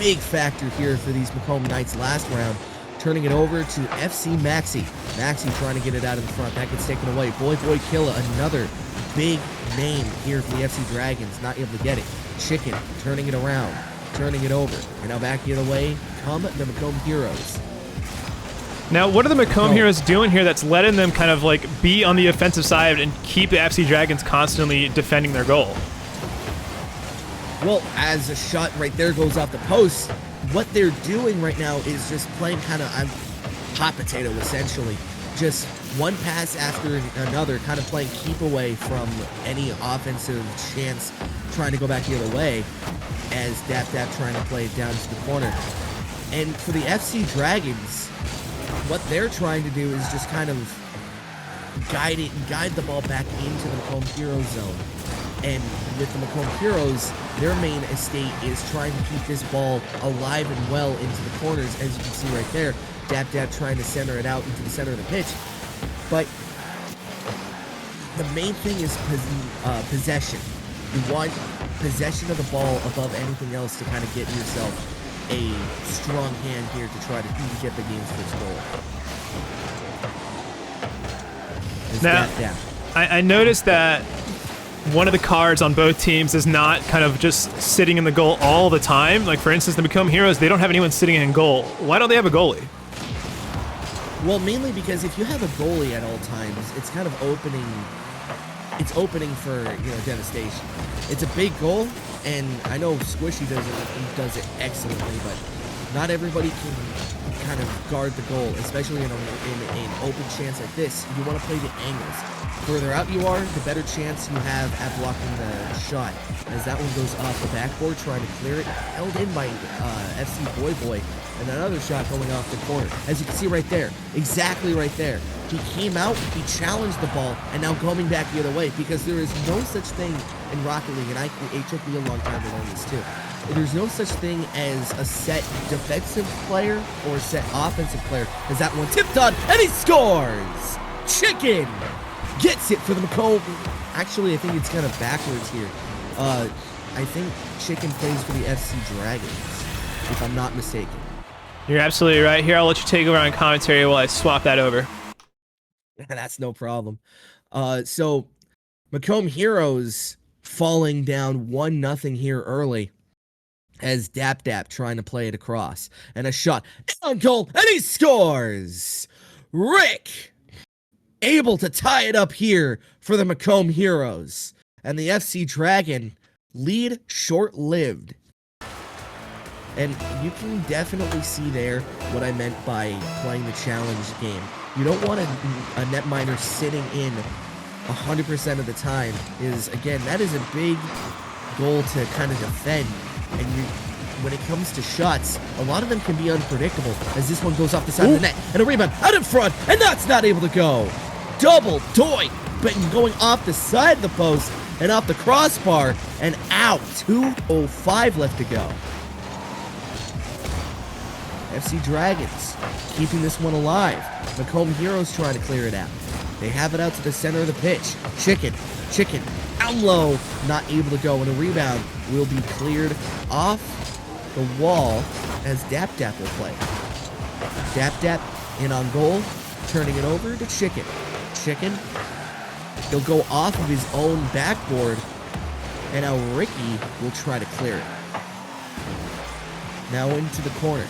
big factor here for these Macomb Knights last round, turning it over to FC Maxi. Maxi trying to get it out in the front. That gets taken away. Boy Killa, another big name here for the FC Dragons, not able to get it. Chicken turning it around, turning it over. And now back the other way come the Macomb Heroes. Now, what are the Macomb Heroes doing here that's letting them kind of like be on the offensive side and keep the FC Dragons constantly defending their goal? Well, as a shot right there goes off the post, what they're doing right now is just playing kind of hot potato, essentially. Just one pass after another, kind of playing keep away from any offensive chance, trying to go back the other way, as Dap trying to play it down to the corner. And for the FC Dragons, what they're trying to do is just kind of guide the ball back into the Macomb Heroes zone. And with the Macomb Heroes, their main estate is trying to keep this ball alive and well into the corners, as you can see right there. Dap Dap trying to center it out into the center of the pitch. But the main thing is possession. You want possession of the ball above anything else to kind of get yourself a strong hand here to try to get the game's first goal. Now, I noticed that one of the cards on both teams is not kind of just sitting in the goal all the time. Like, for instance, the Macomb Heroes, they don't have anyone sitting in goal. Why don't they have a goalie? Well, mainly because if you have a goalie at all times, it's kind of opening for, devastation. It's a big goal, and I know Squishy does it excellently, but not everybody can kind of guard the goal, especially in an open chance like this. You want to play the angles. The further out you are, the better chance you have at blocking the shot. As that one goes off the backboard, trying to clear it, held in by FC Boy Boy, and another shot going off the corner. As you can see right there, exactly right there. He came out, he challenged the ball, and now coming back the other way, because there is no such thing in Rocket League, and it took me a long time to learn this too. There's no such thing as a set defensive player or a set offensive player. As that one tipped on, and he scores! Chicken gets it for the Macomb. Actually, I think it's kind of backwards here. I think Chicken plays for the FC Dragons, if I'm not mistaken. You're absolutely right. Here, I'll let you take over on commentary while I swap that over. That's no problem. So Macomb Heroes falling down 1-0 here early, as Dap Dap trying to play it across, and a shot on goal, and he scores. Rick able to tie it up here for the Macomb Heroes, and the FC Dragon lead short-lived. And you can definitely see there what I meant by playing the challenge game. You don't want a netminer sitting in 100% of the time. Again, that is a big goal to kind of defend. And when it comes to shots, a lot of them can be unpredictable, as this one goes off the side of the net, and a rebound out in front, and that's not able to go. Double doink, but going off the side of the post and off the crossbar and out. 2:05 left to go. FC Dragons keeping this one alive. Macomb Heroes trying to clear it out. They have it out to the center of the pitch. Chicken, down low, not able to go, and a rebound will be cleared off the wall as Dap Dap will play. Dap Dap in on goal, turning it over to Chicken. He'll go off of his own backboard, and now Ricky will try to clear it. Now into the corner.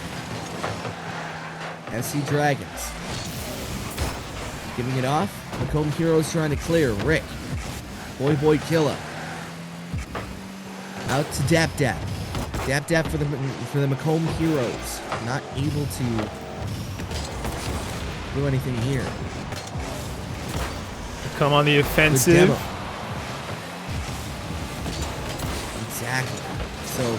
FC Dragons giving it off. Macomb Heroes trying to clear. Rick. Boy Killer. Out to Dap Dap. Dap Dap for the Macomb Heroes. Not able to do anything here. Come on the offensive. Exactly. So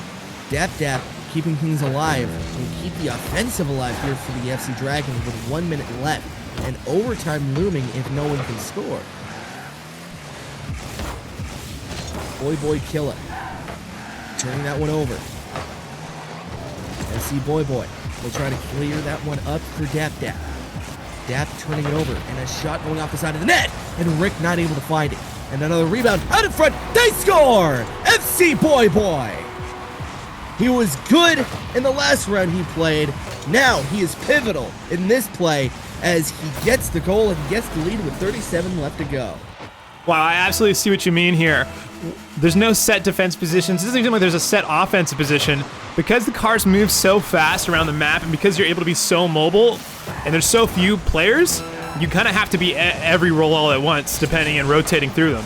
Dap Dap keeping things alive and keep the offensive alive here for the FC Dragons with 1 minute left and overtime looming if no one can score. Boy Killer turning that one over. FC Boy will try to clear that one up for Dap Dap. Dap turning it over, and a shot going off the side of the net, and Rick not able to find it. And another rebound out in front. They score! FC Boy. He was good in the last round he played. Now he is pivotal in this play as he gets the goal and he gets the lead with 37 left to go. Wow, I absolutely see what you mean here. There's no set defense positions. It doesn't even seem like there's a set offensive position. Because the cars move so fast around the map and because you're able to be so mobile and there's so few players, you kind of have to be every role all at once, depending and rotating through them.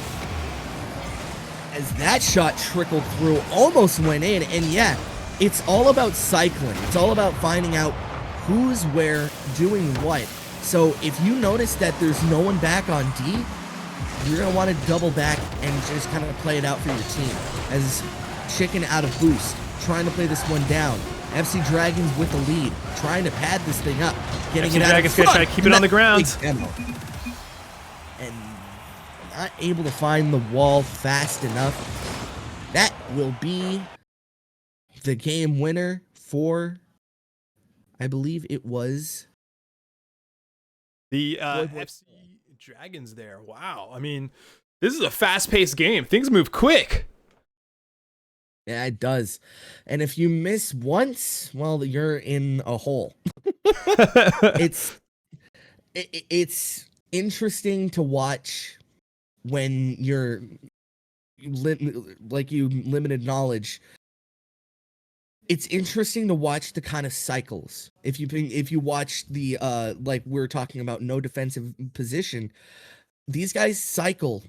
As that shot trickled through, almost went in, and yeah, it's all about cycling. It's all about finding out who's where, doing what. So if you notice that there's no one back on D, you're going to want to double back and just kind of play it out for your team. As Chicken out of boost, trying to play this one down. FC Dragons with the lead, trying to pad this thing up, getting FC it out Dragons front. gonna try to keep it on the ground. And not able to find the wall fast enough. That will be the game winner for, I believe it was the FC Dragons there. Wow. I mean, this is a fast-paced game. Things move quick. Yeah, it does. And if you miss once, well, you're in a hole. It's interesting to watch when you're limited knowledge. It's interesting to watch the kind of cycles. If you watch the like we were talking about, no defensive position, these guys cycle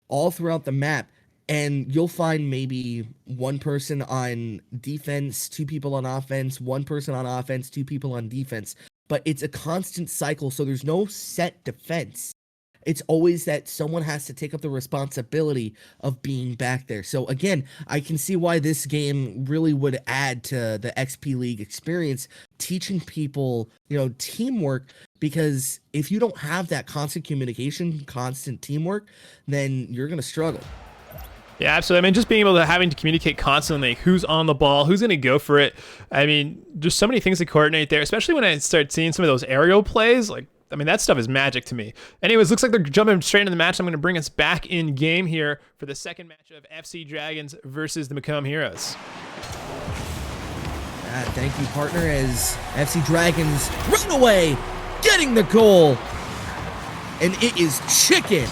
all throughout the map, and you'll find maybe one person on defense, two people on offense, one person on offense, two people on defense. But it's a constant cycle, so there's no set defense. It's always that someone has to take up the responsibility of being back there. So again, I can see why this game really would add to the XP League experience, teaching people, teamwork, because if you don't have that constant communication, constant teamwork, then you're going to struggle. Yeah, absolutely. I mean, just being able to having to communicate constantly, who's on the ball, who's going to go for it. I mean, there's so many things to coordinate there, especially when I start seeing some of those aerial plays. That stuff is magic to me. Anyways, looks like they're jumping straight into the match. I'm going to bring us back in game here for the second match of FC Dragons versus the Macomb Heroes. Thank you, partner, as FC Dragons run away, getting the goal. And it is Chicken.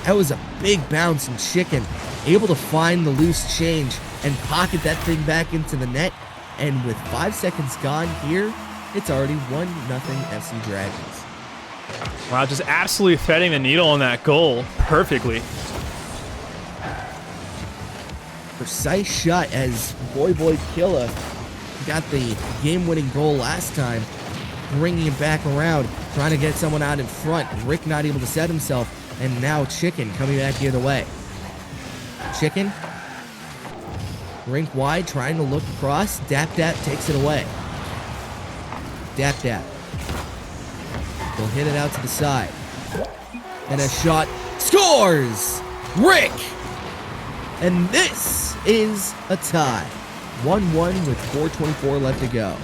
That was a big bounce, and Chicken able to find the loose change and pocket that thing back into the net. And with 5 seconds gone here, it's already 1-0 FC Dragons. Wow, just absolutely threading the needle on that goal perfectly. Precise shot as Boy Killa got the game-winning goal last time, bringing it back around, trying to get someone out in front. Rick not able to set himself, and now Chicken coming back the other way. Chicken, rink wide, trying to look across. Dap takes it away. Dap. He'll hit it out to the side. And a shot scores! Rick! And this is a tie. 1-1 with 4:24 left to go.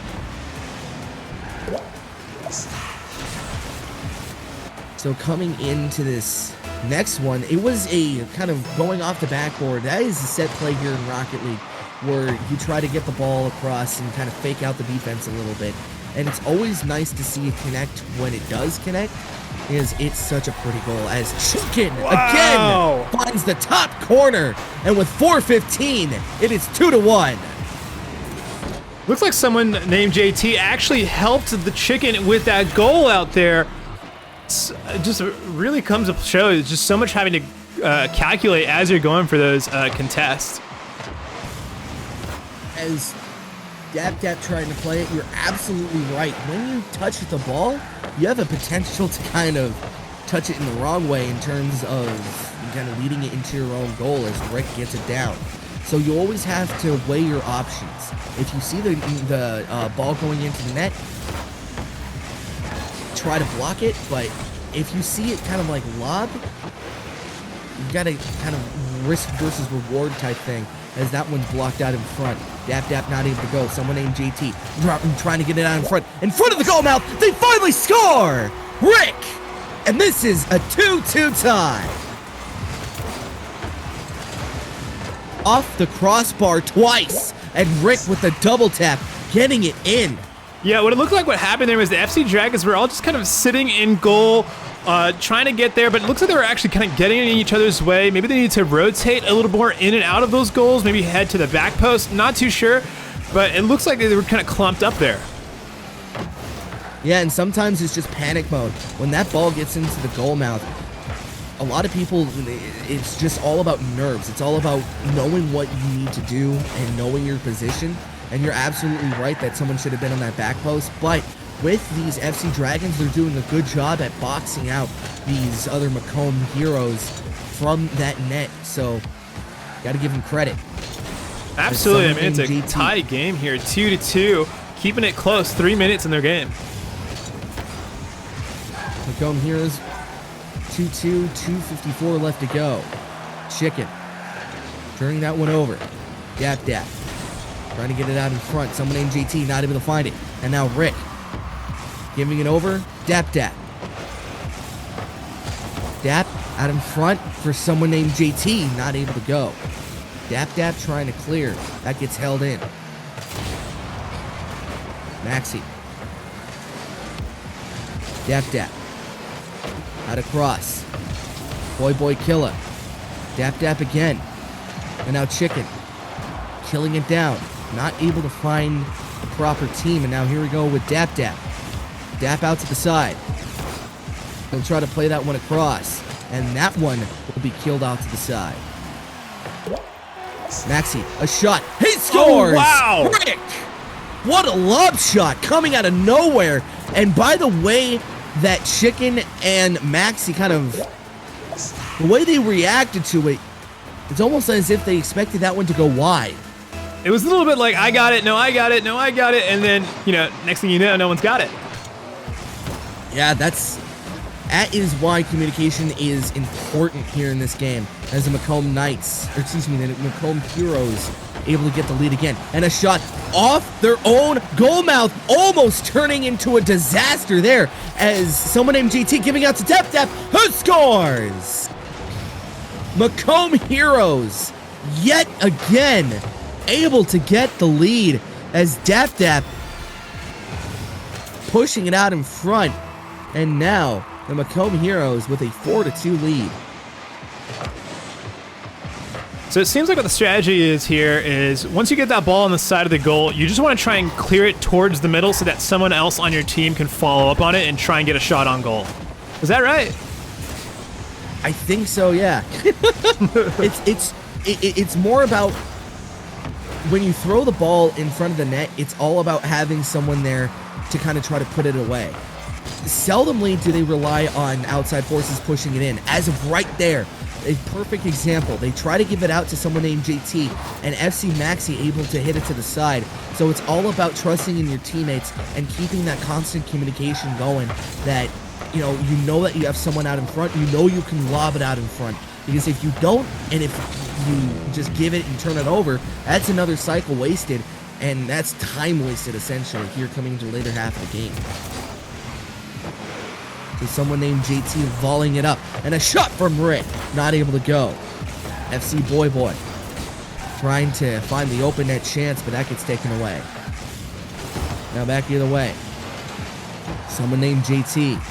So coming into this next one, it was a kind of going off the backboard. That is a set play here in Rocket League, where you try to get the ball across and kind of fake out the defense a little bit. And it's always nice to see it connect when it does connect, because it's such a pretty goal as Chicken again finds the top corner. And with 4:15, it is 2-1. Looks like someone named JT actually helped the Chicken with that goal out there. It just really comes to show it's just so much having to calculate as you're going for those contests. As Dap trying to play it, you're absolutely right. When you touch the ball, you have a potential to kind of touch it in the wrong way in terms of kind of leading it into your own goal as Rick gets it down. So you always have to weigh your options. If you see the ball going into the net, try to block it, but if you see it kind of like lob, you got to kind of risk versus reward type thing, as that one's blocked out in front. Dap not able to go. Someone named JT trying to get it out in front of the goal mouth. They finally score! Rick! And this is a 2-2 tie. Off the crossbar twice, and Rick with a double tap, getting it in. Yeah, what it looked like what happened there was the FC Dragons were all just kind of sitting in goal, trying to get there, but it looks like they were actually kind of getting in each other's way. Maybe they need to rotate a little more in and out of those goals, maybe head to the back post, not too sure, but it looks like they were kind of clumped up there. Yeah, and sometimes it's just panic mode. When that ball gets into the goal mouth, a lot of people, it's just all about nerves. It's all about knowing what you need to do and knowing your position. And you're absolutely right that someone should have been on that back post. But with these FC Dragons, they're doing a good job at boxing out these other Macomb Heroes from that net. So, got to give them credit. Absolutely. I mean, it's a GT tight game here, 2-2, keeping it close. 3 minutes in their game. Macomb Heroes 2-2, 2:54 left to go. Chicken turning that one over. Dap Dap trying to get it out in front. Someone named JT not able to find it. And now Rick giving it over. Dap Dap. Dap out in front for someone named JT, not able to go. Dap Dap trying to clear. That gets held in. Maxi. Dap Dap. Out across. Boy Killer. Dap Dap again. And now Chicken. Killing it down. Not able to find the proper team. And now here we go with Dap Dap. Dap out to the side. He'll try to play that one across. And that one will be killed out to the side. Maxi, a shot. He scores! Oh, wow! Rick! What a lob shot coming out of nowhere. And by the way that Chicken and Maxi kind of, the way they reacted to it, it's almost as if they expected that one to go wide. It was a little bit like, I got it, no, I got it, no, I got it. And then, next thing you know, no one's got it. Yeah, that is why communication is important here in this game. As the Macomb Knights, or excuse me, the Macomb Heroes able to get the lead again. And a shot off their own goal mouth, almost turning into a disaster there as someone named JT giving out to Dap Dap, who scores! Macomb Heroes, yet again, able to get the lead as Dap Dap pushing it out in front. And now, the Macomb Heroes with a 4-2 lead. So it seems like what the strategy is here is once you get that ball on the side of the goal, you just want to try and clear it towards the middle so that someone else on your team can follow up on it and try and get a shot on goal. Is that right? I think so, yeah. It's more about when you throw the ball in front of the net, it's all about having someone there to kind of try to put it away. Seldomly do they rely on outside forces pushing it in. As of right there, a perfect example. They try to give it out to someone named JT, and FC Maxi able to hit it to the side. So it's all about trusting in your teammates and keeping that constant communication going that, you know that you have someone out in front, you know you can lob it out in front. Because if you don't, and if you just give it and turn it over, that's another cycle wasted, and that's time wasted essentially here coming into the later half of the game. So someone named JT volleying it up, and a shot from Rick, not able to go. FC Boy trying to find the open net chance, but that gets taken away. Now back the other way. Someone named JT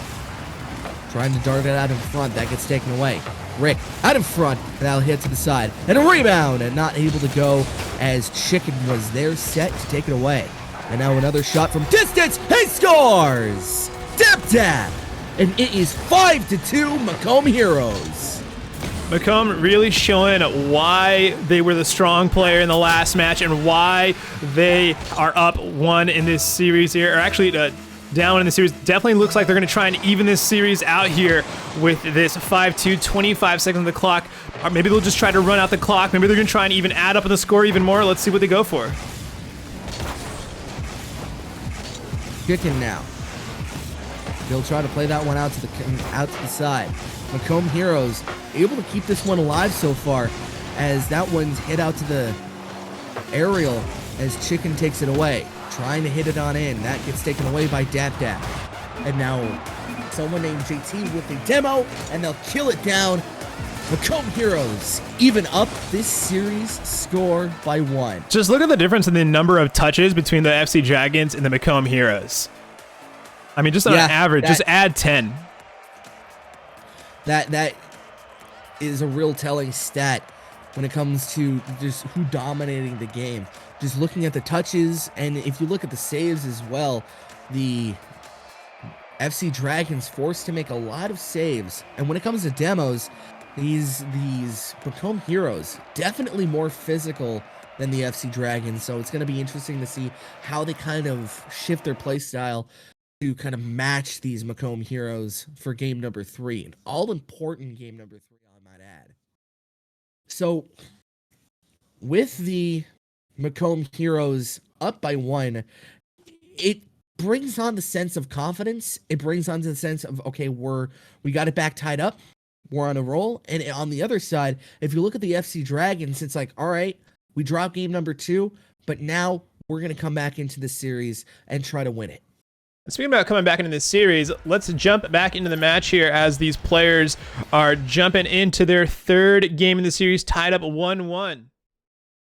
trying to dart it out in front, that gets taken away. Rick out in front, and that'll hit to the side. And a rebound, and not able to go as Chicken was there set to take it away. And now another shot from distance. He scores! Dap Dap! And it is 5-2 Macomb Heroes. Macomb really showing why they were the strong player in the last match and why they are up 1 in this series here, or actually down in the series. Definitely looks like they're going to try and even this series out here with this 5-2, 25 seconds on the clock. Or maybe they'll just try to run out the clock. Maybe they're going to try and even add up on the score even more. Let's see what they go for. Chicken now. They'll try to play that one out to the side. Macomb Heroes able to keep this one alive so far as that one's hit out to the aerial as Chicken takes it away. Trying to hit it on in. That gets taken away by Dap Dap. And now someone named JT with the demo, and they'll kill it down. Macomb Heroes even up this series score by 1. Just look at the difference in the number of touches between the FC Dragons and the Macomb Heroes. I mean, just on average, just add 10. That is a real telling stat when it comes to just who dominating the game. Just looking at the touches, and if you look at the saves as well, the FC Dragons forced to make a lot of saves. And when it comes to demos, these Macomb Heroes definitely more physical than the FC Dragons. So it's going to be interesting to see how they kind of shift their play style to kind of match these Macomb Heroes for game number 3. An all-important game number 3, I might add. So, with the Macomb Heroes up by 1, it brings on the sense of confidence. It brings on the sense of, okay, we got it back tied up. We're on a roll. And on the other side, if you look at the FC Dragons, it's like, all right, we dropped game number 2, but now we're going to come back into the series and try to win it. Speaking about coming back into this series, let's jump back into the match here as these players are jumping into their 3rd game in the series, tied up 1-1.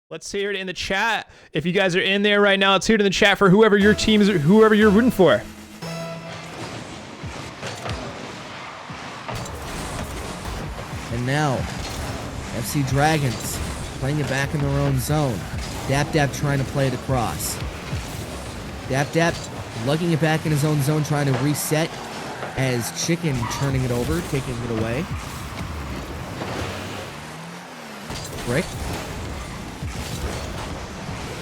Let's hear it in the chat. If you guys are in there right now, let's hear it in the chat for whoever your team is, whoever you're rooting for. And now, FC Dragons playing it back in their own zone. Dap Dap trying to play it across. Dap Dap lugging it back in his own zone, trying to reset as Chicken turning it over, taking it away. Rick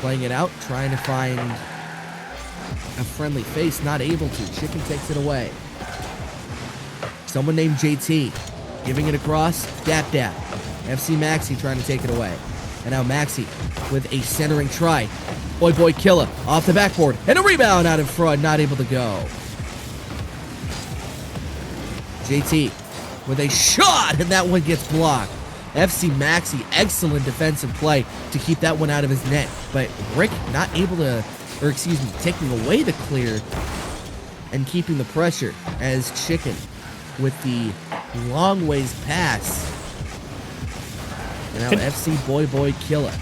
playing it out, trying to find a friendly face, not able to. Chicken takes it away. Someone named JT giving it across. Dap Dap. FC Maxi trying to take it away. And now Maxi with a centering try. Boy Killer off the backboard. And a rebound out in front, not able to go. JT with a shot, and that one gets blocked. FC Maxi, excellent defensive play to keep that one out of his net. But Rick not able to, or excuse me, taking away the clear and keeping the pressure as Chicken with the long ways pass. And now FC Boy Killer.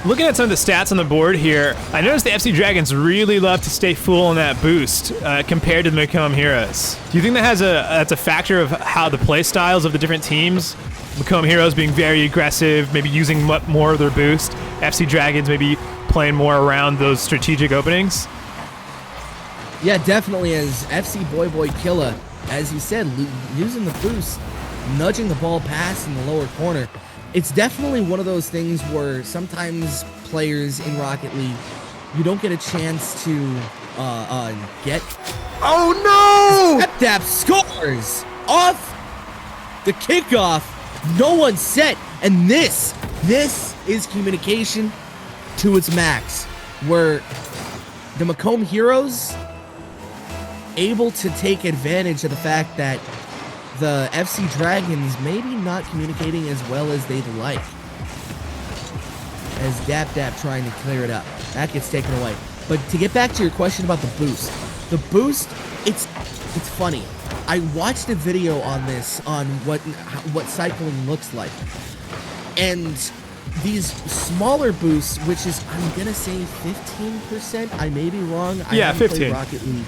Looking at some of the stats on the board here, I noticed the FC Dragons really love to stay full on that boost compared to the Macomb Heroes. Do you think that's a factor of how the play styles of the different teams? Macomb Heroes being very aggressive, maybe using more of their boost. FC Dragons maybe playing more around those strategic openings. Yeah, definitely. As FC Boy Killer, as you said, using the boost, nudging the ball past in the lower corner. It's definitely one of those things where sometimes players in Rocket League, you don't get a chance to get. Oh no! Dap Dap scores off the kickoff. No one set, and this is communication to its max, where the Macomb Heroes able to take advantage of the fact that the FC Dragons maybe not communicating as well as they'd like. As Dap Dap trying to clear it up. That gets taken away. But to get back to your question about the boost. The boost, it's funny. I watched a video on this, on what cycling looks like. And these smaller boosts, which is, I'm going to say 15%. I may be wrong. Yeah, 15. Rocket League.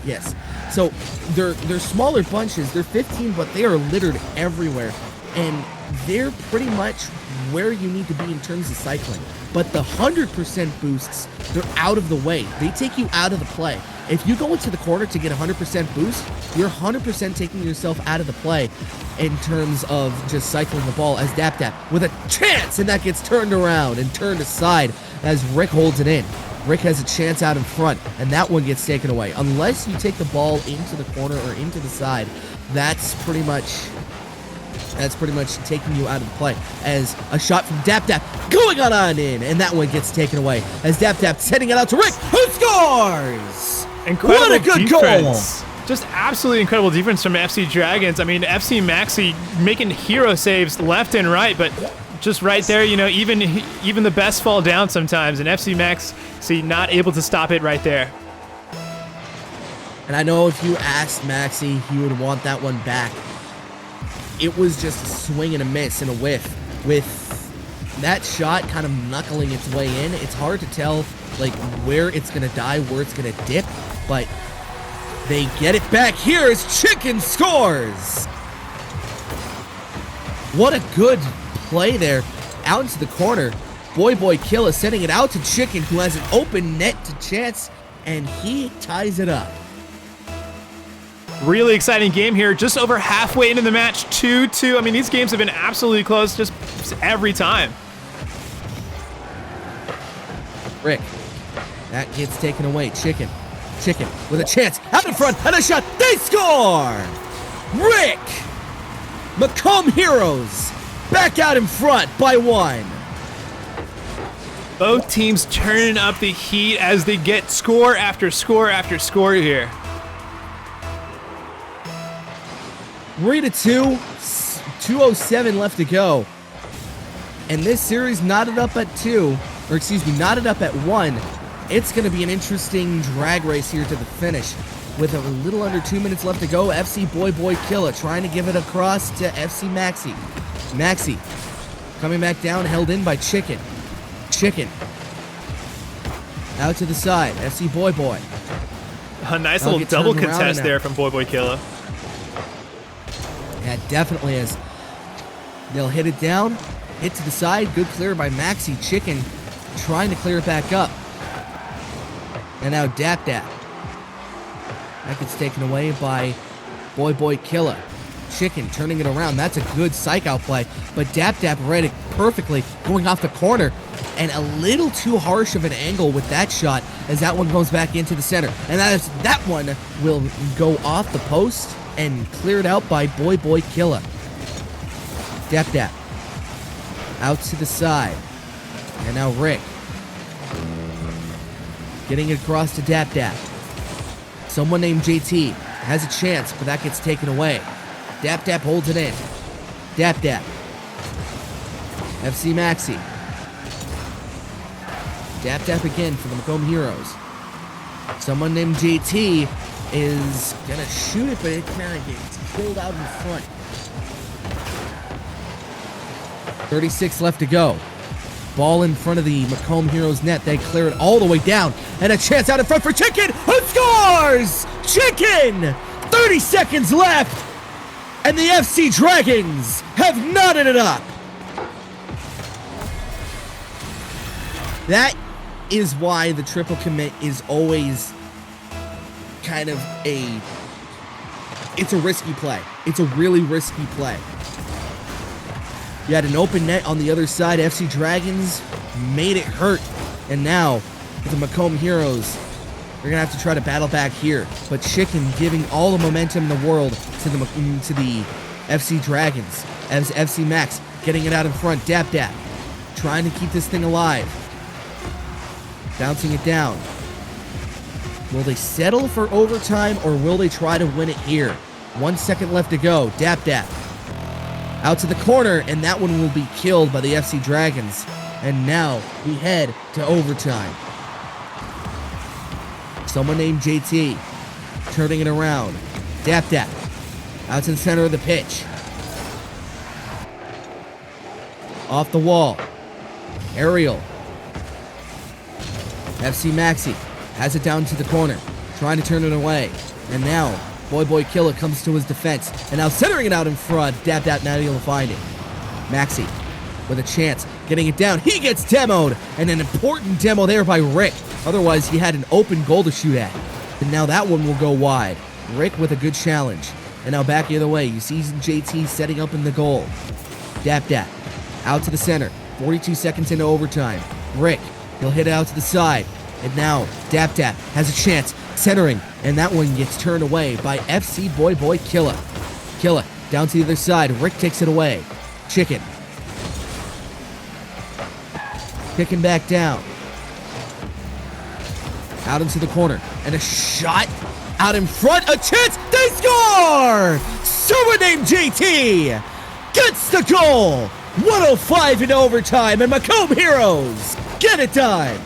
Yes. So they're smaller bunches. They're 15, but they are littered everywhere. And they're pretty much where you need to be in terms of cycling. But the 100% boosts, they're out of the way. They take you out of the play. If you go into the corner to get 100% boost, you're 100% taking yourself out of the play in terms of just cycling the ball, as Dap Dap with a chance, and that gets turned around and turned aside as Rick holds it in. Rick has a chance out in front, and that one gets taken away. Unless you take the ball into the corner or into the side, that's pretty much taking you out of the play. As a shot from Dap Dap going on in, and that one gets taken away. As Dap Dap sending it out to Rick, who scores! Incredible what a good defense. goal! Just absolutely incredible defense from FC Dragons. I mean, FC Maxi making hero saves left and right, but just right there, you know, even the best fall down sometimes, and FC Maxi not able to stop it right there. And I know if you asked Maxi, he would want that one back. It was just a swing and a miss and a whiff. With that shot kind of knuckling its way in, it's hard to tell like where it's gonna die, where it's gonna dip, but they get it back here as Chicken scores. What a good play there, out into the corner. Boy Killer sending it out to Chicken, who has an open net to Chance, and he ties it up. Really exciting game here, just over halfway into the match, 2-2. I mean, these games have been absolutely close just every time. Rick, that gets taken away. Chicken with a chance, out in front, and a shot, they score! Rick! Macomb Heroes back out in front by 1. Both teams turning up the heat as they get score after score after score here. 3-2, 2:07 left to go. And this series knotted up at 2, or excuse me, knotted up at 1. It's going to be an interesting drag race here to the finish. With a little under 2 minutes left to go, FC Boy Killa trying to give it across to FC Maxi. Maxi coming back down, held in by Chicken. Chicken out to the side, FC Boy. A nice They'll little get double turned around contest and there out. from Boy Killa. Yeah, it definitely is. They'll hit it down, hit to the side, good clear by Maxi. Chicken trying to clear it back up. And now Dap. That gets taken away by Boy Killa. Chicken turning it around. That's a good psych out play. But Dap read it perfectly, going off the corner. And a little too harsh of an angle with that shot as that one goes back into the center. And that one will go off the post and cleared out by Boy Killa. Dap. Out to the side. And now Rick. Getting it across to Dap. Someone named JT has a chance, but that gets taken away. Dap holds it in. Dap. FC Maxi. Dap again for the Macomb Heroes. Someone named JT is gonna shoot it, but it kind of gets killed out in front. 36 left to go. Ball in front of the Macomb Heroes net. They clear it all the way down. And a chance out in front for Chicken, who scores! Chicken! 30 seconds left. And the FC Dragons have knotted it up. That is why the triple commit is always kind of it's a risky play. It's a really risky play. You had an open net on the other side. FC Dragons made it hurt. And now, the Macomb Heroes, they're going to have to try to battle back here. But Chicken giving all the momentum in the world to the FC Dragons. As FC Max getting it out in front. Dap. Trying to keep this thing alive. Bouncing it down. Will they settle for overtime or will they try to win it here? 1 second left to go. Dap. Out to the corner, and that one will be killed by the FC Dragons. And now we head to overtime. Someone named JT turning it around. Dap. Out to the center of the pitch. Off the wall. Aerial. FC Maxi has it down to the corner, trying to turn it away. And now Boy Killa comes to his defense. And now centering it out in front. Dap not able to find it. Maxi with a chance. Getting it down. He gets demoed. And an important demo there by Rick. Otherwise, he had an open goal to shoot at. And now that one will go wide. Rick with a good challenge. And now back the other way. You see JT setting up in the goal. Dap. Out to the center. 42 seconds into overtime. Rick, he'll hit it out to the side. And now Dap has a chance. Centering, and that one gets turned away by FC Boy Killa. Killa down to the other side. Rick takes it away. Chicken. Kicking back down. Out into the corner. And a shot out in front. A chance. They score! Someone named JT gets the goal. 105 in overtime, and Macomb Heroes get it done.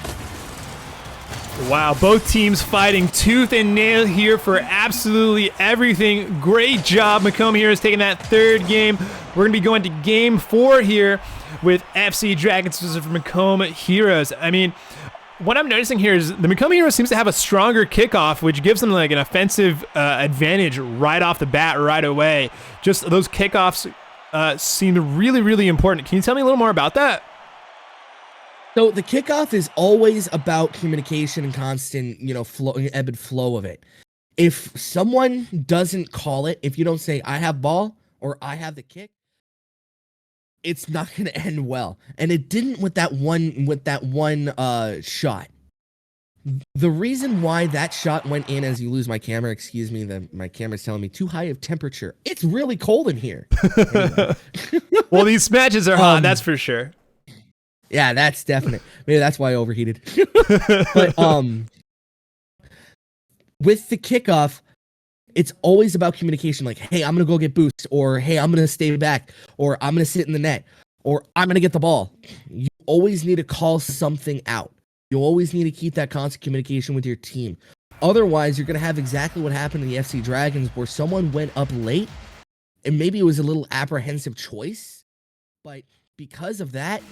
Wow, both teams fighting tooth and nail here for absolutely everything. Great job, Macomb Heroes taking that third game. We're going to be going to game 4 here with FC Dragons versus Macomb Heroes. I mean, what I'm noticing here is the Macomb Heroes seems to have a stronger kickoff, which gives them like an offensive advantage right off the bat, right away. Just those kickoffs seem really, really important. Can you tell me a little more about that? So the kickoff is always about communication and constant, flow, ebb and flow of it. If someone doesn't call it, if you don't say, I have ball or I have the kick, it's not going to end well. And it didn't with that one shot. The reason why that shot went in, as you lose my camera, excuse me, my camera's telling me too high of temperature. It's really cold in here. Well, these matches are hot, that's for sure. Yeah, that's definite. Maybe that's why I overheated. But with the kickoff, it's always about communication. Like, hey, I'm gonna go get boost, or hey, I'm gonna stay back, or I'm gonna sit in the net, or I'm gonna get the ball. You always need to call something out. You always need to keep that constant communication with your team. Otherwise, you're gonna have exactly what happened to the FC Dragons, where someone went up late, and maybe it was a little apprehensive choice, but because of that,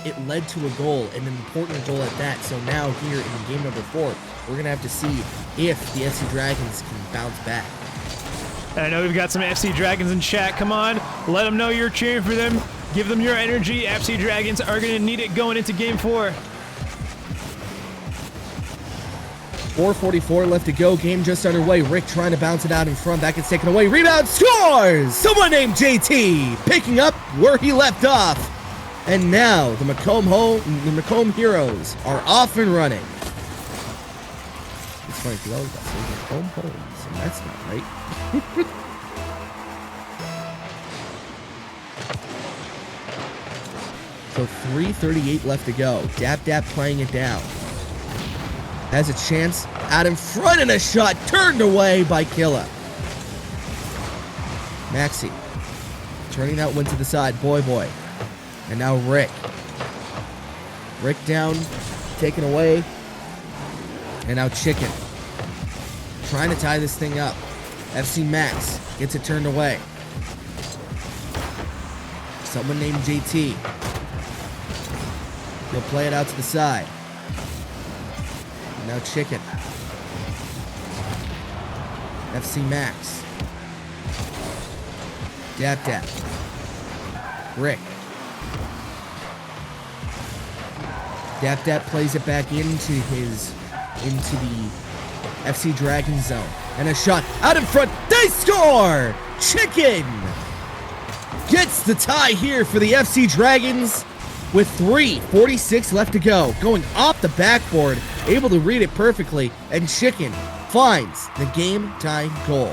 it led to a goal, and an important goal at that. So now here in game number 4, we're going to have to see if the FC Dragons can bounce back. I know we've got some FC Dragons in chat. Come on, let them know you're cheering for them. Give them your energy. FC Dragons are going to need it going into game 4. 4:44 left to go. Game just underway. Rick trying to bounce it out in front. That gets taken away. Rebound, scores! Someone named JT picking up where he left off. And now the Macomb Heroes are off and running. It's funny because I was about to say Macomb Homes, and that's not right. So 3:38 left to go. Dap Dap playing it down. Has a chance out in front, and a shot turned away by Killa. Maxi turning that one to the side. Boy. And now Rick. Rick down, taken away. And now Chicken. Trying to tie this thing up. FC Max gets it turned away. Someone named JT. He'll play it out to the side. Now Chicken. FC Max. Dap Dap. Rick. Dap Dap plays it back into the FC Dragon zone. And a shot out in front. They score! Chicken gets the tie here for the FC Dragons with 3:46 left to go. Going off the backboard, able to read it perfectly, and Chicken finds the game-tying goal.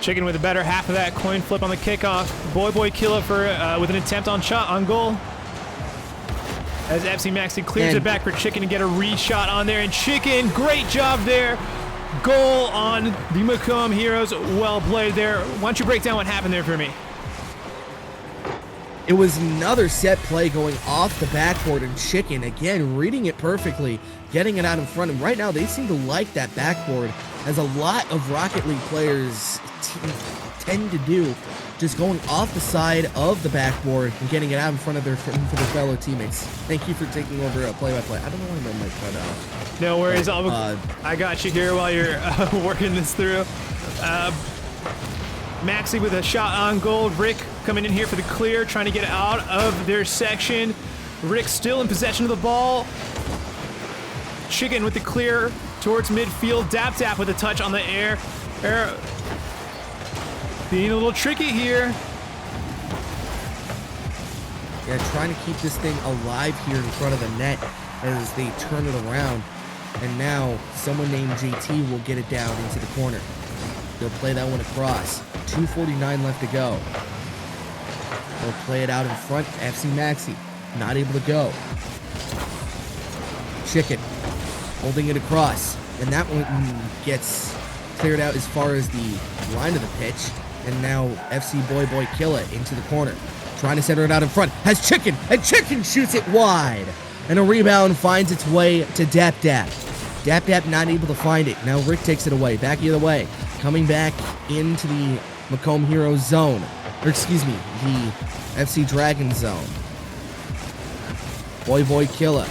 Chicken with the better half of that coin flip on the kickoff. Boy Killa with an attempt on goal. As FC Maxi clears it back for Chicken to get a reshot on there. And Chicken, great job there. Goal on the Macomb Heroes. Well played there. Why don't you break down what happened there for me? It was another set play going off the backboard, and Chicken, again, reading it perfectly, getting it out in front. And right now, they seem to like that backboard, as a lot of Rocket League players tend to do, just going off the side of the backboard and getting it out in front of their fellow teammates. Thank you for taking over play-by-play. I don't know why my mic cut out. No worries. I got you here while you're working this through. Maxi with a shot on goal. Rick coming in here for the clear, trying to get out of their section. Rick still in possession of the ball. Chicken with the clear towards midfield. Dap Dap with a touch on the air. Being a little tricky here. Yeah, trying to keep this thing alive here in front of the net as they turn it around. And now someone named JT will get it down into the corner. They'll play that one across. 2:49 left to go. They'll play it out in front. FC Maxi not able to go. Chicken holding it across. And that one gets cleared out as far as the line of the pitch. And now FC Boy Killa into the corner. Trying to center it out in front. Has Chicken. And Chicken shoots it wide. And a rebound finds its way to Dap Dap. Dap Dap not able to find it. Now Rick takes it away. Back the other way. Coming back into the Macomb Heroes zone. Or excuse me, the FC Dragon zone. Boy Killa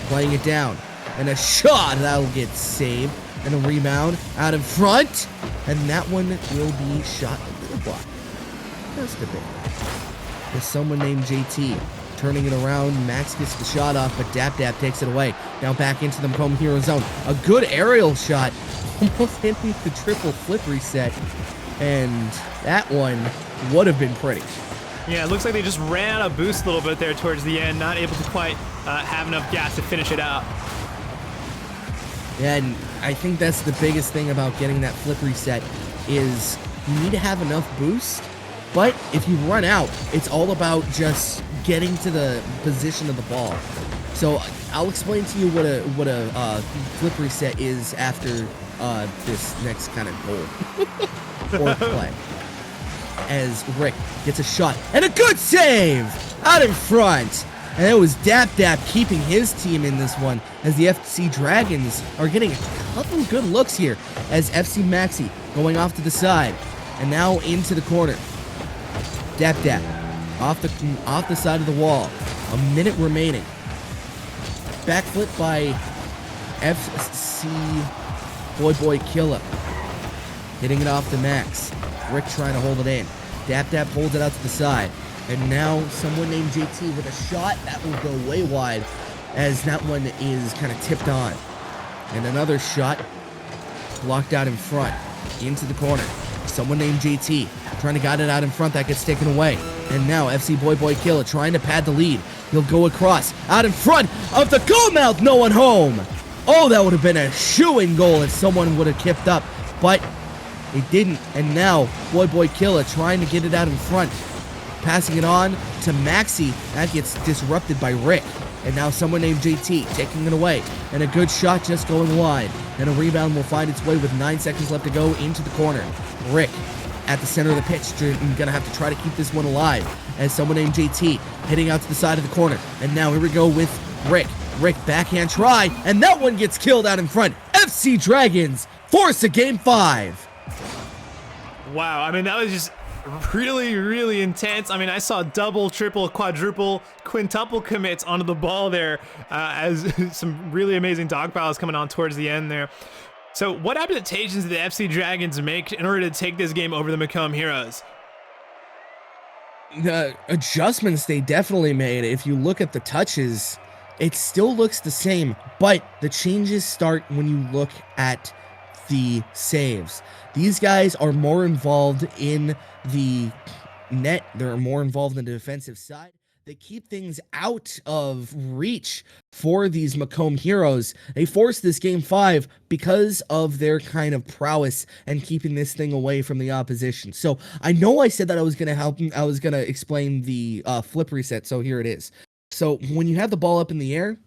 playing it down. And a shot that'll get saved. And a rebound out in front. And that one will be shot a little wide. Just a bit. There's someone named JT turning it around. Max gets the shot off, but Dap Dap takes it away. Now back into the Macomb Hero zone. A good aerial shot. Almost hitting the triple flip reset. And that one would have been pretty. Yeah, it looks like they just ran a boost a little bit there towards the end. Not able to quite have enough gas to finish it out. Yeah, and I think that's the biggest thing about getting that flip reset is you need to have enough boost But if you run out, it's all about just getting to the position of the ball. So I'll explain to you what a flip reset is after this next kind of goal or play. As Rick gets a shot and a good save out in front. And it was Dap Dap keeping his team in this one, as the FC Dragons are getting a couple good looks here, as FC Maxi going off to the side and now into the corner. Dap Dap off the side of the wall. A minute remaining. Backflip by FC Boy Killer. Hitting it off to Max. Rick trying to hold it in. Dap Dap holds it out to the side. And now someone named JT with a shot that will go way wide, as that one is kind of tipped on. And another shot blocked out in front into the corner. Someone named JT trying to get it out in front, that gets taken away. And now FC Boy Killer trying to pad the lead. He'll go across out in front of the goal mouth. No one home. Oh, that would have been a shoo-in goal if someone would have kept up, but it didn't. And now Boy Killer trying to get it out in front. Passing it on to Maxi. That gets disrupted by Rick. And now someone named JT taking it away. And a good shot just going wide. And a rebound will find its way with 9 seconds left to go into the corner. Rick at the center of the pitch. Gonna have to try to keep this one alive. As someone named JT hitting out to the side of the corner. And now here we go with Rick. Rick backhand try. And that one gets killed out in front. FC Dragons force a game 5. Wow, I mean, that was just really, really intense. I mean, I saw double, triple, quadruple, quintuple commits onto the ball there, as some really amazing dog piles coming on towards the end there. So what adaptations did the FC Dragons make in order to take this game over the Macomb Heroes? The adjustments they definitely made. If you look at the touches, it still looks the same, but the changes start when you look at the saves. These guys are more involved in the net. They're more involved in the defensive side. They keep things out of reach for these Macomb Heroes. They forced this game 5 because of their kind of prowess and keeping this thing away from the opposition. So I know I said that I was going to explain the flip reset. So here it is. So when you have the ball up in the air,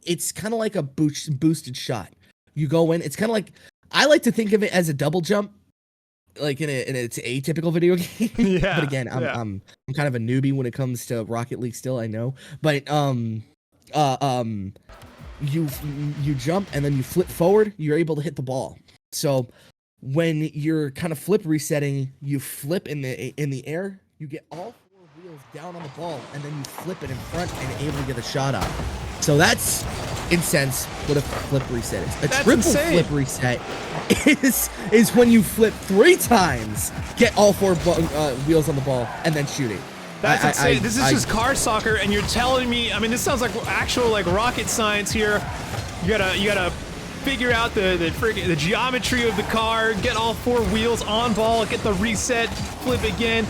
it's kind of like a boosted shot. You go in, it's kind of like, I like to think of it as a double jump, like in its atypical video game. Yeah, but again, I'm kind of a newbie when it comes to Rocket League still, I know. But you jump and then you flip forward, you're able to hit the ball. So when you're kind of flip resetting, you flip in the air, you get all 4 wheels down on the ball, and then you flip it in front and able to get a shot out. So that's, in sense, what a flip reset is. A triple flip reset is when you flip 3 times, get all 4 wheels on the ball, and then shoot it. That's insane. This is just car soccer, and you're telling me, I mean, this sounds like actual like rocket science here. You gotta figure out the geometry of the car, get all 4 wheels on ball, get the reset, flip again.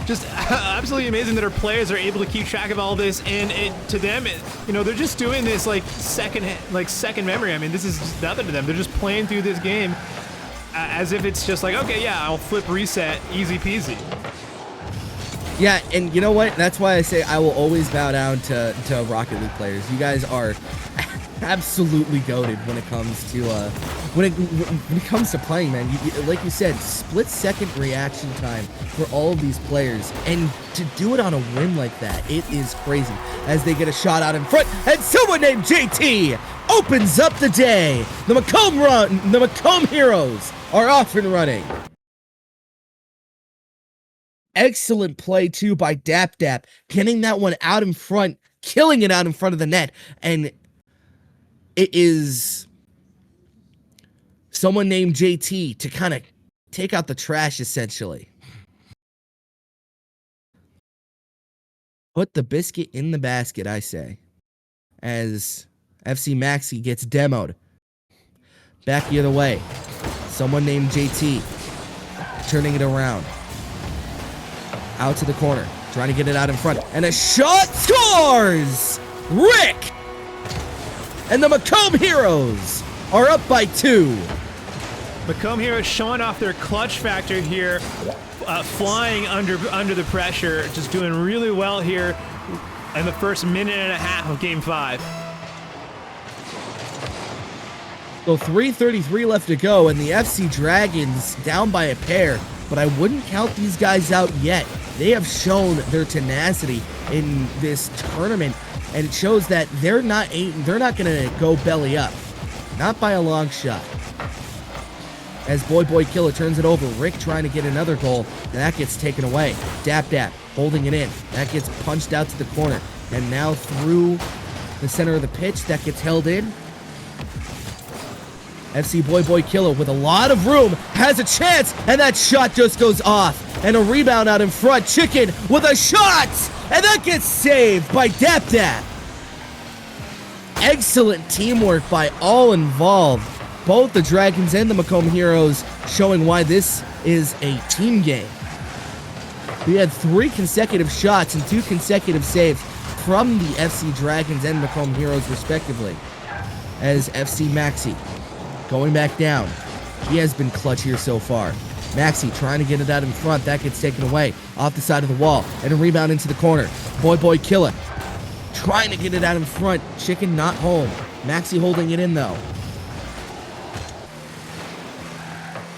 Just absolutely amazing that our players are able to keep track of all this, and to them, they're just doing this like second memory. I mean, this is just nothing to them. They're just playing through this game as if it's just like, okay, yeah, I'll flip reset, easy peasy. Yeah, and you know what? That's why I say I will always bow down to Rocket League players. You guys are absolutely goated when it comes to when it comes to playing, man. Like you said, split-second reaction time for all of these players, and to do it on a whim like that, it is crazy. As they get a shot out in front, and someone named JT opens up the day. The Macomb Heroes are off and running. Excellent play too by Dap Dap, getting that one out in front, killing it out in front of the net, and it is someone named JT to kind of take out the trash, essentially. Put the biscuit in the basket, I say, as FC Maxi gets demoed. Back the other way. Someone named JT turning it around. Out to the corner, trying to get it out in front, and a shot scores! Rick! And the Macomb Heroes are up by 2. Macomb Heroes showing off their clutch factor here, flying under the pressure, just doing really well here in the first minute and a half of Game 5. So 3:33 left to go, and the FC Dragons down by a pair, but I wouldn't count these guys out yet. They have shown their tenacity in this tournament, and it shows that they're not going to go belly up. Not by a long shot. As Boy Killer turns it over, Rick trying to get another goal, and that gets taken away. Dap holding it in. That gets punched out to the corner. And now through the center of the pitch, that gets held in. FC Boy Killer with a lot of room has a chance, and that shot just goes off. And a rebound out in front. Chicken with a shot, and that gets saved by Dap. Excellent teamwork by all involved. Both the Dragons and the Macomb Heroes showing why this is a team game. We had 3 consecutive shots and 2 consecutive saves from the FC Dragons and Macomb Heroes respectively. As FC Maxi going back down. He has been clutch here so far. Maxi trying to get it out in front. That gets taken away off the side of the wall. And a rebound into the corner. Boy Killer trying to get it out in front. Chicken not home. Maxi holding it in though.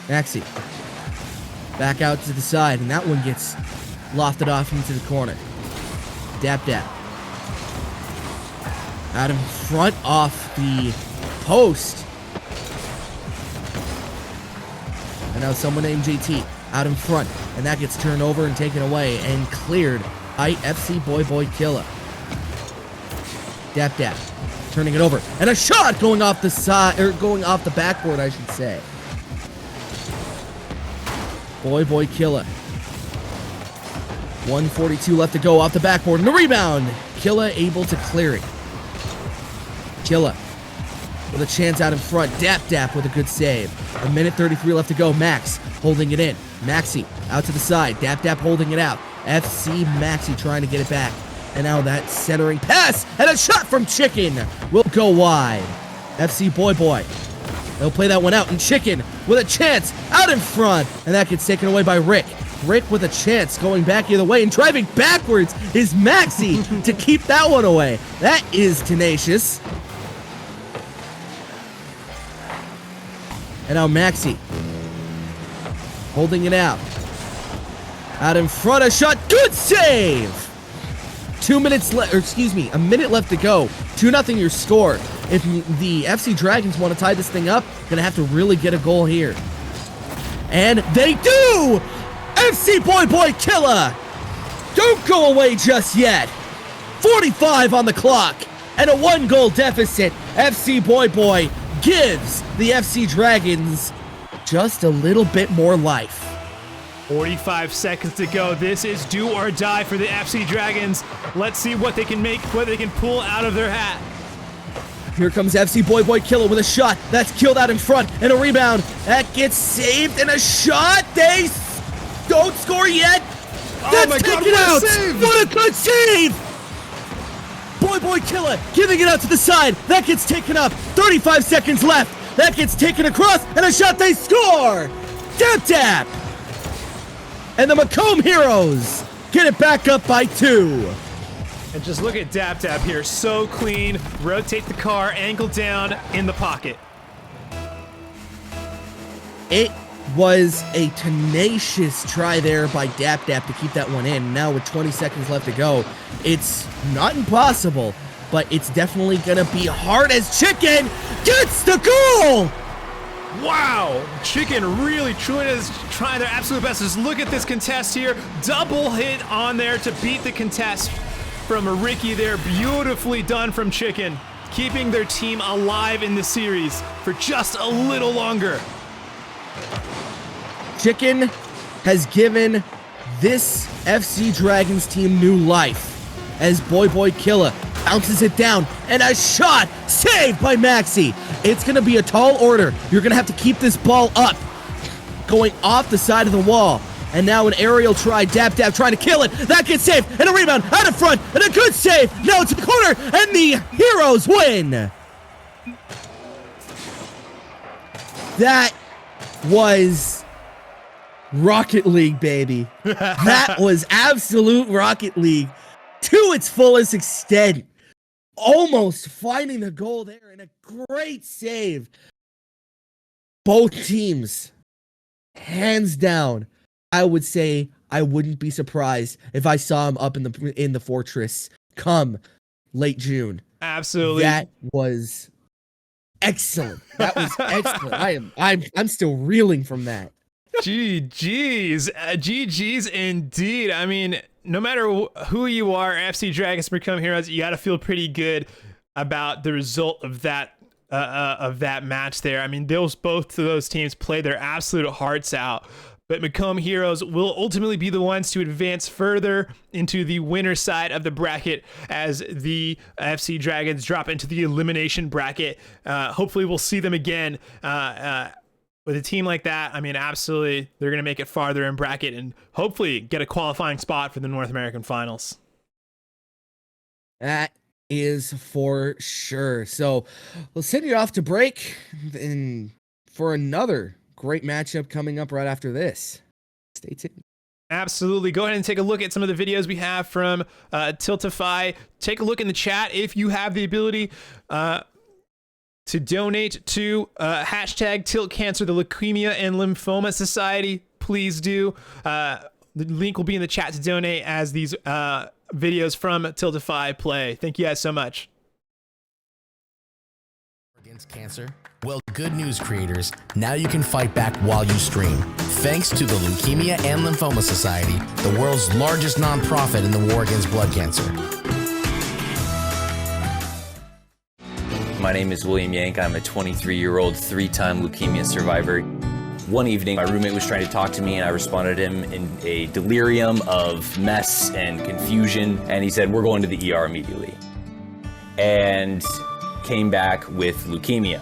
Maxi back out to the side, and that one gets lofted off into the corner. Dap out in front off the post. And now someone named JT out in front, and that gets turned over and taken away and cleared by FC Boy Killer. Dap turning it over, and a shot going off the side, or going off the backboard, I should say. Boy Killer. 1:42 left to go off the backboard, and a rebound. Killa able to clear it. Killa with a chance out in front. Dap with a good save. 1:33 left to go. Max holding it in. Maxi out to the side. Dap holding it out. FC Maxi trying to get it back. And now that centering pass, and a shot from Chicken will go wide. FC Boy. They'll play that one out, and Chicken with a chance out in front, and that gets taken away by Rick. Rick with a chance going back the other way, and driving backwards is Maxi to keep that one away. That is tenacious. And now Maxi holding it out. Out in front, a shot, good save! 2 minutes left, or excuse me, a minute left to go. 2-0 your score. If the FC Dragons want to tie this thing up, gonna have to really get a goal here. And they do! FC Boy Killer! Don't go away just yet! 45 on the clock, and a 1-goal deficit. FC Boy gives the FC Dragons just a little bit more life. 45 seconds to go. This is do or die for the FC Dragons. Let's see what they can make, what they can pull out of their hat. Here comes FC Boy Killer with a shot. That's killed out in front, and a rebound. That gets saved, and a shot. They don't score yet. That's taken out. What a good save. Boy Killer giving it out to the side. That gets taken up. 35 seconds left. That gets taken across, and a shot. They score. Dap. And the Macomb Heroes get it back up by 2. And just look at Dap here, so clean. Rotate the car, ankle down, in the pocket. It was a tenacious try there by Dap to keep that one in. Now with 20 seconds left to go, it's not impossible, but it's definitely gonna be hard as Chicken gets the goal! Wow! Chicken really truly is trying their absolute best. Just look at this contest here. Double hit on there to beat the contest from Ricky there. Beautifully done from Chicken. Keeping their team alive in the series for just a little longer. Chicken has given this FC Dragons team new life as Boy Killer bounces it down, and a shot saved by Maxi. It's gonna be a tall order. You're gonna have to keep this ball up, going off the side of the wall. And now an aerial try, Dap trying to kill it. That gets saved, and a rebound out in front, and a good save. Now it's in the corner, and the Heroes win. That was Rocket League, baby. That was absolute Rocket League to its fullest extent. Almost finding the goal there and a great save. Both teams, hands down, I would say I wouldn't be surprised if I saw him up in the fortress come late June. Absolutely. That was excellent. That was excellent. I'm still reeling from that. GG's. GG's indeed. I mean, no matter who you are, FC Dragons Become Heroes, you got to feel pretty good about the result of that match there. I mean, both of those teams played their absolute hearts out. But Become Heroes will ultimately be the ones to advance further into the winner side of the bracket as the FC Dragons drop into the elimination bracket. Hopefully we'll see them again with a team like that. I mean, absolutely, they're going to make it farther in bracket and hopefully get a qualifying spot for the North American Finals. That is for sure. So we'll send you off to break and for another great matchup coming up right after this. Stay tuned. Absolutely. Go ahead and take a look at some of the videos we have from Tiltify. Take a look in the chat if you have the ability to donate to hashtag Tilt Cancer, the Leukemia and Lymphoma Society. Please do. The link will be in the chat to donate as these videos from Tiltify play. Thank you guys so much. Against cancer? Well, good news, creators. Now you can fight back while you stream. Thanks to the Leukemia and Lymphoma Society, the world's largest nonprofit in the war against blood cancer. My name is William Yank. I'm a 23-year-old, 3-time leukemia survivor. One evening, my roommate was trying to talk to me, and I responded to him in a delirium of mess and confusion, and he said, "We're going to the ER immediately." And came back with leukemia.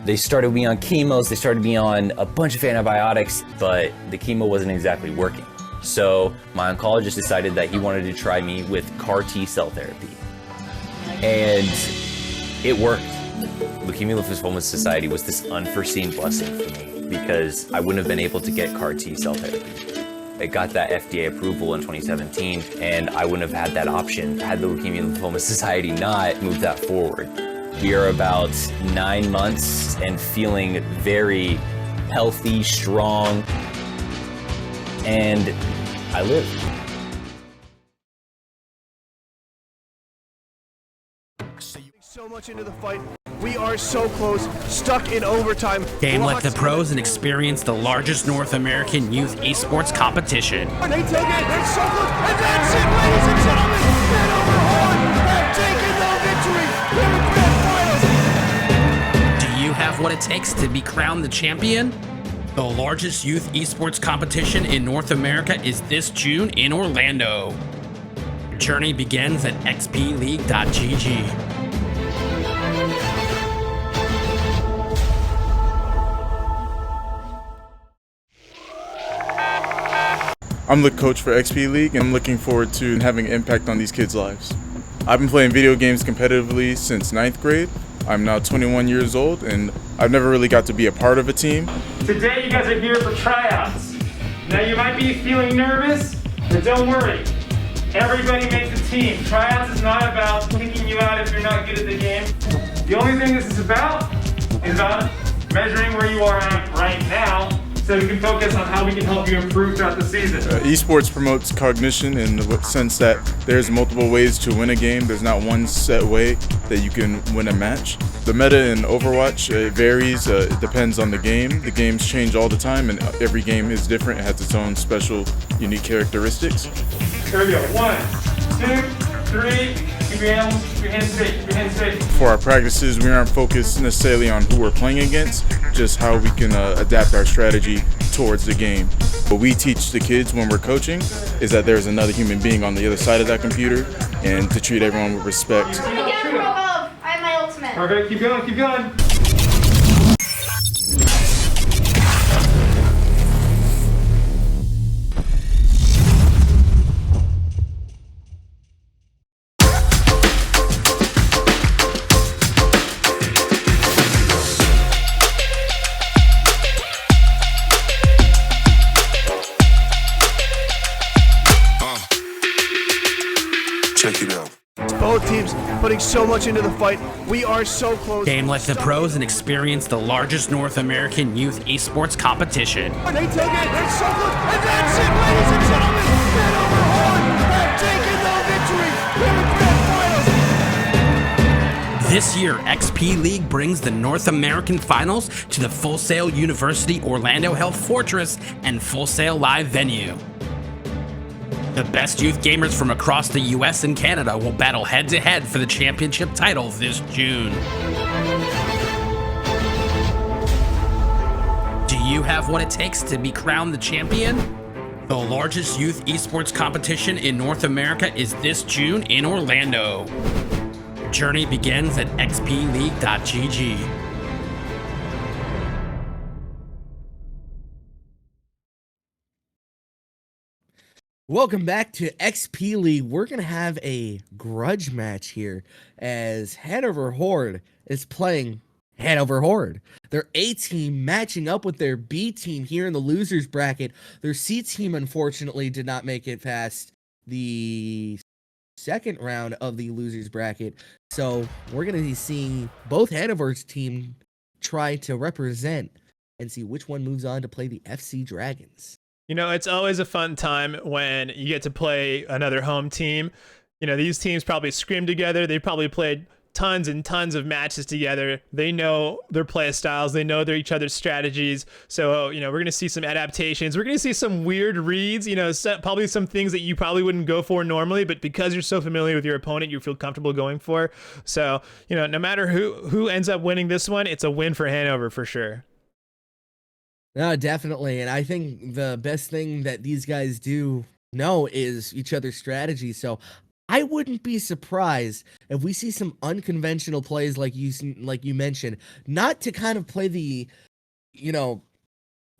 They started me on chemos, they started me on a bunch of antibiotics, but the chemo wasn't exactly working. So my oncologist decided that he wanted to try me with CAR T-cell therapy. And it worked. Leukemia Lymphoma Society was this unforeseen blessing for me because I wouldn't have been able to get CAR T-cell therapy. It got that FDA approval in 2017, and I wouldn't have had that option had the Leukemia Lymphoma Society not moved that forward. We are about 9 months and feeling very healthy, strong, and I live. So much into the fight. We are so close, stuck in overtime. Game like the pros and experience the largest North American youth esports competition. And they take it, and so close, and that's it, ladies and gentlemen. Hanover Horn have taken the victory in the grand finals. Do you have what it takes to be crowned the champion? The largest youth esports competition in North America is this June in Orlando. Your journey begins at xpleague.gg. I'm the coach for XP League, and I'm looking forward to having an impact on these kids' lives. I've been playing video games competitively since 9th grade. I'm now 21 years old, and I've never really got to be a part of a team. Today you guys are here for tryouts. Now you might be feeling nervous, but don't worry. Everybody makes a team. Tryouts is not about kicking you out if you're not good at the game. The only thing this is about measuring where you are at right now, so we can focus on how we can help you improve throughout the season. Esports promotes cognition in the sense that there's multiple ways to win a game. There's not one set way that you can win a match. The meta in Overwatch varies. It depends on the game. The games change all the time, and every game is different. It has its own special, unique characteristics. Here we go. 1, 2, 3. Keep your hands straight. Keep your hands straight. For our practices, we aren't focused necessarily on who we're playing against, just how we can adapt our strategy towards the game. What we teach the kids when we're coaching is that there's another human being on the other side of that computer, and to treat everyone with respect. I have my ultimate. Perfect. Keep going. Keep going. much into the fight. We are so close. Game like the pros and experience the largest North American youth esports competition. They took it. They're so close. And that's it, ladies and gentlemen. Hanover Horde have taken the victory in the grand finals. This year, XP League brings the North American Finals to the Full Sail University Orlando Health Fortress and Full Sail Live venue. The best youth gamers from across the US and Canada will battle head-to-head for the championship title this June. Do you have what it takes to be crowned the champion? The largest youth esports competition in North America is this June in Orlando. Your journey begins at xpleague.gg. Welcome back to XP League. We're going to have a grudge match here as Hanover Horde is playing Hanover Horde. Their A team matching up with their B team here in the losers bracket. Their C team unfortunately did not make it past the second round of the losers bracket. So we're going to be seeing both Hanover's team try to represent and see which one moves on to play the FC Dragons. You know, it's always a fun time when you get to play another home team. You know, these teams probably scrim together. They probably played tons and tons of matches together. They know their play styles. They know each other's strategies. So, you know, we're going to see some adaptations. We're going to see some weird reads, you know, probably some things that you probably wouldn't go for normally, but because you're so familiar with your opponent, you feel comfortable going for. So, you know, no matter who ends up winning this one, it's a win for Hanover for sure. No, definitely. And I think the best thing that these guys do know is each other's strategy. So I wouldn't be surprised if we see some unconventional plays like you mentioned, not to kind of play the, you know,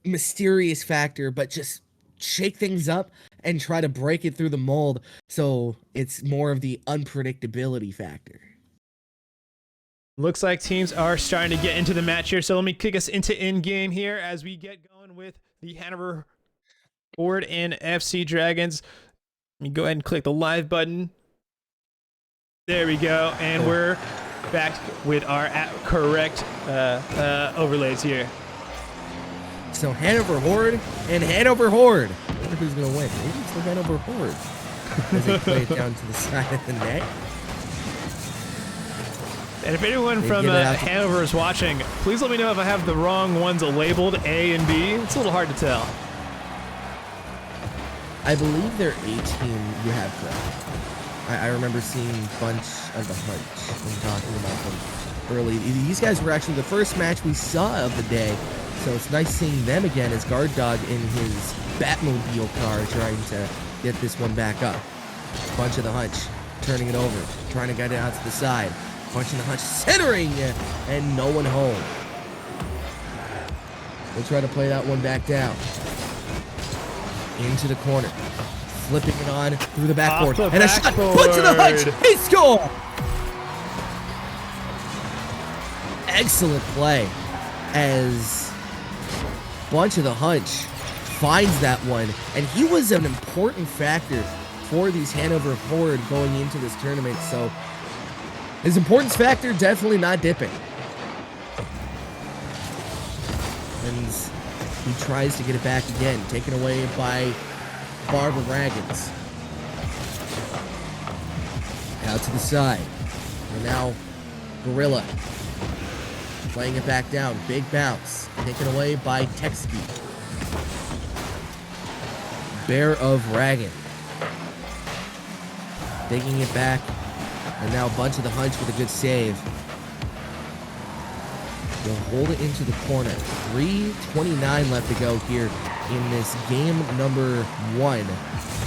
mysterious factor, but just shake things up and try to break it through the mold. So it's more of the unpredictability factor. Looks like teams are starting to get into the match here, so let me kick us into in-game here as we get going with the Hanover Horde and FC Dragons. Let me go ahead and click the live button. There we go, and we're back with our correct overlays here. So Hanover Horde and Hanover Horde. I wonder who's going to win. Maybe it's the Hanover Horde as they play it down to the side of the net. And if anyone from Hanover is watching, please let me know if I have the wrong ones labeled A and B. It's a little hard to tell. I believe their A team you have correct. I remember seeing a bunch of the hunch and talking about them early. These guys were actually the first match we saw of the day, so it's nice seeing them again as Guard Dog in his Batmobile car trying to get this one back up. Bunch of the hunch, turning it over, trying to get it out to the side. Bunch of the hunch, centering, and no one home. We'll try to play that one back down. Into the corner. Flipping it on through the backboard. And a shot, put to the hunch, he score! Excellent play as Bunch of the hunch finds that one. And he was an important factor for these Hanover Horde going into this tournament. So his importance factor definitely not dipping. And he tries to get it back again, taken away by Barbara Dragons. Out to the side. And now Gorilla playing it back down. Big bounce. Taken away by Texki. Bear of Ragan. Digging it back. And now Bunch of the Hunch with a good save. They'll hold it into the corner. 3:29 left to go here in this game number 1.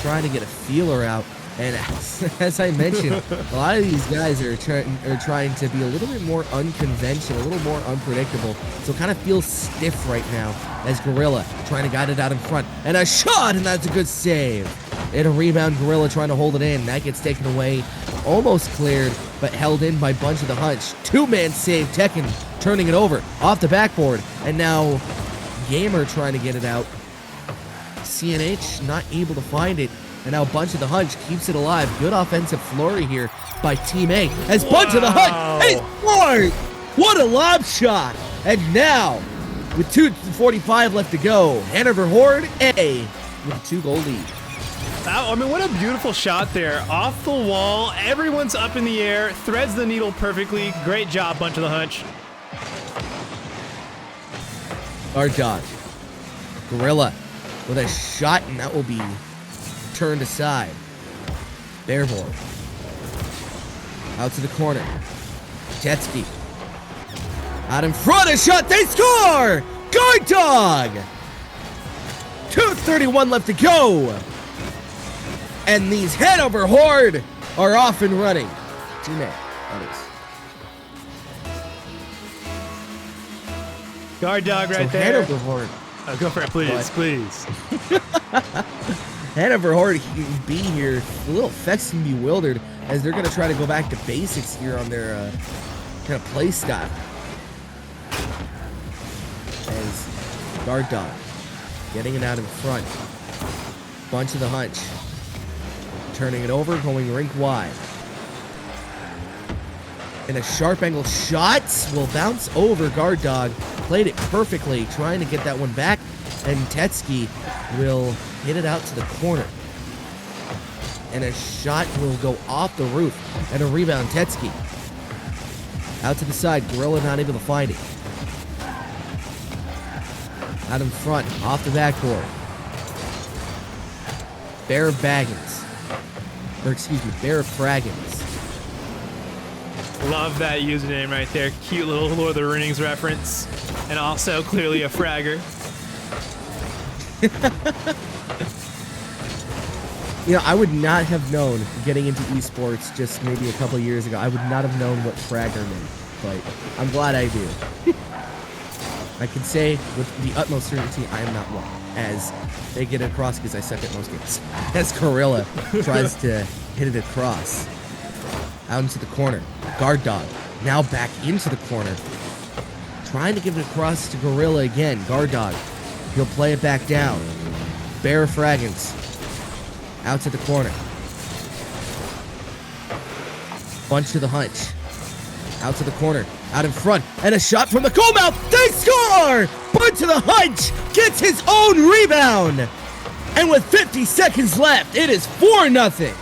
Trying to get a feeler out. And as I mentioned, a lot of these guys are trying to be a little bit more unconventional, a little more unpredictable. So it kind of feels stiff right now as Gorilla trying to guide it out in front. And a shot, and that's a good save. And a rebound, Gorilla trying to hold it in. That gets taken away, almost cleared, but held in by Bunch of the Hunch. Two-man save, Tekken turning it over off the backboard. And now Gamer trying to get it out. CNH not able to find it. And now Bunch of the Hunch keeps it alive. Good offensive flurry here by Team A as Bunch of the Hunt is smart. What a lob shot. And now, with 2:45 left to go, Hanover Horde A with a 2-goal lead. I mean, what a beautiful shot there. Off the wall, everyone's up in the air, threads the needle perfectly. Great job, Bunch of the Hunch. Guard dog. Gorilla with a shot, and that will be turned aside. Bearborn. Out to the corner. Jetski. Out in front, a shot, they score! Guard dog! 2:31 left to go. And these Hanover Horde are off and running. Team A, that is. Guard dog right So there. Hanover Horde. Oh, go for it, please, What? please. Hanover Horde B here, a little vexed and bewildered as they're going to try to go back to basics here on their kind of play style. As Guard Dog getting it out in front. Bunch of the Hunch. Turning it over, going rink wide. And a sharp angle shot will bounce over Guard Dog. Played it perfectly, trying to get that one back. And Tetsuki will hit it out to the corner. And a shot will go off the roof. And a rebound, Tetsuki. Out to the side, Gorilla not able to find it. Out in front, off the backboard. Bear Baggins. Or excuse me, Bear Fraggins. Love that username right there. Cute little Lord of the Rings reference. And also clearly a fragger. You know, I would not have known getting into esports just maybe a couple years ago. I would not have known what fragger meant, but I'm glad I do. I can say with the utmost certainty I am not one, as they get it across because I suck at most games. As Gorilla tries to hit it across. Out into the corner. Guard Dog now back into the corner. Trying to give it across to Gorilla again. Guard Dog. He'll play it back down. Bear Fraggins. Out to the corner. Bunch to the Hunch. Out to the corner. Out in front. And a shot from the goal mouth. They score! Bunch to the Hunch gets his own rebound. And with 50 seconds left, it is 4-0.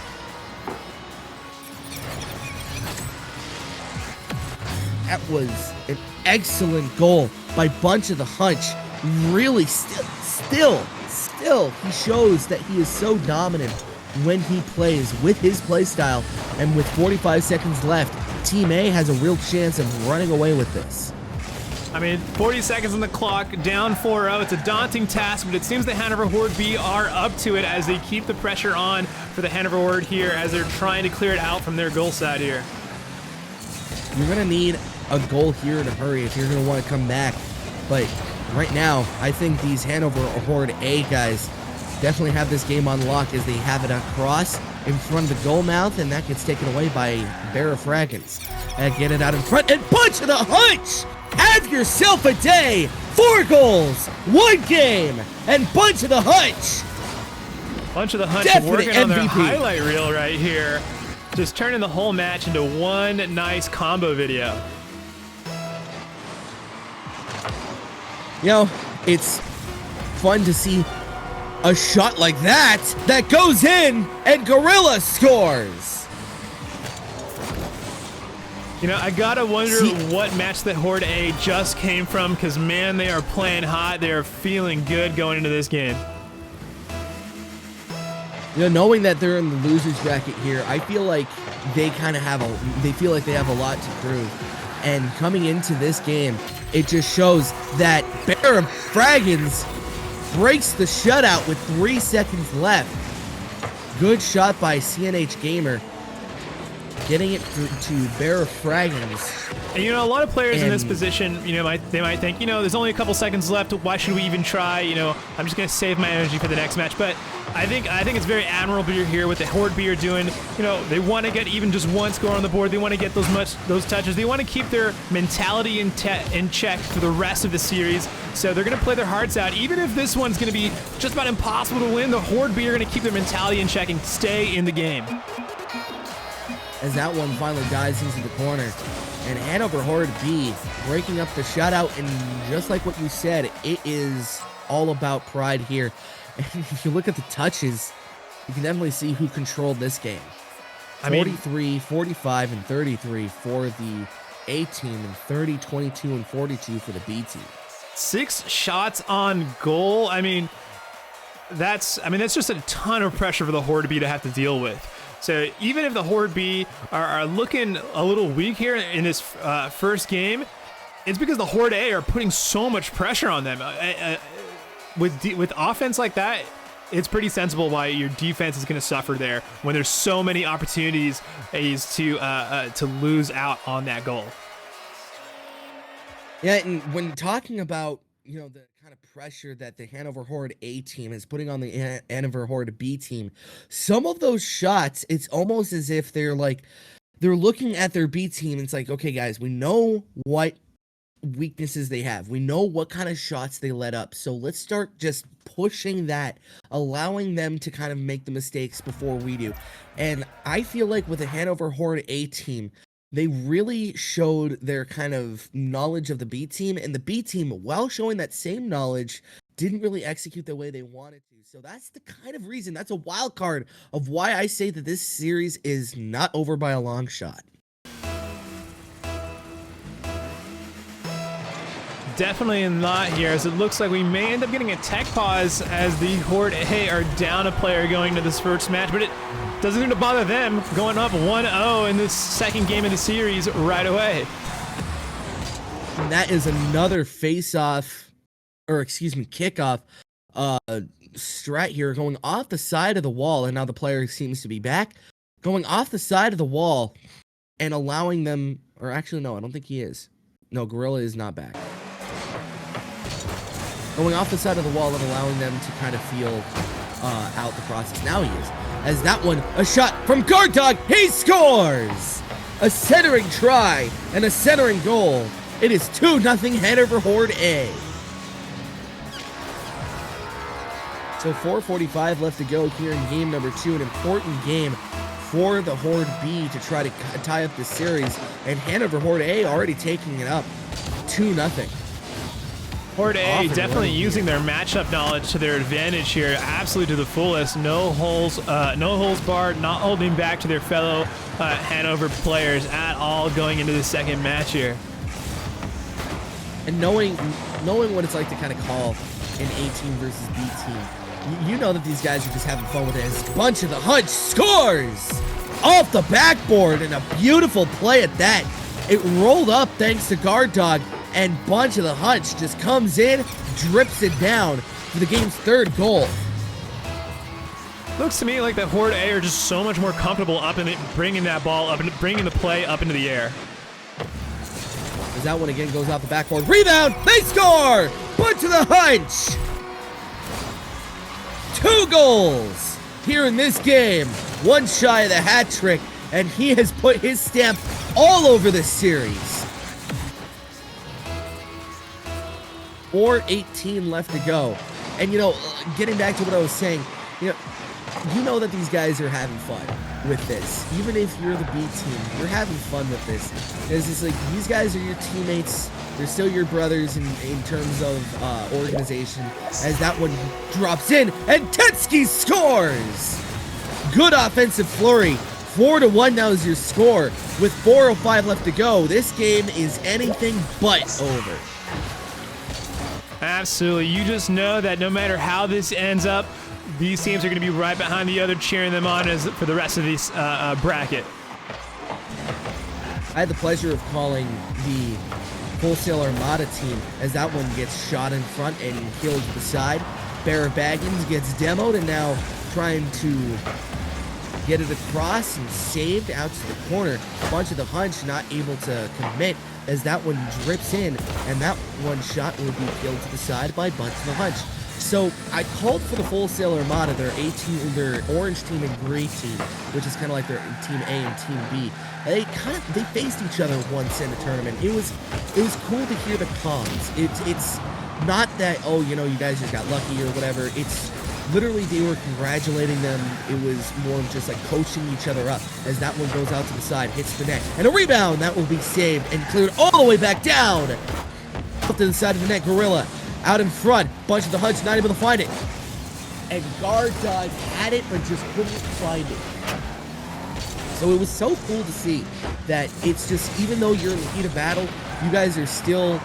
That was an excellent goal by Bunch of the Hunch. Really, still, he shows that he is so dominant when he plays with his play style. And with 45 seconds left, Team A has a real chance of running away with this. I mean, 40 seconds on the clock, down 4-0. It's a daunting task, but it seems the Hanover Horde B are up to it as they keep the pressure on for the Hanover Horde here as they're trying to clear it out from their goal side here. You're going to need a goal here in a hurry if you're going to want to come back. But right now, I think these Hanover Horde A guys definitely have this game on lock as they have it across in front of the goal mouth, and that gets taken away by Bear Fraggins. And get it out in front, and Bunch of the Hunch! Have yourself a day! 4 goals, 1 game, and Bunch of the Hunch! Bunch of the Hunch Definite working on their MVP. highlight reel right here. Just turning the whole match into one nice combo video. You know, it's fun to see a shot like that goes in, and Gorilla scores! You know, I gotta wonder what match that Horde A just came from, because man, they are playing hot. They are feeling good going into this game. You know, knowing that they're in the losers bracket here, I feel like they kind of have they feel like they have a lot to prove. And coming into this game, it just shows that Bear Fraggins breaks the shutout with 3 seconds left. Good shot by CNH Gamer. Getting it to Bear Fraggins. And you know, a lot of players in this position, you know, they might think, you know, there's only a couple seconds left. Why should we even try? You know, I'm just gonna save my energy for the next match. But I think it's very admirable here what the Horde B are doing. You know, they want to get even just one score on the board. They want to get those touches. They want to keep their mentality in check for the rest of the series. So they're gonna play their hearts out. Even if this one's gonna be just about impossible to win, the Horde B are gonna keep their mentality in check and stay in the game. as that one finally dives into the corner. And Hanover Horde B breaking up the shutout, and just like what you said, it is all about pride here. And if you look at the touches, you can definitely see who controlled this game. 43, 45, and 33 for the A team, and 30, 22, and 42 for the B team. 6 shots on goal. I mean, that's just a ton of pressure for the Horde B to have to deal with. So even if the Horde B are looking a little weak here in this first game, it's because the Horde A are putting so much pressure on them. With offense like that, it's pretty sensible why your defense is going to suffer there when there's so many opportunities to lose out on that goal. Yeah, and when talking about, you know, the kind of pressure that the Hanover Horde A team is putting on the Hanover Horde B team, some of those shots, it's almost as if they're looking at their B team and it's like, okay, guys, we know what weaknesses they have. We know what kind of shots they let up. So let's start just pushing that, allowing them to kind of make the mistakes before we do. And I feel like with the Hanover Horde A team, they really showed their kind of knowledge of the B team, and the B team, while showing that same knowledge, didn't really execute the way they wanted to. So that's the kind of reason, that's a wild card of why I say that this series is not over by a long shot. Definitely not here, as it looks like we may end up getting a tech pause as the Horde A are down a player going to this first match, but it doesn't seem to bother them, going up 1-0 in this second game of the series right away. And that is another face-off, or excuse me, kickoff strat here, going off the side of the wall, and now the player seems to be back, going off the side of the wall and allowing them, or actually no, I don't think he is. No, Gorilla is not back. Going off the side of the wall and allowing them to kind of feel out the process. Now he is. As that one, a shot from Guard Dog, he scores! A centering try and a centering goal. It is 2-0 Hanover Horde A. So 4:45 left to go here in game number 2. An important game for the Horde B to try to tie up this series. And Hanover Horde A already taking it up 2-0. Horde A definitely using their matchup knowledge to their advantage here, absolutely to the fullest. No holes barred, not holding back to their fellow Hanover players at all going into the second match here. And knowing what it's like to kind of call an A team versus B team, you know that these guys are just having fun with it. As Bunch of the Hunch scores off the backboard, and a beautiful play at that. It rolled up thanks to Guard Dog, and Bunch of the Hunch just comes in, drips it down for the game's 3rd goal. Looks to me like the Horde A are just so much more comfortable up in it, bringing that ball up and bringing the play up into the air. As that one again goes off the backboard. Rebound! They score! Bunch of the Hunch! 2 goals here in this game. One shy of the hat trick, and he has put his stamp all over this series. 4:18 left to go. And, you know, getting back to what I was saying, you know that these guys are having fun with this. Even if you're the B team, you're having fun with this. It's just like, these guys are your teammates. They're still your brothers in terms of organization. As that one drops in, and Tetsky scores! Good offensive flurry. 4-1 now is your score. With 4:05 left to go, this game is anything but over. Absolutely. You just know that no matter how this ends up, these teams are going to be right behind the other, cheering them on for the rest of this bracket. I had the pleasure of calling the Wholesale Armada team as that one gets shot in front and killed to the side. Barrett Baggins gets demoed and now trying to get it across and saved out to the corner. Bunch of the Hunch not able to commit as that one drips in, and that one shot will be killed to the side by Bunch of the Hunch. So I called for the Wholesale Armada, their A team, their orange team and gray team, which is kind of like their team A and team B. They faced each other once in the tournament. It was cool to hear the comms. It's not that, oh, you know, you guys just got lucky or whatever. It's literally they were congratulating them. It was more of just like coaching each other up as that one goes out to the side, hits the net, and a rebound that will be saved and cleared all the way back down. Up to the side of the net, Gorilla out in front, bunch of the Hunch not able to find it. And Guard Dog had it but just couldn't find it. So it was so cool to see that it's just, even though you're in the heat of battle, you guys are still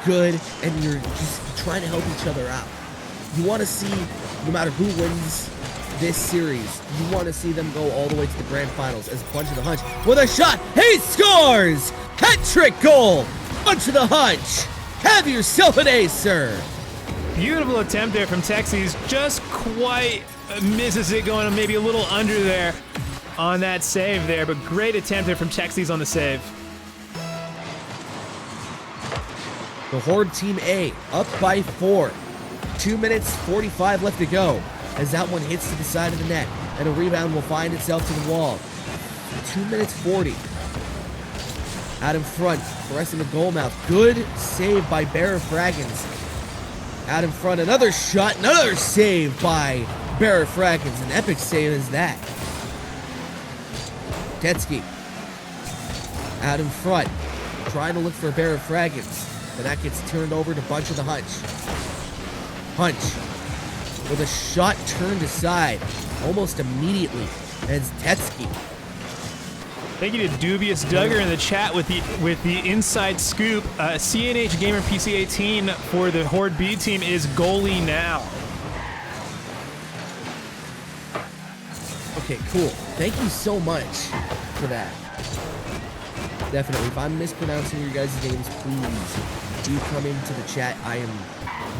good and you're just trying to help each other out. You want to see, no matter who wins this series, you want to see them go all the way to the grand finals as Bunch of the Hunch with a shot. He scores! Hat-trick goal! Bunch of the Hunch! Have yourself an ace, sir! Beautiful attempt there from Texas. Just quite misses it, going maybe a little under there on that save there, but great attempt there from Texas on the save. The Horde Team A up by 4. 2 minutes 45 left to go as that one hits to the side of the net, and a rebound will find itself to the wall. 2 minutes 40. Out in front, pressing the goal mouth. Good save by Bearer Fraggins. Out in front, another shot, another save by Bearer Fraggins. An epic save is that. Tetsky out in front, trying to look for Bearer Fraggins, but that gets turned over to Bunch of the Hunch. Hunch with a shot turned aside almost immediately as Tetsky. Thank you to Dubious Duggar in the chat with the inside scoop. CNH Gamer PC 18 for the Horde B team is goalie now. Okay, cool. Thank you so much for that. Definitely. If I'm mispronouncing your guys' names, please do come into the chat. I am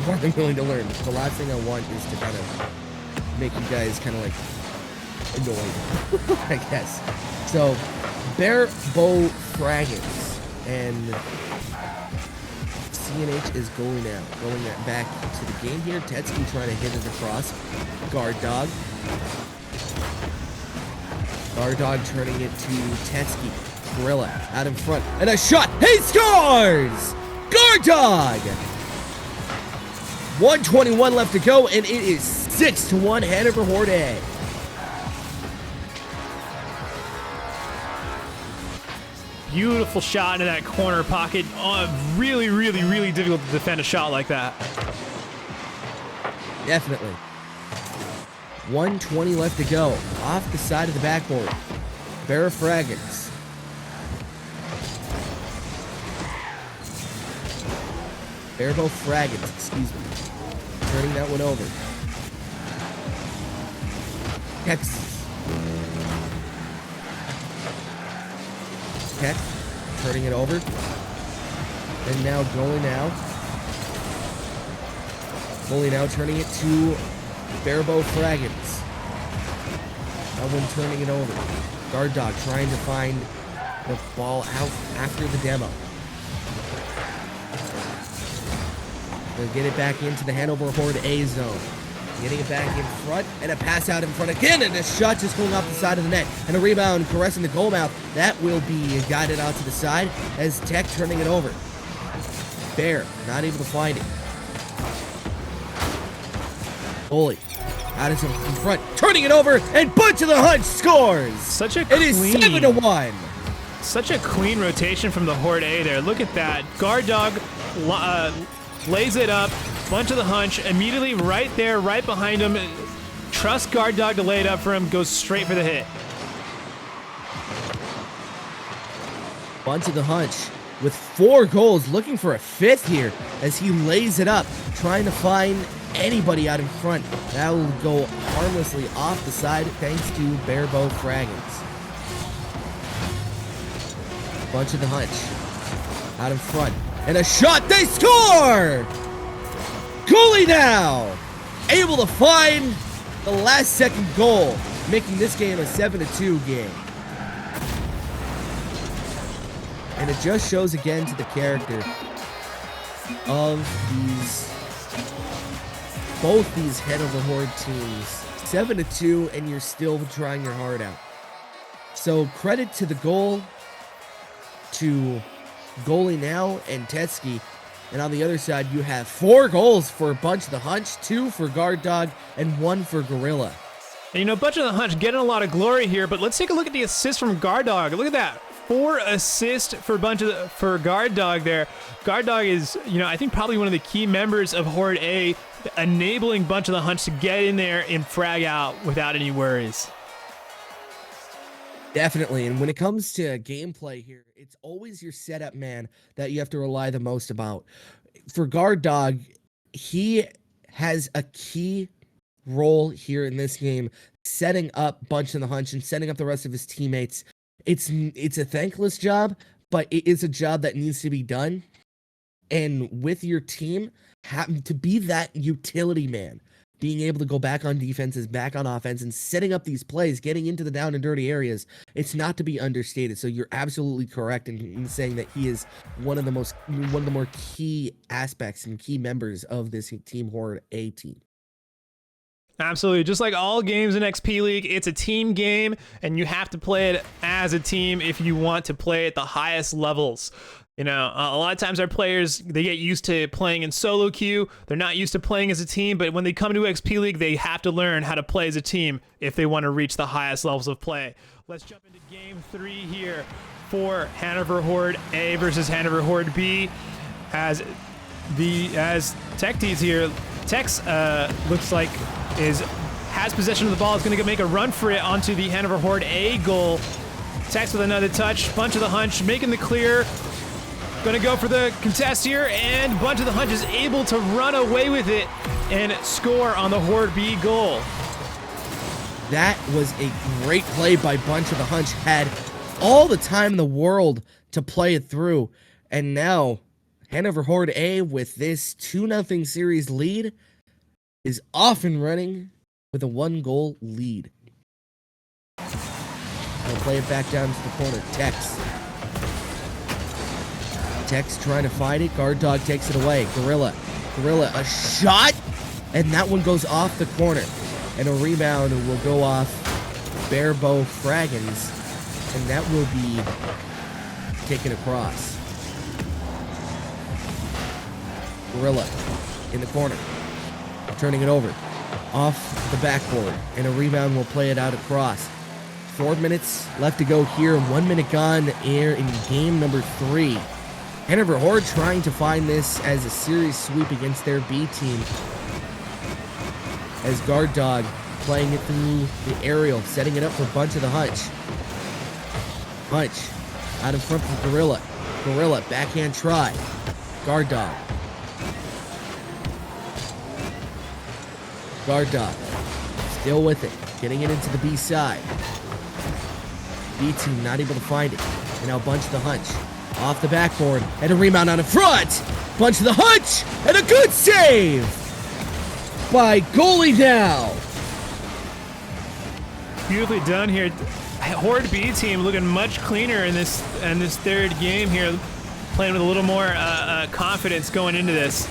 more than willing to learn. The last thing I want is to kind of make you guys kind of like annoyed, I guess. So, Bear Bow Fraggins and CNH is going now. Going back to the game here. Tetsky trying to hit it across. Guard Dog. Guard Dog turning it to Tetsky. Gorilla out in front. And a shot. He scores! Guard Dog! 1:21 left to go, and it is 6-1 Hanover Horde A. Beautiful shot into that corner pocket. Really, really, really difficult to defend a shot like that. Definitely. 1:20 left to go. Off the side of the backboard. Bearer Fraggins. Bearbow Fraggins, excuse me. Turning that one over. Texas. Keck, turning it over. And now going now. Goalie now turning it to Bearbow Fraggins. That one turning it over. Guard Dog trying to find the ball out after the demo. They'll get it back into the Hanover Horde A zone. Getting it back in front, and a pass out in front again, and a shot just going off the side of the net. And a rebound caressing the goal mouth. That will be guided out to the side as Tech turning it over. Bear, not able to find it. Goalie, out in front, turning it over, and Bunch of the Hunch scores! Such a It is 7-1. Such a clean rotation from the Horde A there. Look at that. Guard Dog lays it up. Bunch of the Hunch immediately right there, right behind him. Trust Guard Dog to lay it up for him. Goes straight for the hit. Bunch of the Hunch with 4 goals, looking for a 5th here as he lays it up, trying to find anybody out in front. That will go harmlessly off the side thanks to Bearbow Fraggins. Bunch of the Hunch out in front. And a shot, they score! Goalie now! Able to find the last second goal, making this game a 7-2 game. And it just shows again to the character of both these Hanover Horde teams. 7-2, and you're still trying your heart out. So credit to the goal, to Goalie now and Tetsky And on the other side, you have 4 goals for Bunch of the Hunch, 2 for Guard Dog, and 1 for Gorilla. And you know, Bunch of the Hunch getting a lot of glory here, but let's take a look at the assist from Guard Dog. Look at that. 4 assists for for Guard Dog there. Guard Dog is, you know, I think probably one of the key members of Horde A, enabling Bunch of the Hunch to get in there and frag out without any worries. Definitely. And when it comes to gameplay here, it's always your setup man that you have to rely the most about. For Guard Dog, he has a key role here in this game, setting up Bunch of the Hunch and setting up the rest of his teammates. It's a thankless job, but it is a job that needs to be done. And with your team, having to be that utility man, being able to go back on defenses, back on offense, and setting up these plays, getting into the down and dirty areas, it's not to be understated. So you're absolutely correct in saying that he is one of the more key aspects and key members of this Team Horde A team. Absolutely. Just like all games in XP League, it's a team game, and you have to play it as a team if you want to play at the highest levels. You know, a lot of times our players, they get used to playing in solo queue. They're not used to playing as a team, but when they come to XP League, they have to learn how to play as a team if they want to reach the highest levels of play. Let's jump into game 3 here for Hanover Horde A versus Hanover Horde B. As Tech-T's here, Tex looks like has possession of the ball, is going to make a run for it onto the Hanover Horde A goal. Tex with another touch, Bunch of the Hunch making the clear. Going to go for the contest here, and Bunch of the Hunch is able to run away with it and score on the Horde B goal. That was a great play by Bunch of the Hunch. Had all the time in the world to play it through. And now, Hanover Horde A, with this 2-0 series lead, is off and running with a 1-goal lead. I'll play it back down to the corner. Tex trying to find it. Guard Dog takes it away. Gorilla, a shot, and that one goes off the corner. And a rebound will go off Barebow Fraggins, and that will be taken across. Gorilla in the corner, turning it over off the backboard, and a rebound will play it out across. 4 minutes left to go here, 1 minute gone in game number 3. Hanover Horde trying to find this as a series sweep against their B team, as Guard Dog playing it through the aerial, setting it up for Bunch of the Hunch. Hunch out in front for Gorilla. Gorilla, backhand try. Guard Dog. Guard Dog still with it, getting it into the B side. B team not able to find it. And now Bunch of the Hunch off the backboard, and a rebound on the front. Bunch of the Hunch, and a good save by goalie now. Beautifully done here. Horde B team looking much cleaner in this third game here, playing with a little more confidence going into this.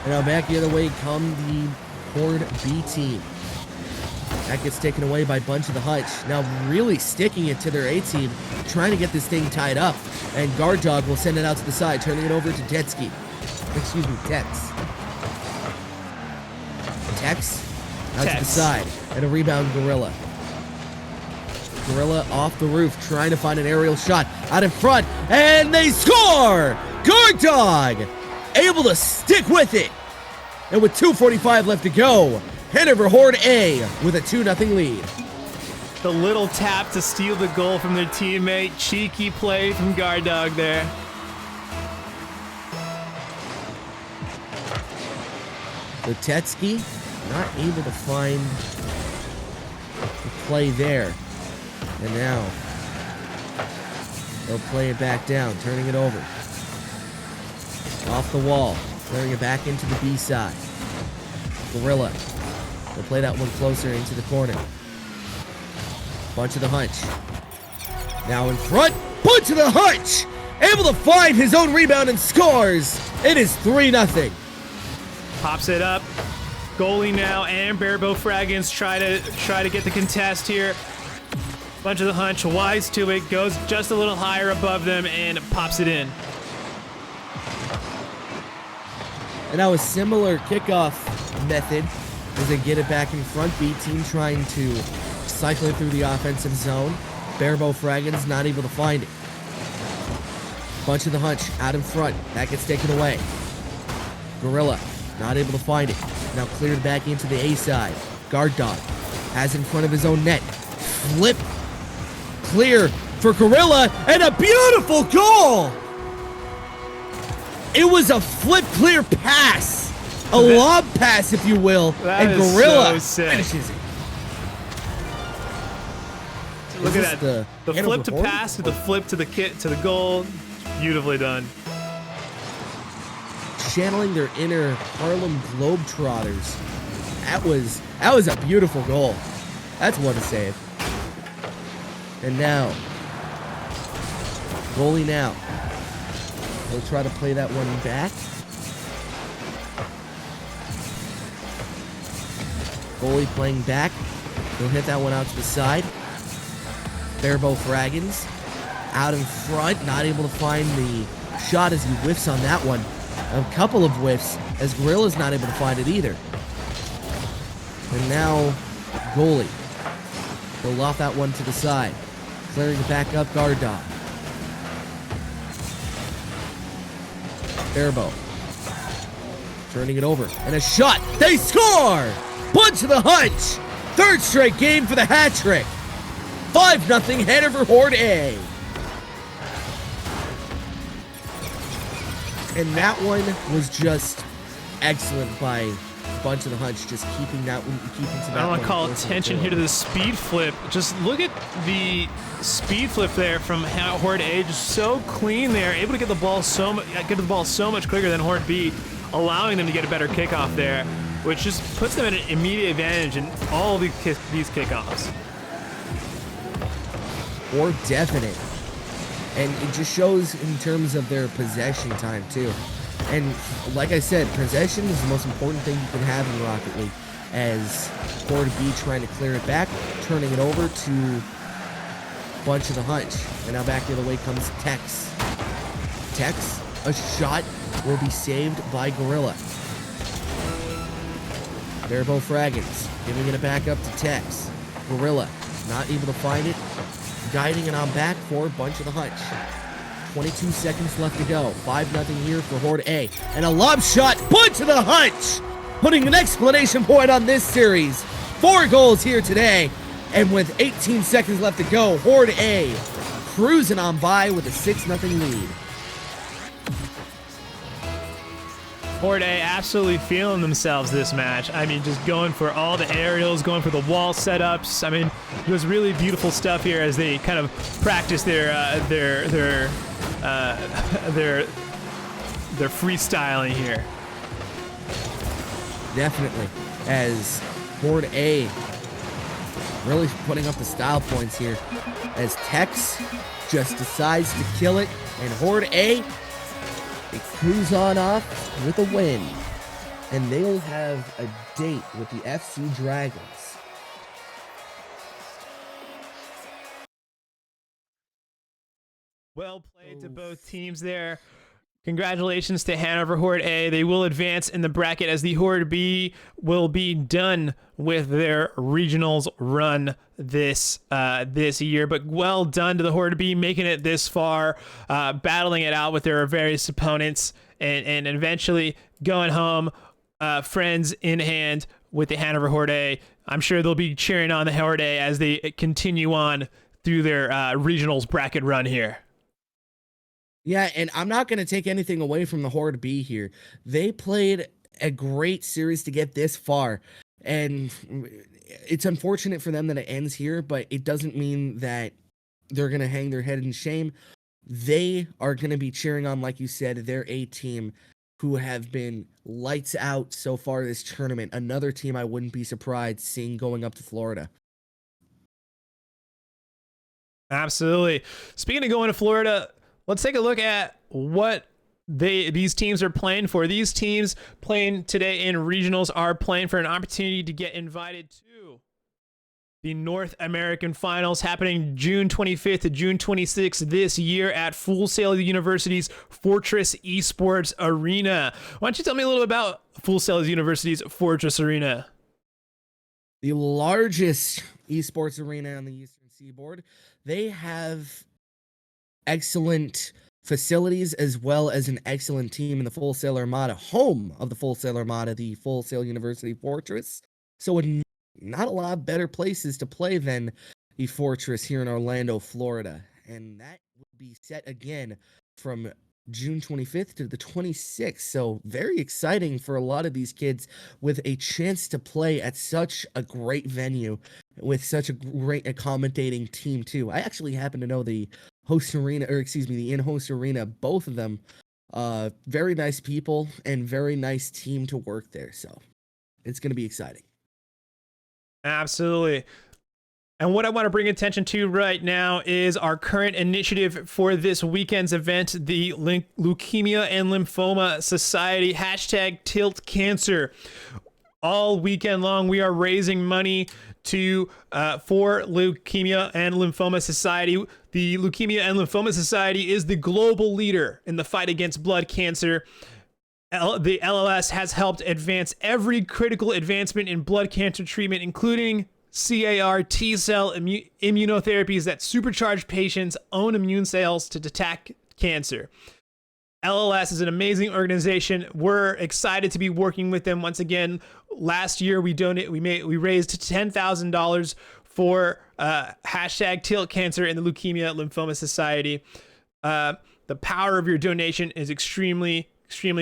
And now back the other way come the Horde B team. That gets taken away by Bunch of the Hunch. Now really sticking it to their A team, trying to get this thing tied up. And Guard Dog will send it out to the side, turning it over to Tex. Tex out to the side, and a rebound Gorilla. Gorilla off the roof, trying to find an aerial shot out in front, and they score! Guard Dog able to stick with it. And with 2:45 left to go, Hanover Horde A with a 2-0 lead. The little tap to steal the goal from their teammate. Cheeky play from Guard Dog there. So Tetsky not able to find the play there. And now they'll play it back down, turning it over. Off the wall, throwing it back into the B side. Gorilla. They'll play that one closer into the corner. Bunch of the Hunch. Now in front, Bunch of the Hunch! Able to find his own rebound and scores! It is 3-0. Pops it up. Goalie now and Barebow Fraggins try to get the contest here. Bunch of the Hunch, wise to it, goes just a little higher above them and pops it in. And now a similar kickoff method as they get it back in front. B team trying to cycle it through the offensive zone. Barebow Fragons not able to find it. Bunch of the hunch out in front. That gets taken away. Gorilla not able to find it. Now cleared back into the A side. Guard Dog has in front of his own net. Flip clear for Gorilla and a beautiful goal. It was a flip clear pass. A lob pass, if you will. That and is Gorilla so sick. finishes it. Look Is at this that. The flip to Hanover pass to the flip to the goal. Beautifully done. Channeling their inner Harlem Globetrotters. That was a beautiful goal. That's one to save. And now, goalie now. He'll try to play that one back. Goalie playing back. He'll hit that one out to the side. Barebow Fragons out in front, not able to find the shot as he whiffs on that one. A couple of whiffs as Gorilla's not able to find it either. And now, goalie. He'll loft that one to the side. Clearing it back up, Guard Dog. Barebow. Turning it over. And a shot. They score! Bunch of the hunch! Third straight game for the hat trick. 5-0 Hanover Horde A. And that one was just excellent by Bunch of the Hunch, just keeping that one, keeping to that. I don't want to one call close attention to here to the speed flip. Just look at the speed flip there from Horde A, just so clean there, able to get the ball so much quicker than Horde B, allowing them to get a better kickoff there, which just puts them at an immediate advantage in all of these kickoffs. Or definite. And it just shows in terms of their possession time too. And like I said, possession is the most important thing you can have in Rocket League, as Horde B trying to clear it back, turning it over to Bunch of the Hunch. And now back the other way comes Tex. Tex, a shot will be saved by Gorilla. Barebow Fragons giving it back up to Tex. Gorilla not able to find it. Guiding it on back for Bunch of the Hunch. 22 seconds left to go. 5-0 here for Horde A. And a lob shot. Bunch of the Hunch putting an exclamation point on this series. 4 goals here today. And with 18 seconds left to go, Horde A cruising on by with a 6-0 lead. Horde A absolutely feeling themselves this match. I mean, just going for all the aerials, going for the wall setups. I mean, it was really beautiful stuff here as they kind of practice their freestyling here. Definitely, as Horde A really putting up the style points here, as Tex just decides to kill it, and Horde A, they cruise on off with a win, and they'll have a date with the FC Dragons. Well played to both teams there. Congratulations to Hanover Horde A. They will advance in the bracket as the Horde B will be done with their regionals run this year. But well done to the Horde B, making it this far, battling it out with their various opponents, and eventually going home, friends in hand with the Hanover Horde A. I'm sure they'll be cheering on the Horde A as they continue on through their regionals bracket run here. Yeah, and I'm not going to take anything away from the Horde B here. They played a great series to get this far, and it's unfortunate for them that it ends here, but it doesn't mean that they're going to hang their head in shame. They are going to be cheering on, like you said, their A team, who have been lights out so far this tournament. Another team I wouldn't be surprised seeing going up to Florida. Absolutely. Speaking of going to Florida, let's take a look at what these teams are playing for. These teams playing today in regionals are playing for an opportunity to get invited to The North American Finals happening June 25th to June 26th this year at Full Sail University's Fortress Esports Arena. Why don't you tell me a little about Full Sail University's Fortress Arena? The largest esports arena on the Eastern Seaboard. They have excellent facilities as well as an excellent team in the Full Sail Armada, home of the Full Sail Armada, the Full Sail University Fortress. So not a lot better places to play than the Fortress here in Orlando, Florida. And that will be set again from June 25th to the 26th. So very exciting for a lot of these kids with a chance to play at such a great venue with such a great accommodating team too. I actually happen to know the host arena, or excuse me, the in-host arena, both of them. Very nice people and very nice team to work there. So it's going to be exciting. Absolutely. And what I want to bring attention to right now is our current initiative for this weekend's event, the Leukemia and Lymphoma Society, #TiltCancer. All weekend long, we are raising money for Leukemia and Lymphoma Society. The Leukemia and Lymphoma Society is the global leader in the fight against blood cancer. The LLS has helped advance every critical advancement in blood cancer treatment, including CAR T-cell immunotherapies that supercharge patients' own immune cells to attack cancer. LLS is an amazing organization. We're excited to be working with them once again. Last year, we raised $10,000 for #TiltCancer and the Leukemia Lymphoma Society. The power of your donation is extremely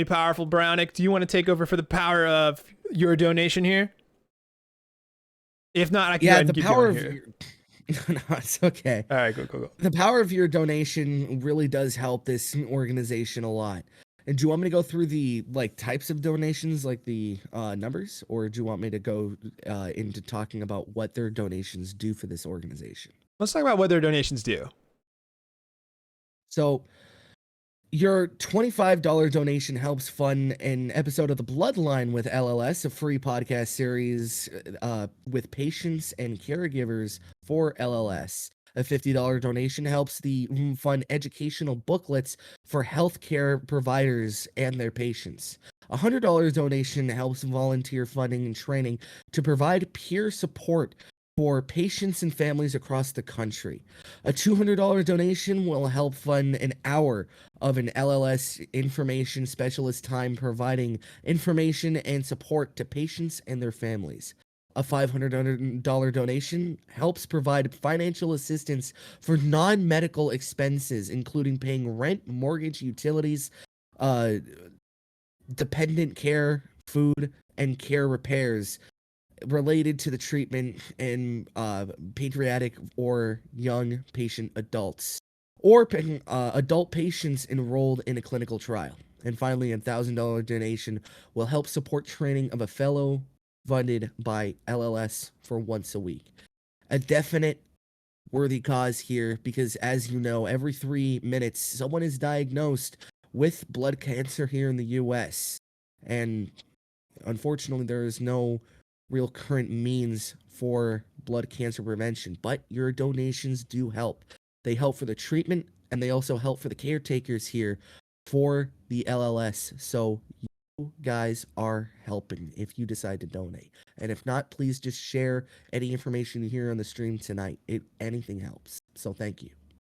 powerful. Brownick, do you want to take over for the power of your donation here? If not, I can go ahead and keep going here. No, it's okay. All right, go. The power of your donation really does help this organization a lot. And do you want me to go through the types of donations, like the numbers, or do you want me to go into talking about what their donations do for this organization? Let's talk about what their donations do. So your $25 donation helps fund an episode of The Bloodline with LLS, a free podcast series with patients and caregivers for LLS. A $50 donation helps fund educational booklets for healthcare providers and their patients. A $100 donation helps volunteer funding and training to provide peer support for patients and families across the country. A $200 donation will help fund an hour of an LLS information specialist time providing information and support to patients and their families. A $500 donation helps provide financial assistance for non-medical expenses, including paying rent, mortgage, utilities, dependent care, food, and care repairs related to the treatment in pediatric or young patient adults, or adult patients enrolled in a clinical trial. And finally, a $1,000 donation will help support training of a fellow funded by LLS for once a week. A definite worthy cause here, because as you know, every 3 minutes someone is diagnosed with blood cancer here in the US. And unfortunately, there is no real current means for blood cancer prevention, but your donations do help. They help for the treatment, and they also help for the caretakers here for the LLS. So you guys are helping if you decide to donate. And if not, please just share any information you hear on the stream tonight. Anything helps. So thank you.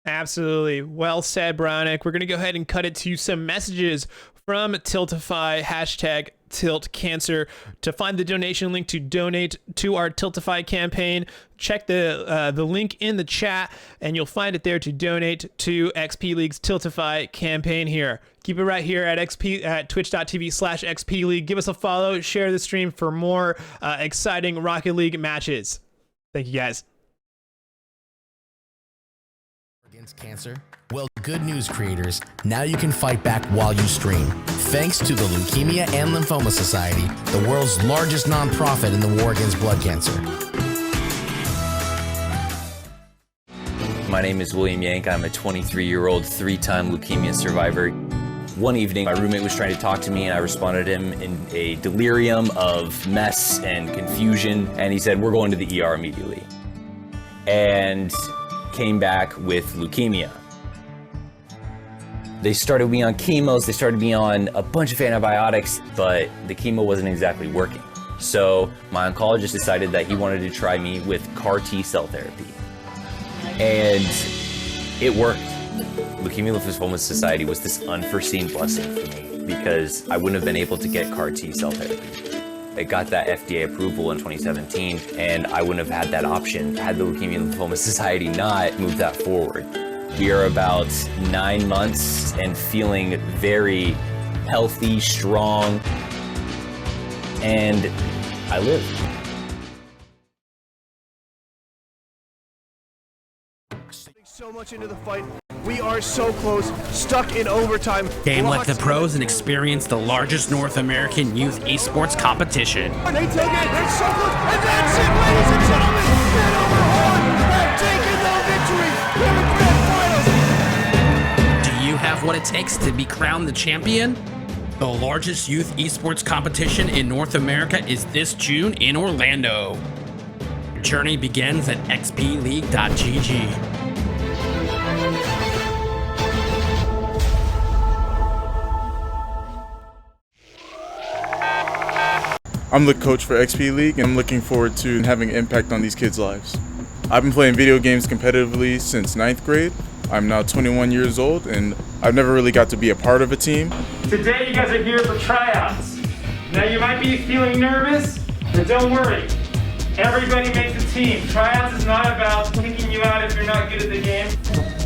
Absolutely. Well said, Brownick. We're going to go ahead and cut it to some messages from Tiltify, #TiltCancer. To find the donation link to donate to our Tiltify campaign, check the link in the chat, and you'll find it there to donate to XP League's Tiltify campaign here. Keep it right here at twitch.tv/XP League. Give us a follow, share the stream for more exciting Rocket League matches. Thank you, guys. Against cancer? Well, good news, creators. Now you can fight back while you stream. Thanks to the Leukemia and Lymphoma Society, the world's largest nonprofit in the war against blood cancer. My name is William Yank. I'm a 23-year-old, 3-time leukemia survivor. One evening, my roommate was trying to talk to me, and I responded to him in a delirium of mess and confusion, and he said, "We're going to the ER immediately." and came back with leukemia. They started me on chemos, they started me on a bunch of antibiotics, but the chemo wasn't exactly working. So my oncologist decided that he wanted to try me with CAR T-cell therapy. And it worked. Leukemia Lymphoma Society was this unforeseen blessing for me because I wouldn't have been able to get CAR T-cell therapy. It got that FDA approval in 2017, and I wouldn't have had that option had the Leukemia Lymphoma Society not moved that forward. We are about 9 months and feeling very healthy, strong, and I live. So much into the fight. We are so close, stuck in overtime. Game like the pros and experience the largest North American youth esports competition. They take it, it's so close, and that's it, ladies and gentlemen. Hanover Horn have taken the victory in the grand finals. Do you have what it takes to be crowned the champion? The largest youth esports competition in North America is this June in Orlando. Your journey begins at xpleague.gg. I'm the coach for XP League, and I'm looking forward to having an impact on these kids' lives. I've been playing video games competitively since 9th grade. I'm now 21 years old, and I've never really got to be a part of a team. Today you guys are here for tryouts. Now you might be feeling nervous, but don't worry. Everybody makes a team. Tryouts is not about kicking you out if you're not good at the game.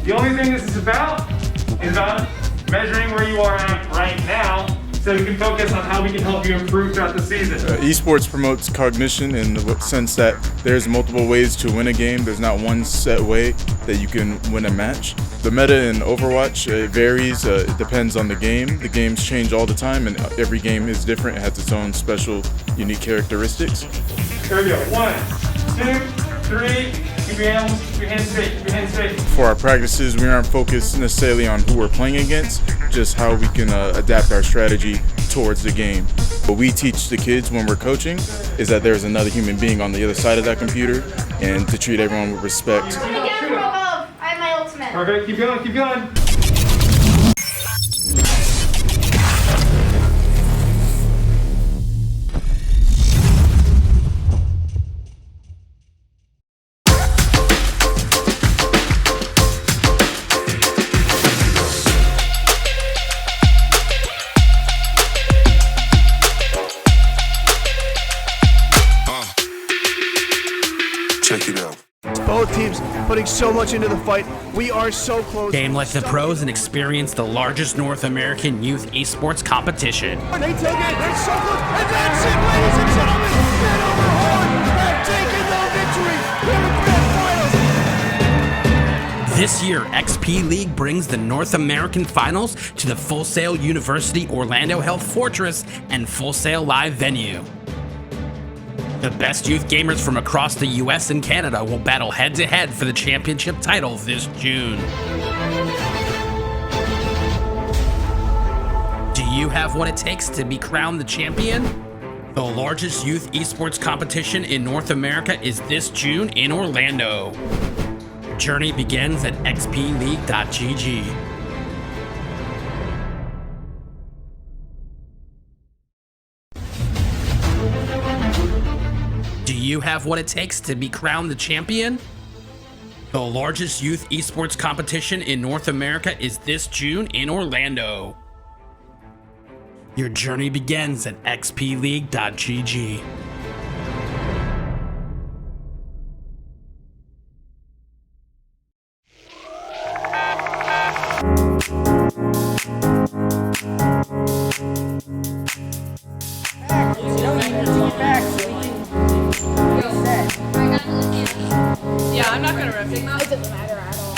The only thing this is about measuring where you are at right now, so we can focus on how we can help you improve throughout the season. Esports promotes cognition in the sense that there's multiple ways to win a game. There's not one set way that you can win a match. The meta in Overwatch varies, it depends on the game. The games change all the time, and every game is different. It has its own special, unique characteristics. Here we go, 1, 2, 3, keep your hands straight, keep your hands straight. For our practices, we aren't focused necessarily on who we're playing against, just how we can adapt our strategy towards the game. What we teach the kids when we're coaching is that there's another human being on the other side of that computer, and to treat everyone with respect. I have my ultimate. Perfect, keep going, keep going. Both teams putting so much into the fight. We are so close. Game like the pros and experience the largest North American youth esports competition. They take it, it's so close, and that's it, ladies and gentlemen. Hanover Horn have taken the victory in the grand finals. This year, XP League brings the North American Finals to the Full Sail University Orlando Health Fortress and Full Sail Live venue. The best youth gamers from across the US and Canada will battle head-to-head for the championship title this June. Do you have what it takes to be crowned the champion? The largest youth esports competition in North America is this June in Orlando. Your journey begins at xpleague.gg. Do you have what it takes to be crowned the champion? The largest youth esports competition in North America is this June in Orlando. Your journey begins at xpleague.gg. Yeah, I'm not gonna rip it. It doesn't matter at all.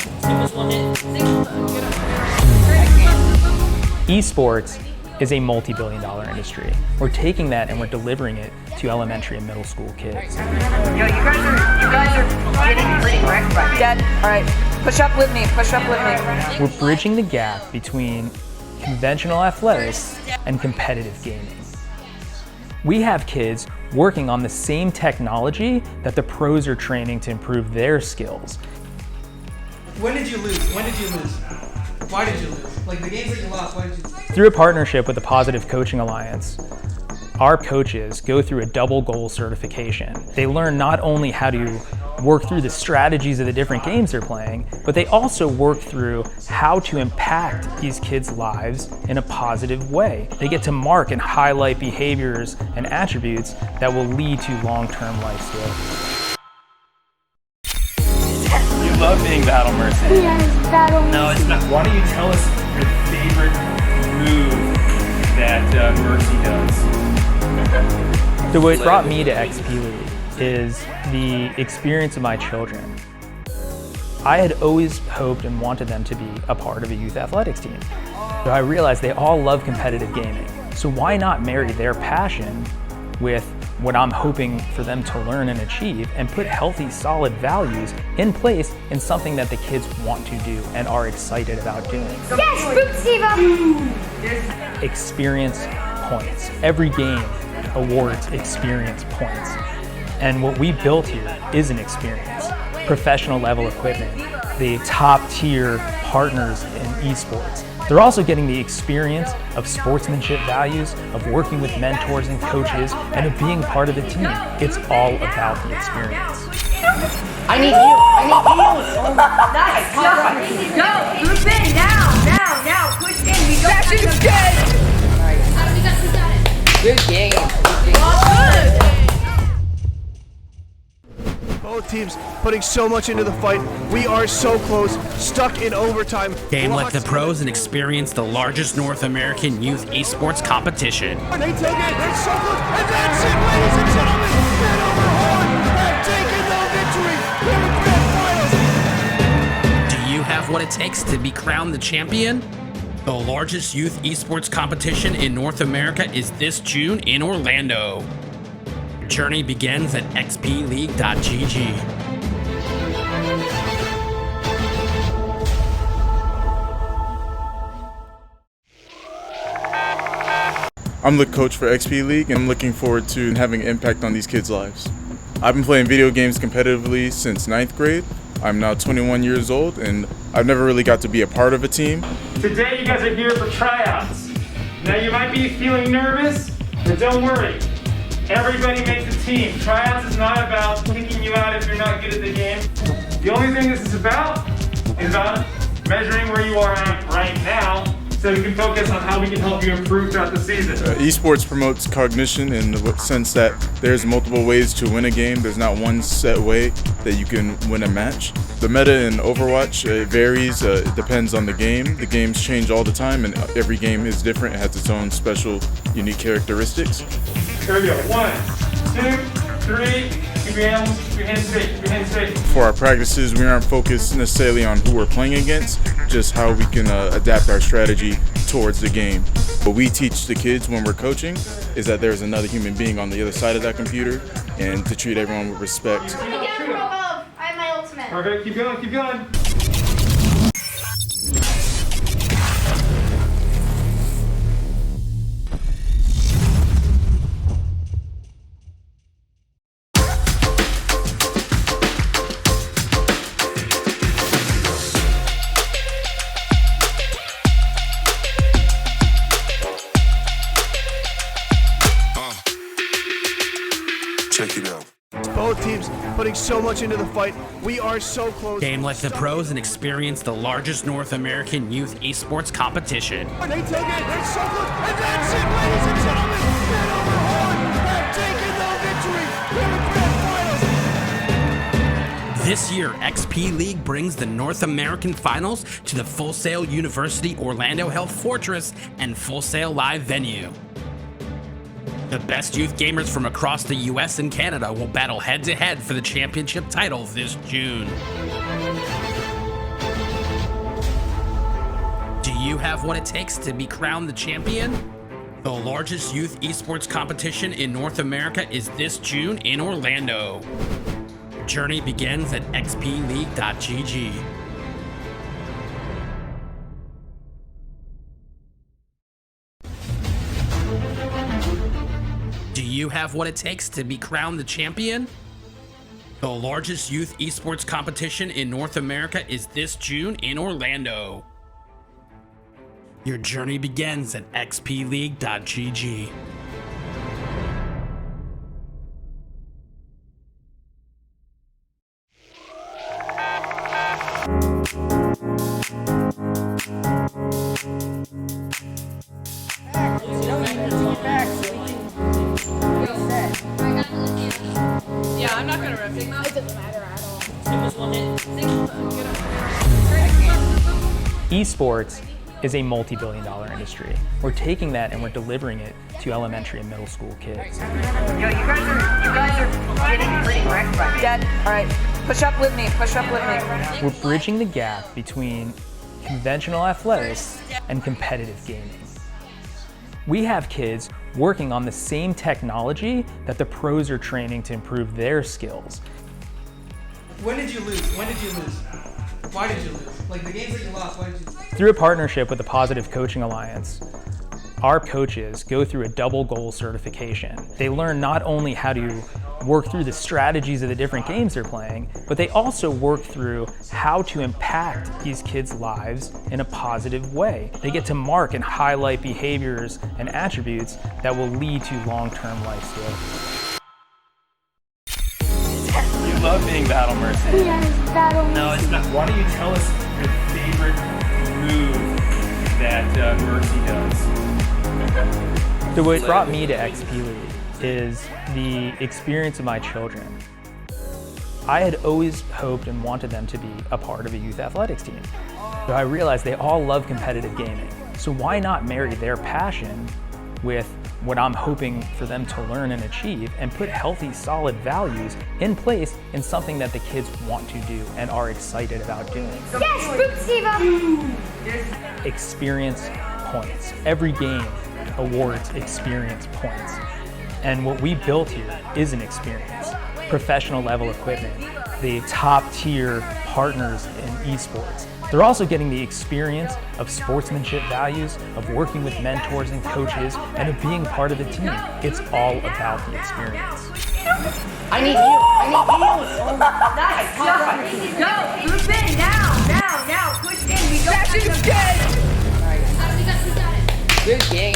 Esports is a multi-billion-dollar industry. We're taking that and we're delivering it to elementary and middle school kids. Yo, you guys are getting pretty wrecked by me. Dad, all right, push up with me, push up with me. We're bridging the gap between conventional athletics and competitive gaming. We have kids working on the same technology that the pros are training to improve their skills. When did you lose? When did you lose? Why did you lose? Like the games that you lost, why did you lose? Through a partnership with the Positive Coaching Alliance, our coaches go through a double goal certification. They learn not only how to work through the strategies of the different games they're playing, but they also work through how to impact these kids' lives in a positive way. They get to mark and highlight behaviors and attributes that will lead to long-term life skills. You love being Battle Mercy. Yes, Battle Mercy. No, it's not. Why don't you tell us your favorite move that Mercy does? So what brought me to XP League is the experience of my children. I had always hoped and wanted them to be a part of a youth athletics team. So I realized they all love competitive gaming. So why not marry their passion with what I'm hoping for them to learn and achieve and put healthy, solid values in place in something that the kids want to do and are excited about doing. Yes, Boot Experience points. Every game awards experience points. And what we built here is an experience. Professional level equipment, the top tier partners in esports. They're also getting the experience of sportsmanship values, of working with mentors and coaches, and of being part of the team. It's all about the experience. I need you. Oh, nice job. Go, group in now. Push in. We don't have to get. Good game. Both teams putting so much into the fight. We are so close, stuck in overtime. Game like the pros and experience the largest North American youth esports competition. They take it, they circle, and that's it, ladies and gentlemen. Hanover Horn have taken the victory in the grand finals. Do you have what it takes to be crowned the champion? The largest youth esports competition in North America is this June in Orlando. Your journey begins at xpleague.gg. I'm the coach for XP League, and I'm looking forward to having an impact on these kids' lives. I've been playing video games competitively since 9th grade. I'm now 21 years old, and I've never really got to be a part of a team. Today you guys are here for tryouts. Now you might be feeling nervous, but don't worry. Everybody makes a team. Tryouts is not about kicking you out if you're not good at the game. The only thing this is about measuring where you are at right now, so we can focus on how we can help you improve throughout the season. Esports promotes cognition in the sense that there's multiple ways to win a game. There's not one set way that you can win a match. The meta in Overwatch varies. It depends on the game. The games change all the time, and every game is different. It has its own special, unique characteristics. Here we go. 1, 2, 3. Keep your hands straight. For our practices, we aren't focused necessarily on who we're playing against, just how we can adapt our strategy towards the game. What we teach the kids when we're coaching is that there's another human being on the other side of that computer, and to treat everyone with respect. I have my ultimate. Perfect. Keep going. Both teams putting so much into the fight. We are so close. Game like the pros and experience the largest North American youth esports competition. They take it, they circle, and that's it, ladies and gentlemen. Hanover Horn have taken the victory in the grand finals. This year, XP League brings the North American Finals to the Full Sail University Orlando Health Fortress and Full Sail Live venue. The best youth gamers from across the US and Canada will battle head-to-head for the championship title this June. Do you have what it takes to be crowned the champion? The largest youth esports competition in North America is this June in Orlando. Your journey begins at xpleague.gg. Do Do you have what it takes to be crowned the champion? The largest youth esports competition in North America is this June in Orlando. Your journey begins at xpleague.gg. Yeah, I'm not gonna rip it. It doesn't matter at all. Esports is a multi-billion-dollar industry. We're taking that and we're delivering it to elementary and middle school kids. Yo, you guys are getting pretty wrecked by me. Dad, all right, push up with me, push up with me. We're bridging the gap between conventional athletics and competitive gaming. We have kids working on the same technology that the pros are training to improve their skills. When did you lose? When did you lose? Why did you lose? Like the games that you lost, why did you lose? Through a partnership with the Positive Coaching Alliance, our coaches go through a double goal certification. They learn not only how to work through the strategies of the different games they're playing, but they also work through how to impact these kids' lives in a positive way. They get to mark and highlight behaviors and attributes that will lead to long-term life skills. You love being Battle Mercy. Yes, Battle Mercy. No, it's not. Why don't you tell us your favorite move that Mercy does? So what brought me to XP League is the experience of my children. I had always hoped and wanted them to be a part of a youth athletics team. So I realized they all love competitive gaming. So why not marry their passion with what I'm hoping for them to learn and achieve and put healthy, solid values in place in something that the kids want to do and are excited about doing. Yes, Boopsiva! Experience points. Every game awards experience points. And what we built here is an experience. Professional level equipment, the top tier partners in esports. They're also getting the experience of sportsmanship values, of working with mentors and coaches, and of being part of the team. It's all about the experience. I need you. Nice job. Go, move in now. Push in. We don't have to. Good game.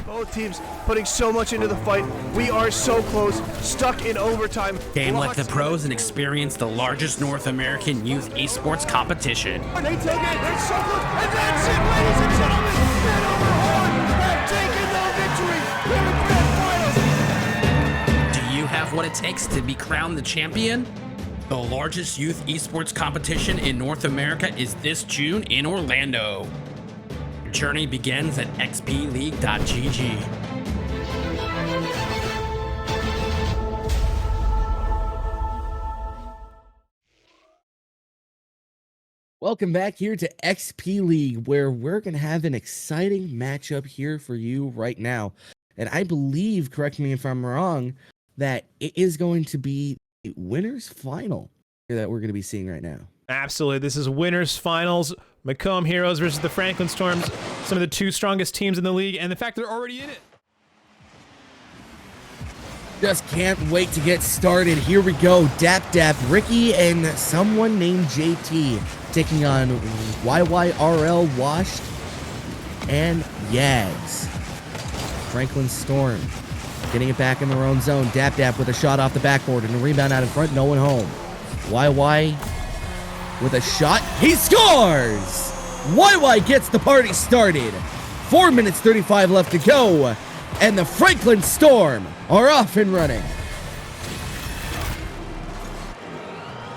Both teams putting so much into the fight. We are so close, stuck in overtime. Game like the pros and experience the largest North American youth esports competition. And they take it, it's so good, and that's it, ladies and gentlemen. Hanover Horn have taken the victory in the grand finals. Do you have what it takes to be crowned the champion? The largest youth esports competition in North America is this June in Orlando. Your journey begins at xpleague.gg. Welcome back here to XP League, where we're going to have an exciting matchup here for you right now. And I believe, correct me if I'm wrong, that it is going to be the winners final that we're going to be seeing right now. Absolutely. This is winners finals. Macomb Heroes versus the Franklin Storms, some of the two strongest teams in the league, and the fact they're already in it. Just can't wait to get started. Here we go. Dap, Ricky, and someone named JT taking on YYRL, Washed, and Yags. Franklin Storm getting it back in their own zone. Dap with a shot off the backboard and a rebound out in front. No one home. YY with a shot. He scores! YY gets the party started. 4 minutes 35 left to go. And the Franklin Storm are off and running.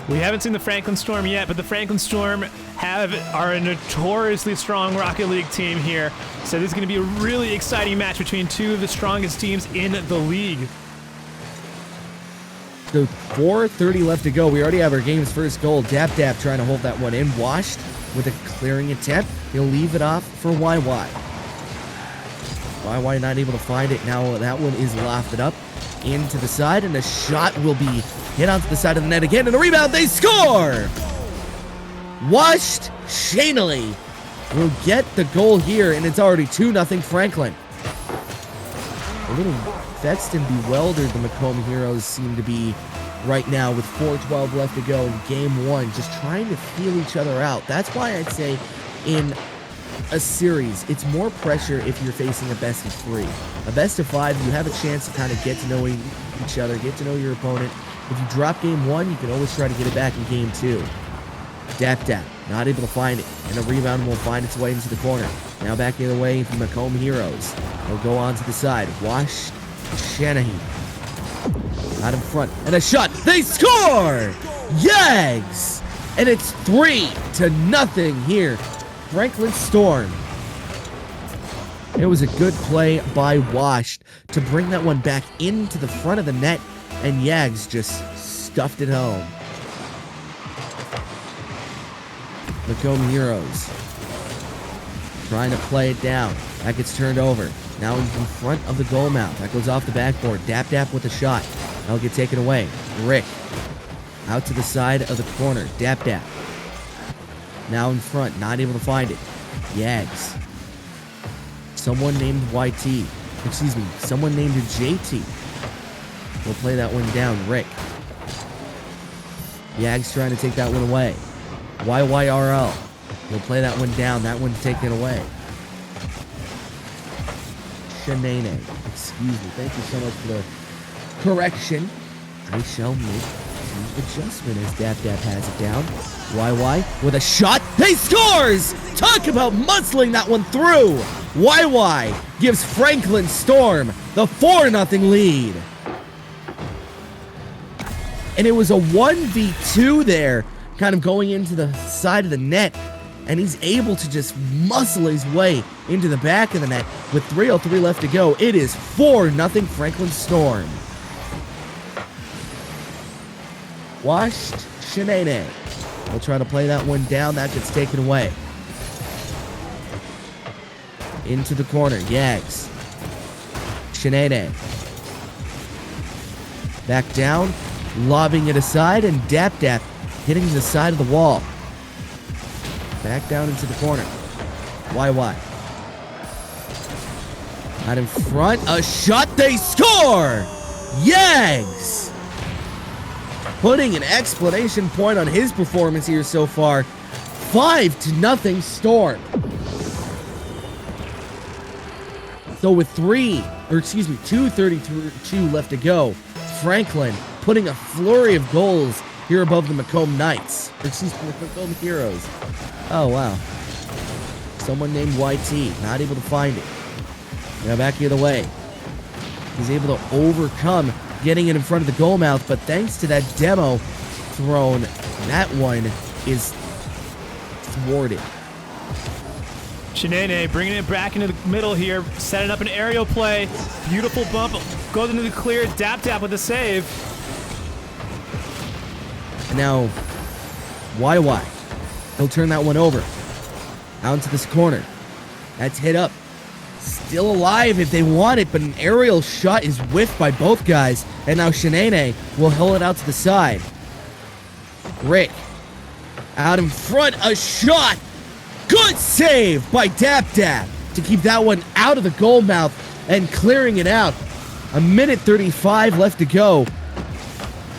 We haven't seen the Franklin Storm yet, but the Franklin Storm are a notoriously strong Rocket League team here. So this is going to be a really exciting match between two of the strongest teams in the league. So 4:30 left to go. We already have our game's first goal. Dap trying to hold that one in. Washed with a clearing attempt. He'll leave it off for YY. YY not able to find it. Now that one is lofted up into the side, and the shot will be hit onto the side of the net again, and a rebound. They score! Washed Shanley will get the goal here, and it's already 2-0 Franklin. A little vexed and bewildered the Macomb Heroes seem to be right now with 4:12 left to go in game one, just trying to feel each other out. That's why I'd say in a series, it's more pressure if you're facing a best of 3. A best of 5, you have a chance to kind of get to know each other, get to know your opponent. If you drop game 1, you can always try to get it back in game 2. Dap, not able to find it, and a rebound will find its way into the corner. Now back the other way from Macomb Heroes. They'll go on to the side. Wash Shanahan. Out in front, and a shot. They score! Yags! And it's 3-0 here. Franklin Storm. It was a good play by Wash to bring that one back into the front of the net, and Yags just stuffed it home. Macomb Heroes trying to play it down. That gets turned over. Now in front of the goal mouth. That goes off the backboard. Dap with a shot. That'll get taken away. Rick out to the side of the corner. Dap. Now in front. Not able to find it. Yags. Someone named YT. Excuse me. Someone named JT. We'll play that one down. Rick. Yags trying to take that one away. YYRL. We'll play that one down. That one taken away. Shanane. Excuse me. Thank you so much for the correction. I shall make the adjustment as Dap has it down. YY with a shot. He scores! Talk about muscling that one through. YY gives Franklin Storm the 4-0 lead. And it was a 1v2 there, kind of going into the side of the net. And he's able to just muscle his way into the back of the net with 3:03 left to go. It is 4-0 Franklin Storm. Washed Shanane. We'll try to play that one down. That gets taken away. Into the corner. Yags. Shanane. Back down. Lobbing it aside. And Dap hitting the side of the wall. Back down into the corner. YY. Out in front. A shot. They score! Yags! Putting an exclamation point on his performance here so far. 5-0 Storm. So with 2:32 left to go, Franklin putting a flurry of goals here above the Macomb Knights. Excuse me, the Macomb Heroes. Oh, wow. Someone named YT, not able to find it. Now back the other way. He's able to overcome getting it in front of the goal mouth, but thanks to that demo thrown, that one is thwarted. Shanane bringing it back into the middle here, setting up an aerial play. Beautiful bump, goes into the clear. Dap with a save. And now, YY. He'll turn that one over. Out into this corner. That's hit up. Still alive if they want it, but an aerial shot is whiffed by both guys. And now Shanane will hull it out to the side. Rick. Out in front, a shot. Good save by Dap to keep that one out of the goal mouth and clearing it out. 1:35 left to go.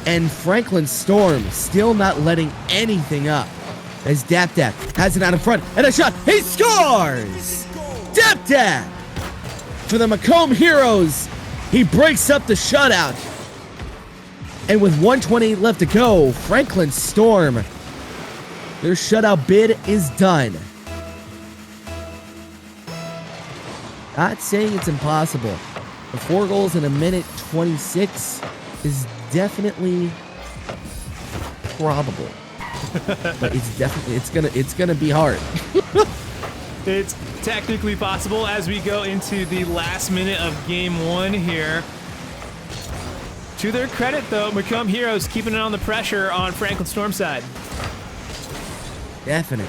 And Franklin Storm still not letting anything up. As Dap has it out in front, and a shot. He scores! Dap for the Macomb Heroes. He breaks up the shutout. And with 1:28 left to go, Franklin Storm, their shutout bid is done. Not saying it's impossible. The 4 goals in 1:26 is definitely probable. But it's gonna be hard. It's technically possible as we go into the last minute of game 1 here. To their credit, though, Macomb Heroes keeping it on the pressure on Franklin Storm's side. Definite.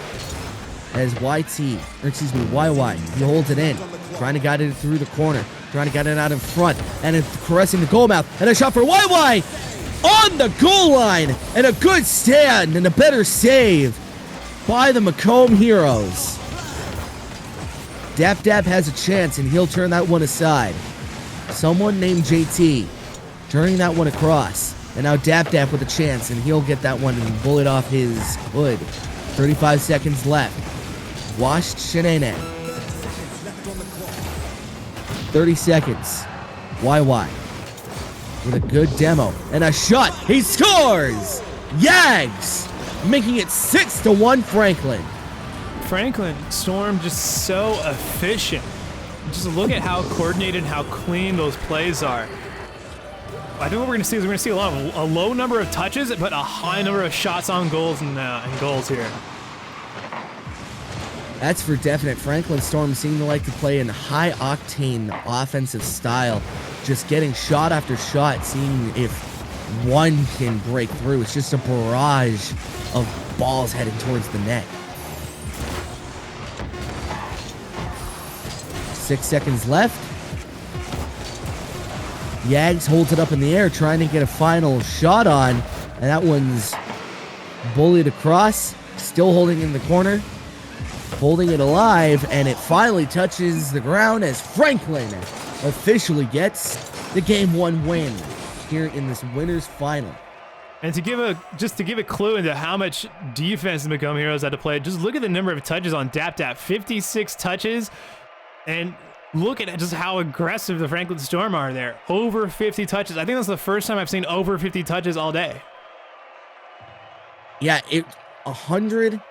As YY, he holds it in. Trying to guide it through the corner. Trying to get it out in front. And it's caressing the goal mouth. And a shot for YY! On the goal line! And a good stand and a better save by the Macomb Heroes. Dap Dap has a chance, and he'll turn that one aside. Someone named JT turning that one across. And now Dap Dap with a chance, and he'll get that one and bullet off his hood. 35 seconds left. Washed Shanae. 30 seconds. YY with a good demo and a shot. He scores! Yags making it 6-1 Franklin. Franklin Storm just so efficient. Just look at how coordinated, how clean those plays are. I think what we're going to see is we're going to see a low number of touches, but a high number of shots on goals and goals here. That's for definite. Franklin Storm seem to like to play in high-octane offensive style, just getting shot after shot, seeing if one can break through. It's just a barrage of balls heading towards the net. 6 seconds left. Yags holds it up in the air, trying to get a final shot on, and that one's bullied across, still holding in the corner, holding it alive, and it finally touches the ground as Franklin officially gets the Game 1 win here in this winner's final. And to give a clue into how much defense the Macomb Heroes had to play, just look at the number of touches on Dap Dap. 56 touches, and look at just how aggressive the Franklin Storm are there. Over 50 touches. I think that's the first time I've seen over 50 touches all day. Yeah, 100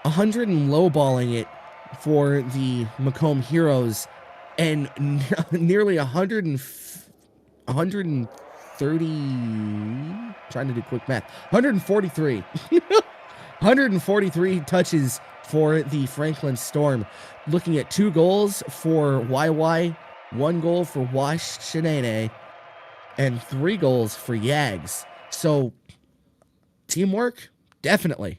and lowballing it for the Macomb Heroes, and nearly 130, trying to do quick math, 143. 143 touches for the Franklin Storm. Looking at 2 goals for YY, 1 goal for Wash Shanae, and 3 goals for Yags. So, teamwork, definitely.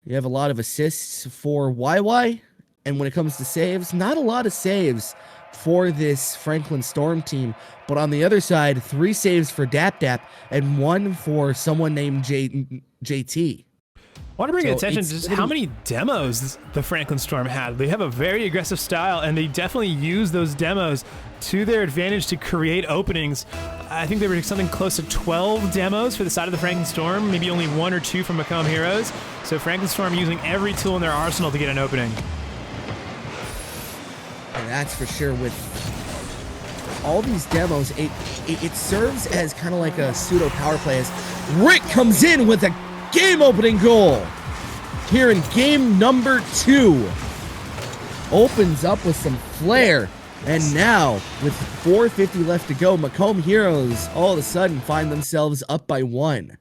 You have a lot of assists for YY, and when it comes to saves, not a lot of saves for this Franklin Storm team. But on the other side, 3 saves for Dap Dap and 1 for someone named JT. I want to bring attention to just how many demos the Franklin Storm had. They have a very aggressive style, and they definitely use those demos to their advantage to create openings. I think there were something close to 12 demos for the side of the Franklin Storm, maybe only 1 or 2 from Macomb Heroes. So Franklin Storm using every tool in their arsenal to get an opening. And that's for sure. With all these demos, it serves as kind of like a pseudo power play as Rick comes in with a game-opening goal here in game number 2. Opens up with some flair, and now with 4:50 left to go, Macomb Heroes all of a sudden find themselves up by 1.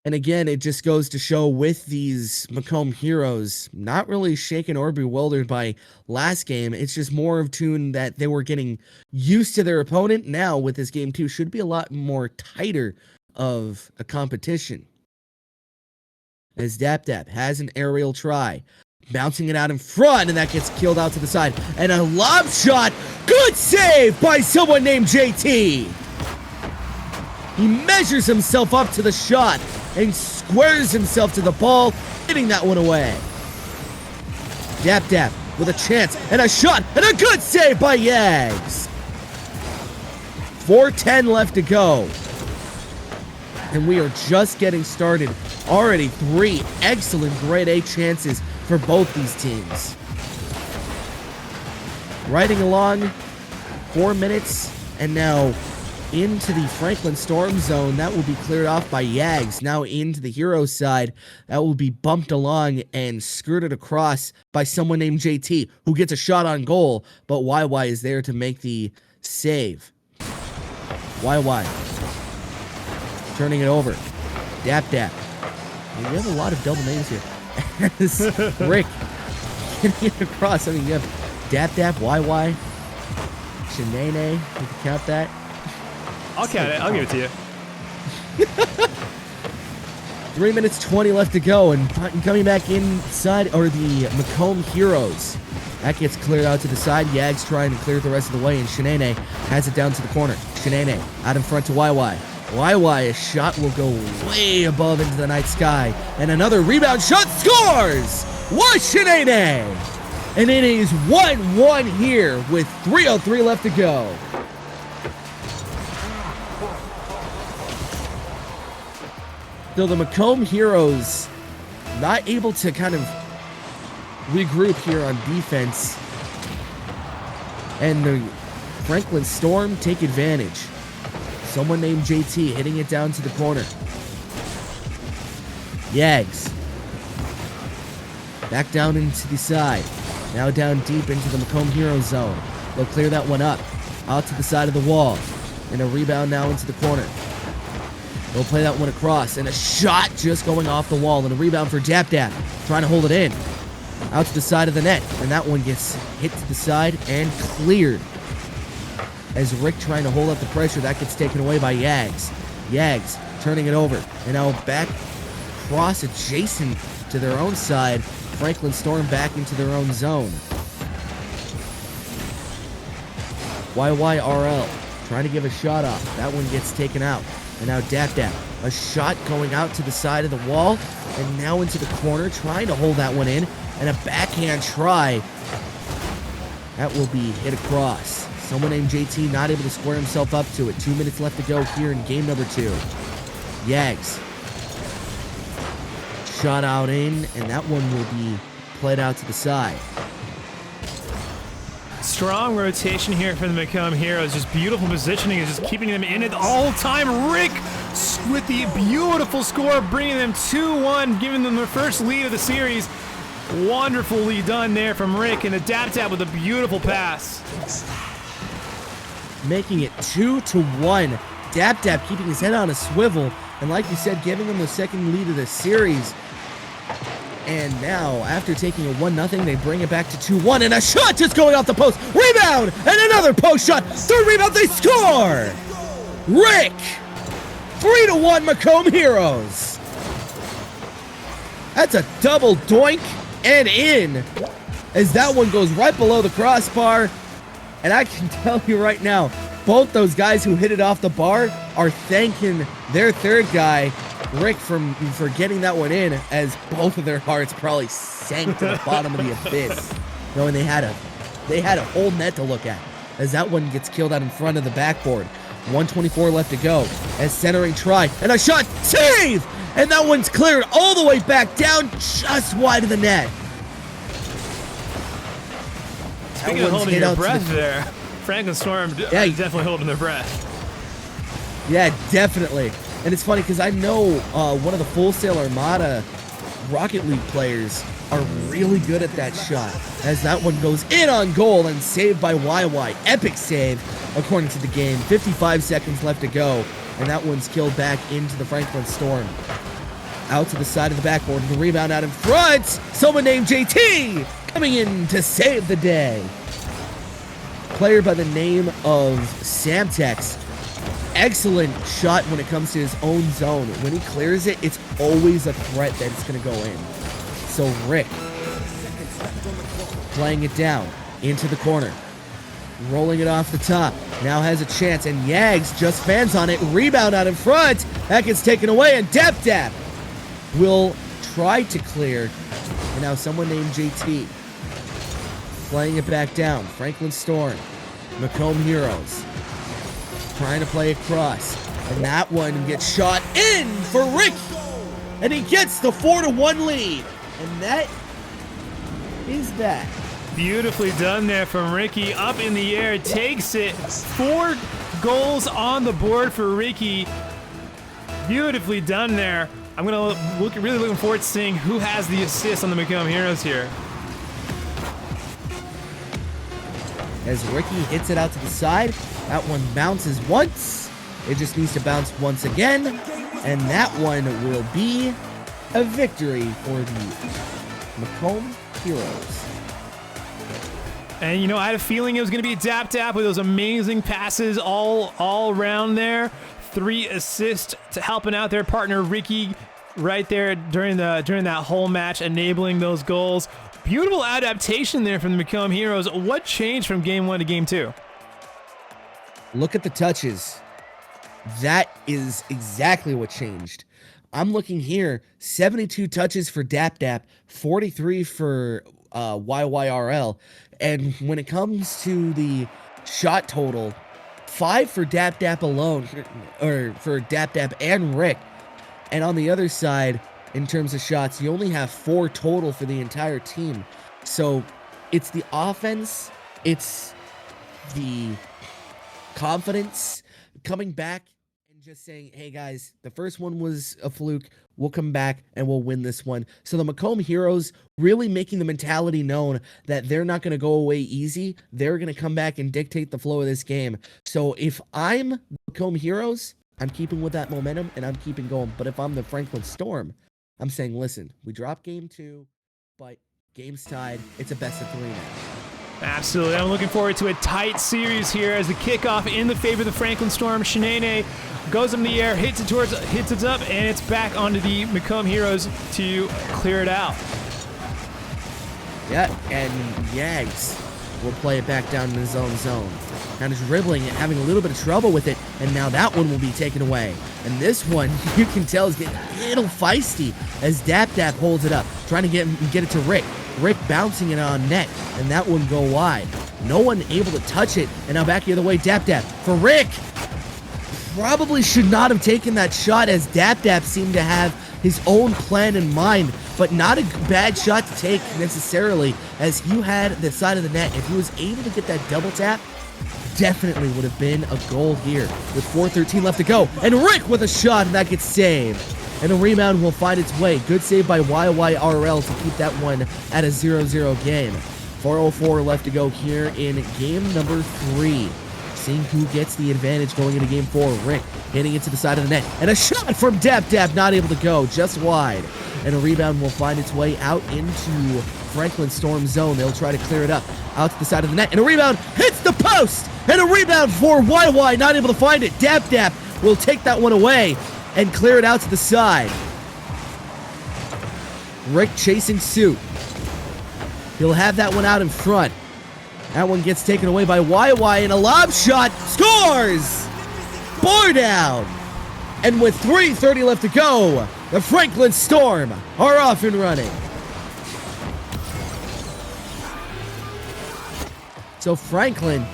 And again, it just goes to show with these Macomb Heroes, not really shaken or bewildered by last game. It's just more of tune that they were getting used to their opponent. Now with this game 2, should be a lot more tighter of a competition. As Dap Dap has an aerial try, bouncing it out in front, and that gets killed out to the side. And a lob shot, good save by someone named JT. He measures himself up to the shot and squares himself to the ball, hitting that one away. Dap Dap with a chance and a shot and a good save by Yags. 4:10 left to go. And we are just getting started. Already 3 excellent grade A chances for both these teams. Riding along, 4 minutes, and now into the Franklin Storm zone. That will be cleared off by Yags. Now into the Heroes side. That will be bumped along and skirted across by someone named JT, who gets a shot on goal, but YY is there to make the save. YY turning it over. Dap Dap. And you have a lot of double names here. Rick getting it across. I mean, you have Dap Dap, YY, Shanae. You can count that. I'll count it. I'll give it to you. 3 minutes 20 left to go, and coming back inside are the Macomb Heroes. That gets cleared out to the side. Yags trying to clear it the rest of the way, and Shanae has it down to the corner. Shanae out in front to YY. YY, a shot will go way above into the night sky. And another rebound shot scores! Washinene! And it is 1-1 here with 3:03 left to go. So the Macomb Heroes not able to kind of regroup here on defense. And the Franklin Storm take advantage. Someone named JT hitting it down to the corner. Yags. Back down into the side. Now down deep into the Macomb Heroes zone. They'll clear that one up. Out to the side of the wall. And a rebound now into the corner. They'll play that one across. And a shot just going off the wall. And a rebound for Dap Dap. Trying to hold it in. Out to the side of the net. And that one gets hit to the side and cleared. As Rick trying to hold up the pressure, that gets taken away by Yags. Yags turning it over. And now back across adjacent to their own side. Franklin Storm back into their own zone. YYRL trying to give a shot off. That one gets taken out. And now Dap Dap. A shot going out to the side of the wall. And now into the corner, trying to hold that one in. And a backhand try. That will be hit across. Someone named JT not able to square himself up to it. 2 minutes left to go here in game number 2. Yags. Shot out in, and that one will be played out to the side. Strong rotation here for the Macomb Heroes. Just beautiful positioning is just keeping them in it all time. Rick with the beautiful score, bringing them 2-1, giving them their first lead of the series. Wonderfully done there from Rick, and a Dap Dap with a beautiful pass. Making it 2-1. Dap Dap keeping his head on a swivel, and like you said, giving them the second lead of the series. And now, after taking a 1-0, they bring it back to 2-1, and a shot just going off the post. Rebound, and another post shot. Third rebound, they score! Rick! 3-1 Macomb Heroes. That's a double doink and in, as that one goes right below the crossbar. And I can tell you right now, both those guys who hit it off the bar are thanking their third guy, Rick, for getting that one in, as both of their hearts probably sank to the bottom of the abyss, knowing they had a whole net to look at, as that one gets killed out in front of the backboard. 1:24 left to go, as centering try, and a shot, save! And that one's cleared all the way back down, just wide of the net. Speaking of holding your breath there, Franklin Storm definitely holding their breath. Yeah, definitely. And it's funny because I know one of the Full Sail Armada Rocket League players are really good at that shot, as that one goes in on goal and saved by YY. Epic save, according to the game. 55 seconds left to go, and that one's killed back into the Franklin Storm. Out to the side of the backboard, and the rebound out in front. Someone named JT coming in to save the day. Player by the name of Samtex. Excellent shot when it comes to his own zone. When he clears it, it's always a threat that it's going to go in. So Rick playing it down into the corner. Rolling it off the top. Now has a chance, and Yags just fans on it. Rebound out in front. That gets taken away, and Dap Dap will try to clear. And now someone named JT playing it back down. Franklin Storm, Macomb Heroes, trying to play across. And that one gets shot in for Rick. And he gets the 4-1 lead. And that is that. Beautifully done there from Ricky. Up in the air, takes it. 4 goals on the board for Ricky. Beautifully done there. I'm really looking forward to seeing who has the assist on the Macomb Heroes here. As Ricky hits it out to the side, that one bounces once. It just needs to bounce once again. And that one will be a victory for the Macomb Heroes. And, you know, I had a feeling it was going to be a Dap Dap with those amazing passes all around there. 3 assists to helping out their partner Ricky right there during that whole match, enabling those goals. Beautiful adaptation there from the Macomb Heroes. What changed from game 1 to game 2? Look at the touches. that is exactly what changed. I'm looking here, 72 touches for DapDap, 43 for YYRL. And when it comes to the shot total, 5 for DapDap alone, or for DapDap and Rick. And on the other side, in terms of shots, you only have 4 total for the entire team. So it's the offense, it's the confidence coming back and just saying, hey guys, the first one was a fluke. We'll come back and we'll win this one. So the Macomb Heroes really making the mentality known that they're not going to go away easy. They're going to come back and dictate the flow of this game. So if I'm Macomb Heroes, I'm keeping with that momentum and I'm keeping going. But if I'm the Franklin Storm, I'm saying, listen, we dropped game 2, but game's tied. It's a best of 3 now. Absolutely. I'm looking forward to a tight series here as the kickoff in the favor of the Franklin Storm. Shanae goes up in the air, hits it up, and it's back onto the Macomb Heroes to clear it out. Yeah, and Yags will play it back down in his own zone. Kind of dribbling it, having a little bit of trouble with it, and now that one will be taken away. And this one, you can tell, is getting a little feisty as DapDap holds it up, trying to get it to Rick. Rick bouncing it on net, and that one go wide. No one able to touch it, and now back the other way, DapDap for Rick. Probably should not have taken that shot as DapDap seemed to have his own plan in mind, but not a bad shot to take necessarily as you had the side of the net. If he was able to get that double tap, definitely would have been a goal here with 4:13 left to go. And Rick with a shot, and that gets saved. And a rebound will find its way. Good save by YYRL to keep that one at a 0-0 game. 4:04 left to go here in game number 3. Seeing who gets the advantage going into game 4. Rick hitting it to the side of the net. And a shot from DapDap, not able to go, just wide. And a rebound will find its way out into Franklin Storm zone. They'll try to clear it up out to the side of the net. And a rebound hits the post. And a rebound for YY, not able to find it. DapDap will take that one away and clear it out to the side. Rick chasing suit. He'll have that one out in front. That one gets taken away by YY, and a lob shot scores! Bar down! And with 3:30 left to go, the Franklin Storm are off and running. So Franklin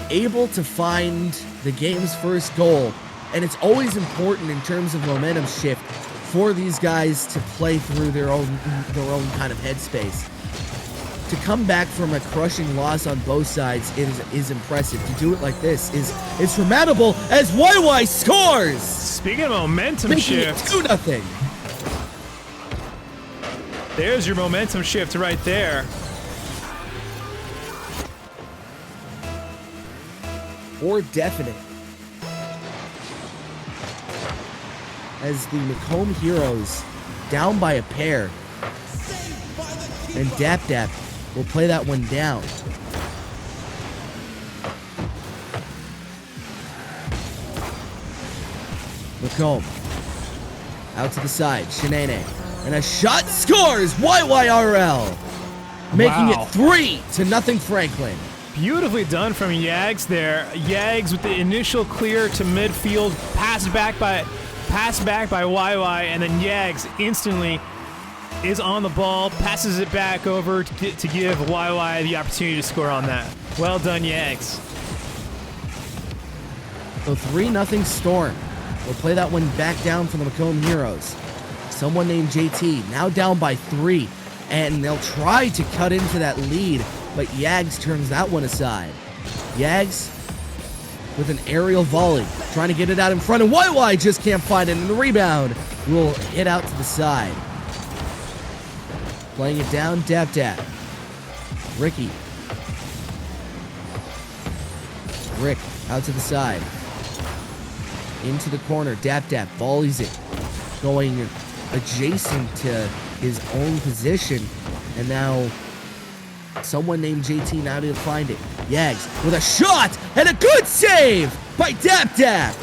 able to find the game's first goal. And it's always important in terms of momentum shift for these guys to play through their own kind of headspace. To come back from a crushing loss on both sides is impressive. To do it like this is formidable as YY scores! Speaking of momentum shift. 2-0. There's your momentum shift right there. Or definite. As the Macomb Heroes down by a pair. And DapDap will play that one down. Macomb out to the side. Shanae. And a shot scores! YYRL! Making it 3-0 Franklin. Beautifully done from Yags there. Yags with the initial clear to midfield, pass back by YY, and then Yags instantly is on the ball, passes it back over to give YY the opportunity to score on that. Well done, Yags. So 3-0 Storm. We'll play that one back down for the Macomb Heroes. Someone named JT now down by 3, and they'll try to cut into that lead, but Yags turns that one aside. Yags with an aerial volley, trying to get it out in front, and YY just can't find it, and the rebound will hit out to the side. Playing it down, DapDap. Ricky. Rick out to the side. Into the corner, DapDap volleys it, going adjacent to his own position, and now someone named JT now to find it. Yags with a shot and a good save by DapDap.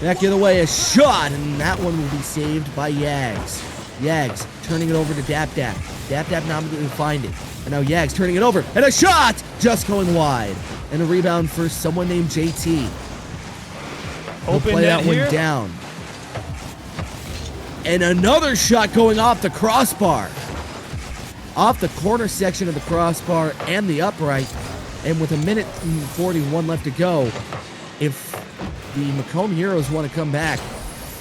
Back the other way, a shot, and that one will be saved by Yags. Yags turning it over to DapDap. DapDap now to find it. And now Yags turning it over, and a shot just going wide. And a rebound for someone named JT. He'll Open play net that here. one down. And another shot going off the crossbar. Off the corner section of the crossbar and the upright. And with 1:41 left to go, if the Macomb Heroes want to come back,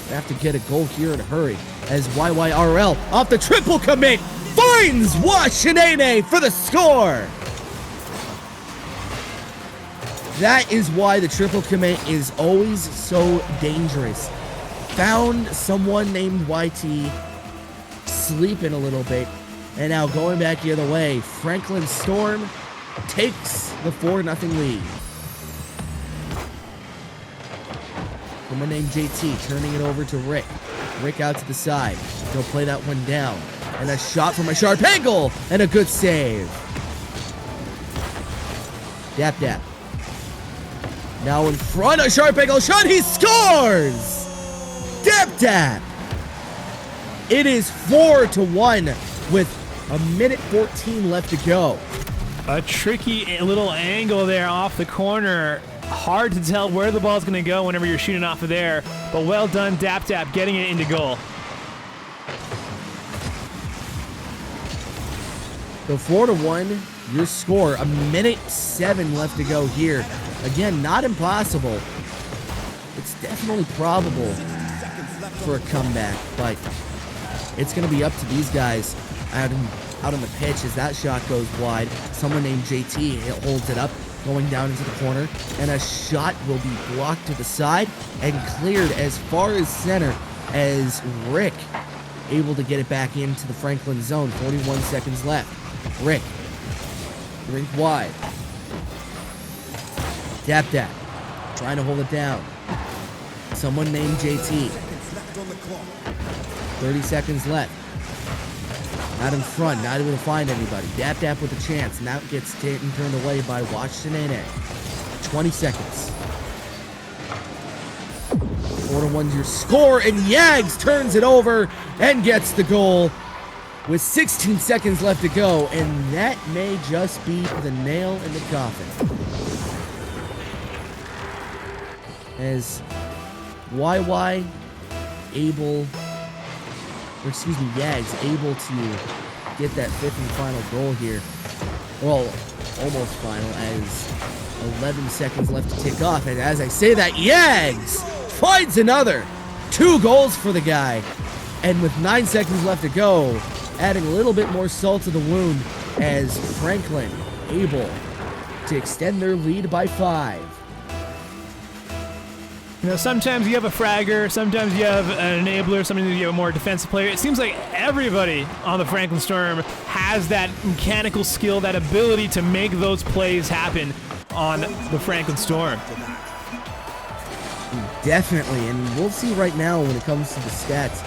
they have to get a goal here in a hurry. As YYRL off the triple commit finds Washinene for the score. That is why the triple commit is always so dangerous. Found someone named YT sleeping a little bit, and now going back the other way, Franklin Storm takes the 4-0 lead. Someone named JT turning it over to Rick. Rick out to the side. He'll play that one down. And a shot from a sharp angle, and a good save. Dap Dap. Now in front, a sharp angle shot, he scores! Dap Dap! It is 4-1 with 1:14 left to go. A tricky little angle there off the corner. Hard to tell where the ball's going to go whenever you're shooting off of there. But well done, Dap Dap, getting it into goal. So 4-1, your score. 1:07 left to go here. Again, not impossible. It's definitely probable for a comeback, but it's going to be up to these guys out on the pitch as that shot goes wide. Someone named JT holds it up, going down into the corner, and a shot will be blocked to the side and cleared as far as center as Rick able to get it back into the Franklin zone. 41 seconds left. Rick wide. Dap Dap trying to hold it down. Someone named JT. 30 seconds left. Out in front, not able to find anybody. Dap Dap with a chance. Now gets turned away by Washinene. 20 seconds. 4-1's your score, and Yags turns it over and gets the goal with 16 seconds left to go, and that may just be the nail in the coffin. As Yags able to get that fifth and final goal here. Well, almost final, as 11 seconds left to tick off. And as I say that, Yags finds another. 2 goals for the guy. And with 9 seconds left to go, adding a little bit more salt to the wound as Franklin able to extend their lead by 5. You know, sometimes you have a fragger, sometimes you have an enabler, sometimes you have a more defensive player. It seems like everybody on the Franklin Storm has that mechanical skill, that ability to make those plays happen on the Franklin Storm. Definitely, and we'll see right now when it comes to the stats.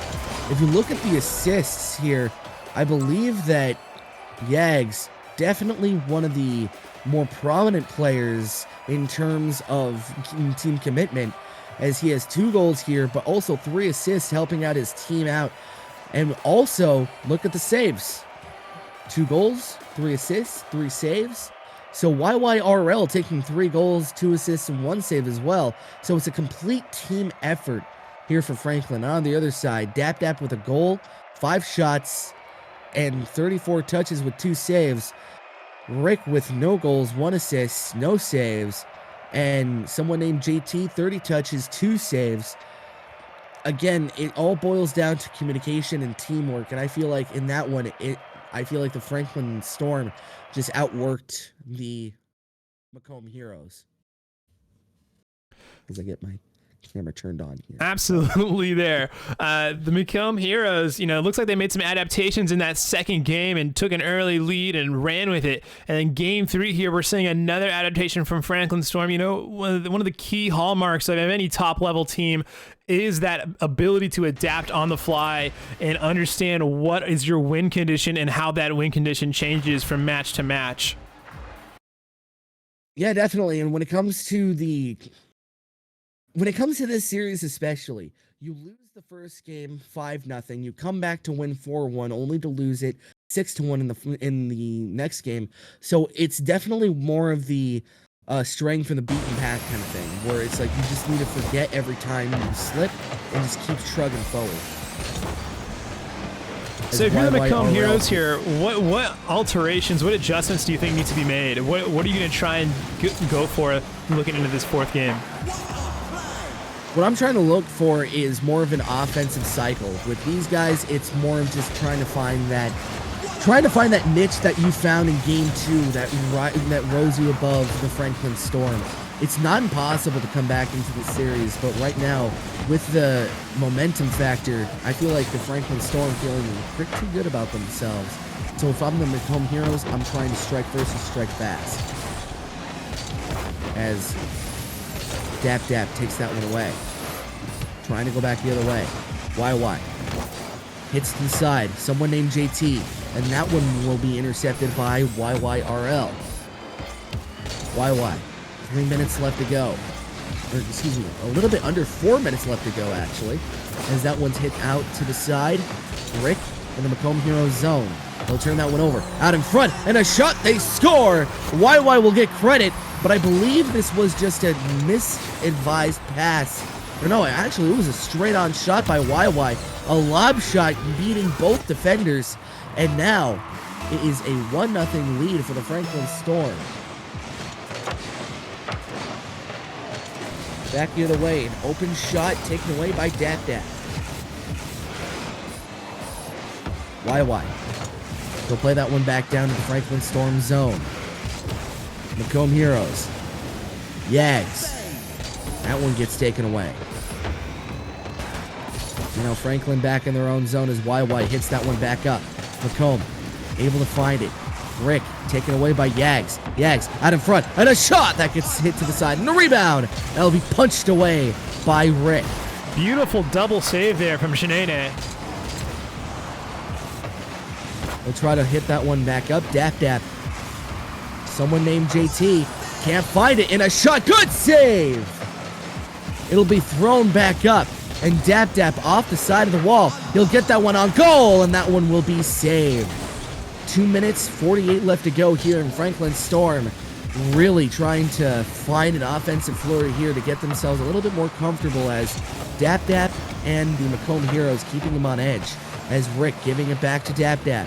If you look at the assists here, I believe that Yags definitely one of the more prominent players in terms of team commitment, as he has 2 goals here, but also 3 assists helping out his team out. And also, look at the saves. 2 goals, 3 assists, 3 saves. So YYRL taking 3 goals, 2 assists, and 1 save as well. So it's a complete team effort here for Franklin. On the other side, Dap Dap with a goal, 5 shots, and 34 touches with 2 saves. Rick with no goals, 1 assist, no saves. And someone named JT, 30 touches, 2 saves. Again, it all boils down to communication and teamwork. And I feel like in that one, I feel like the Franklin Storm just outworked the Macomb Heroes. As I get my camera turned on here. Absolutely there. The Macomb Heroes, you know, it looks like they made some adaptations in that second game and took an early lead and ran with it. And then game 3 here, we're seeing another adaptation from Franklin Storm. You know, one of the key hallmarks of any top level team is that ability to adapt on the fly and understand what is your win condition and how that win condition changes from match to match. Yeah, definitely. And when it comes to this series especially, you lose the first game 5-0, you come back to win 4-1, only to lose it 6-1 in the next game. So it's definitely more of the straying from the beaten path kind of thing, where it's like you just need to forget every time you slip and just keep trugging forward. So if you're the Macomb Heroes here, what alterations, what adjustments do you think need to be made? What are you going to try and go for looking into this fourth game? What I'm trying to look for is more of an offensive cycle. With these guys, it's more of just trying to find that niche that you found in Game 2 that rose you above the Franklin Storm. It's not impossible to come back into the series, but right now, with the momentum factor, I feel like the Franklin Storm feeling pretty good about themselves. So if I'm the Macomb Heroes, I'm trying to strike first and strike fast. As Dap Dap takes that one away. Trying to go back the other way. YY. Hits to the side. Someone named JT. And that one will be intercepted by YYRL. YY. 3 minutes left to go. Or, excuse me, a little bit under 4 minutes left to go, actually. As that one's hit out to the side. Rick in the Macomb Heroes zone. They'll turn that one over. Out in front. And a shot. They score. YY will get credit. But I believe this was just a misadvised pass. Or no, actually, it was a straight-on shot by YY. A lob shot beating both defenders. And now, it is a 1-0 lead for the Franklin Storm. Back the other way, an open shot taken away by Dap Dap. YY. They'll play that one back down to the Franklin Storm zone. Macomb Heroes. Yags. That one gets taken away. You know, Franklin back in their own zone as YY hits that one back up. Macomb able to find it. Rick taken away by Yags. Yags out in front and a shot that gets hit to the side and a rebound. That'll be punched away by Rick. Beautiful double save there from Shenane. We'll try to hit that one back up. Dap Dap. Someone named JT can't find it, and a shot. Good save! It'll be thrown back up, and Dap Dap off the side of the wall. He'll get that one on goal, and that one will be saved. 2 minutes, 48 left to go here in Franklin Storm. Really trying to find an offensive flurry here to get themselves a little bit more comfortable as Dap Dap and the Macomb Heroes keeping him on edge. As Rick giving it back to Dap Dap.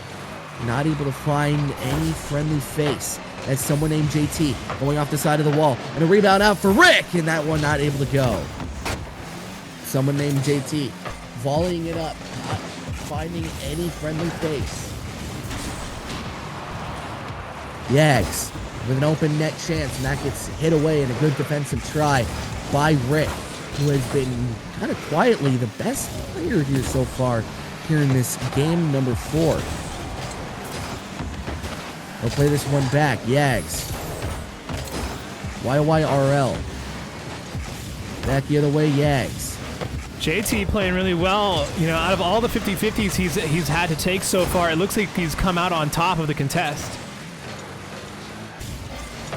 Not able to find any friendly face. As someone named JT going off the side of the wall. And a rebound out for Rick, and that one not able to go. Someone named JT volleying it up, not finding any friendly face. Yags with an open net chance, and that gets hit away in a good defensive try by Rick, who has been kind of quietly the best player here so far here in this game number 4. They'll play this one back. Yags. YYRL. Back the other way, Yags. JT playing really well. You know, out of all the 50-50s he's had to take so far, it looks like he's come out on top of the contest.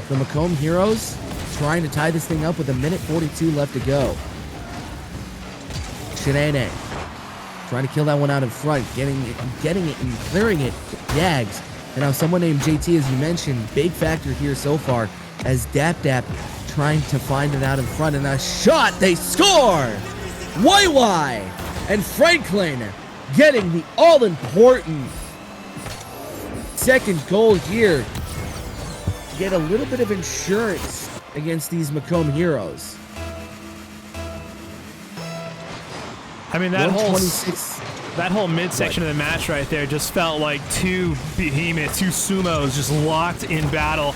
The Macomb Heroes trying to tie this thing up with 1:42 left to go. Shenane trying to kill that one out in front, getting it and clearing it. Yags. And now someone named JT, as you mentioned, big factor here so far, as Dap Dap trying to find it out in front, and a shot, they score! YY and Franklin getting the all-important second goal here to get a little bit of insurance against these Macomb Heroes. I mean, that whole midsection of the match right there just felt like two behemoths, two sumos just locked in battle,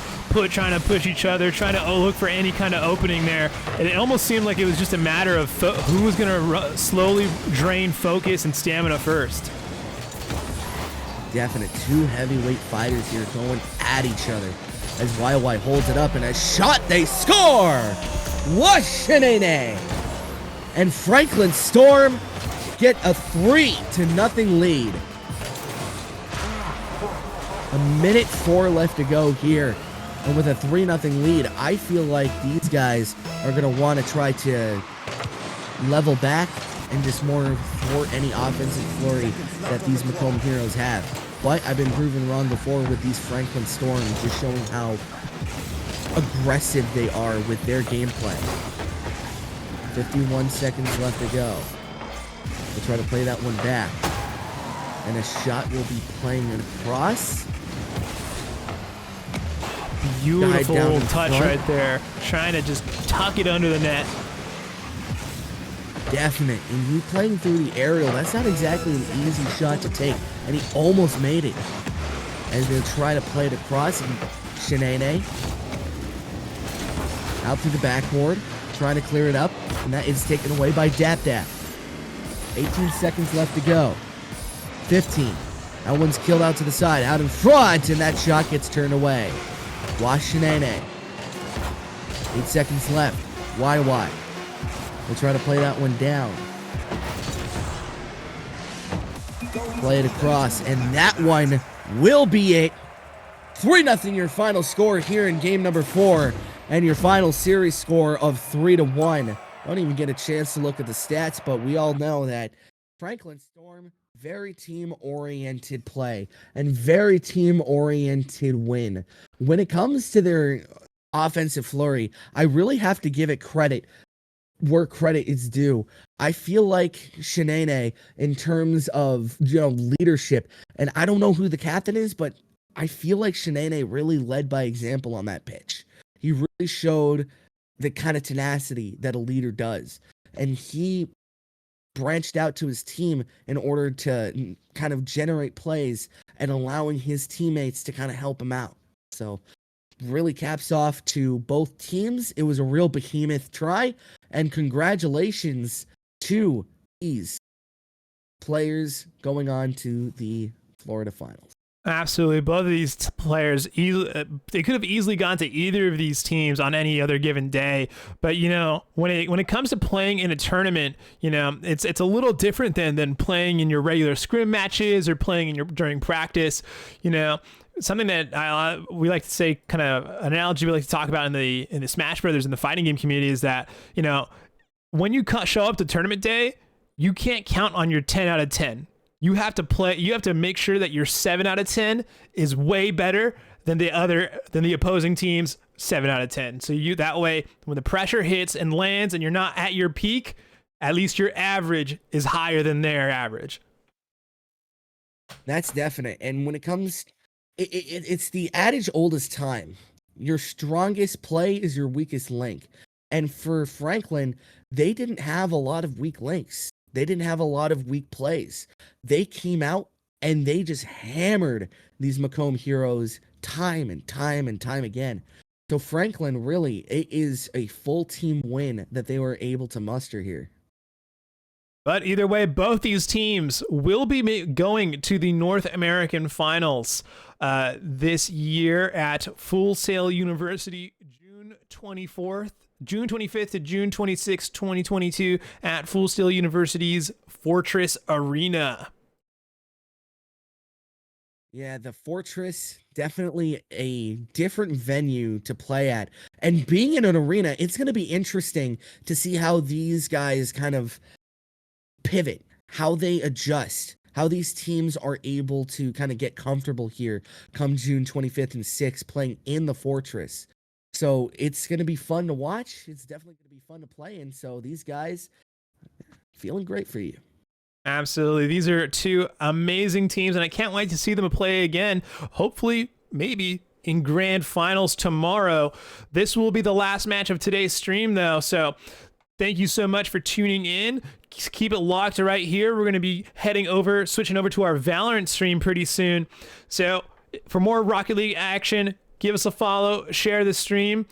trying to push each other, trying to look for any kind of opening there. And it almost seemed like it was just a matter of who was going to slowly drain focus and stamina first. Definite two heavyweight fighters here going at each other as YY holds it up and a shot, they score! Washinene! And Franklin Storm get a 3-0 lead. 1:04 left to go here. And with a 3-0 lead, I feel like these guys are going to want to try to level back and just more thwart any offensive flurry that these Macomb Heroes have. But I've been proven wrong before with these Franklin Storms, just showing how aggressive they are with their gameplay. 51 seconds left to go. We'll try to play that one back. And a shot will be playing across. Beautiful touch right there. Trying to just tuck it under the net. Definite. And you playing through the aerial, that's not exactly an easy shot to take. And he almost made it. And they'll try to play it across. And Shanae out to the backboard, trying to clear it up. And that is taken away by Dap Dap. 18 seconds left to go. 15. That one's killed out to the side, out in front, and that shot gets turned away. Washinene. 8 seconds left. YY. We'll try to play that one down. Play it across, and that one will be it. 3-0 your final score here in game number 4, and your final series score of 3-1. Don't even get a chance to look at the stats, but we all know that Franklin Storm, very team-oriented play and very team-oriented win. When it comes to their offensive flurry, I really have to give it credit where credit is due. I feel like Shanae, in terms of leadership, and I don't know who the captain is, but I feel like Shanae really led by example on that pitch. He really showed the kind of tenacity that a leader does. And he branched out to his team in order to kind of generate plays and allowing his teammates to kind of help him out. So really caps off to both teams. It was a real behemoth try, and congratulations to these players going on to the Florida Finals. Absolutely. Both of these players, they could have easily gone to either of these teams on any other given day. But, when it comes to playing in a tournament, it's a little different than playing in your regular scrim matches or playing during practice. Something that we like to say, kind of an analogy we like to talk about in the Smash Brothers in the fighting game community is that, when you show up to tournament day, you can't count on your 10 out of 10. You have to make sure that your 7 out of 10 is way better than the opposing team's 7 out of 10. So that way, when the pressure hits and lands and you're not at your peak, at least your average is higher than their average. That's definite. And when it comes, it's the adage oldest time. Your strongest play is your weakest link. And for Franklin, they didn't have a lot of weak links. They didn't have a lot of weak plays. They came out and they just hammered these Macomb Heroes time and time and time again. So Franklin, really, it is a full team win that they were able to muster here. But either way, both these teams will be going to the North American Finals this year at Full Sail University, June 25th to June 26th, 2022 at Full Sail University's Fortress Arena. Yeah, the Fortress, definitely a different venue to play at. And being in an arena, it's going to be interesting to see how these guys kind of pivot, how they adjust, how these teams are able to kind of get comfortable here come June 25th and 6th playing in the Fortress. So it's going to be fun to watch. It's definitely going to be fun to play in. So these guys, feeling great for you. Absolutely. These are two amazing teams, and I can't wait to see them play again. Hopefully, maybe in grand finals tomorrow. This will be the last match of today's stream, though. So thank you so much for tuning in. Keep it locked right here. We're going to be switching over to our Valorant stream pretty soon. So for more Rocket League action, give us a follow, share the stream.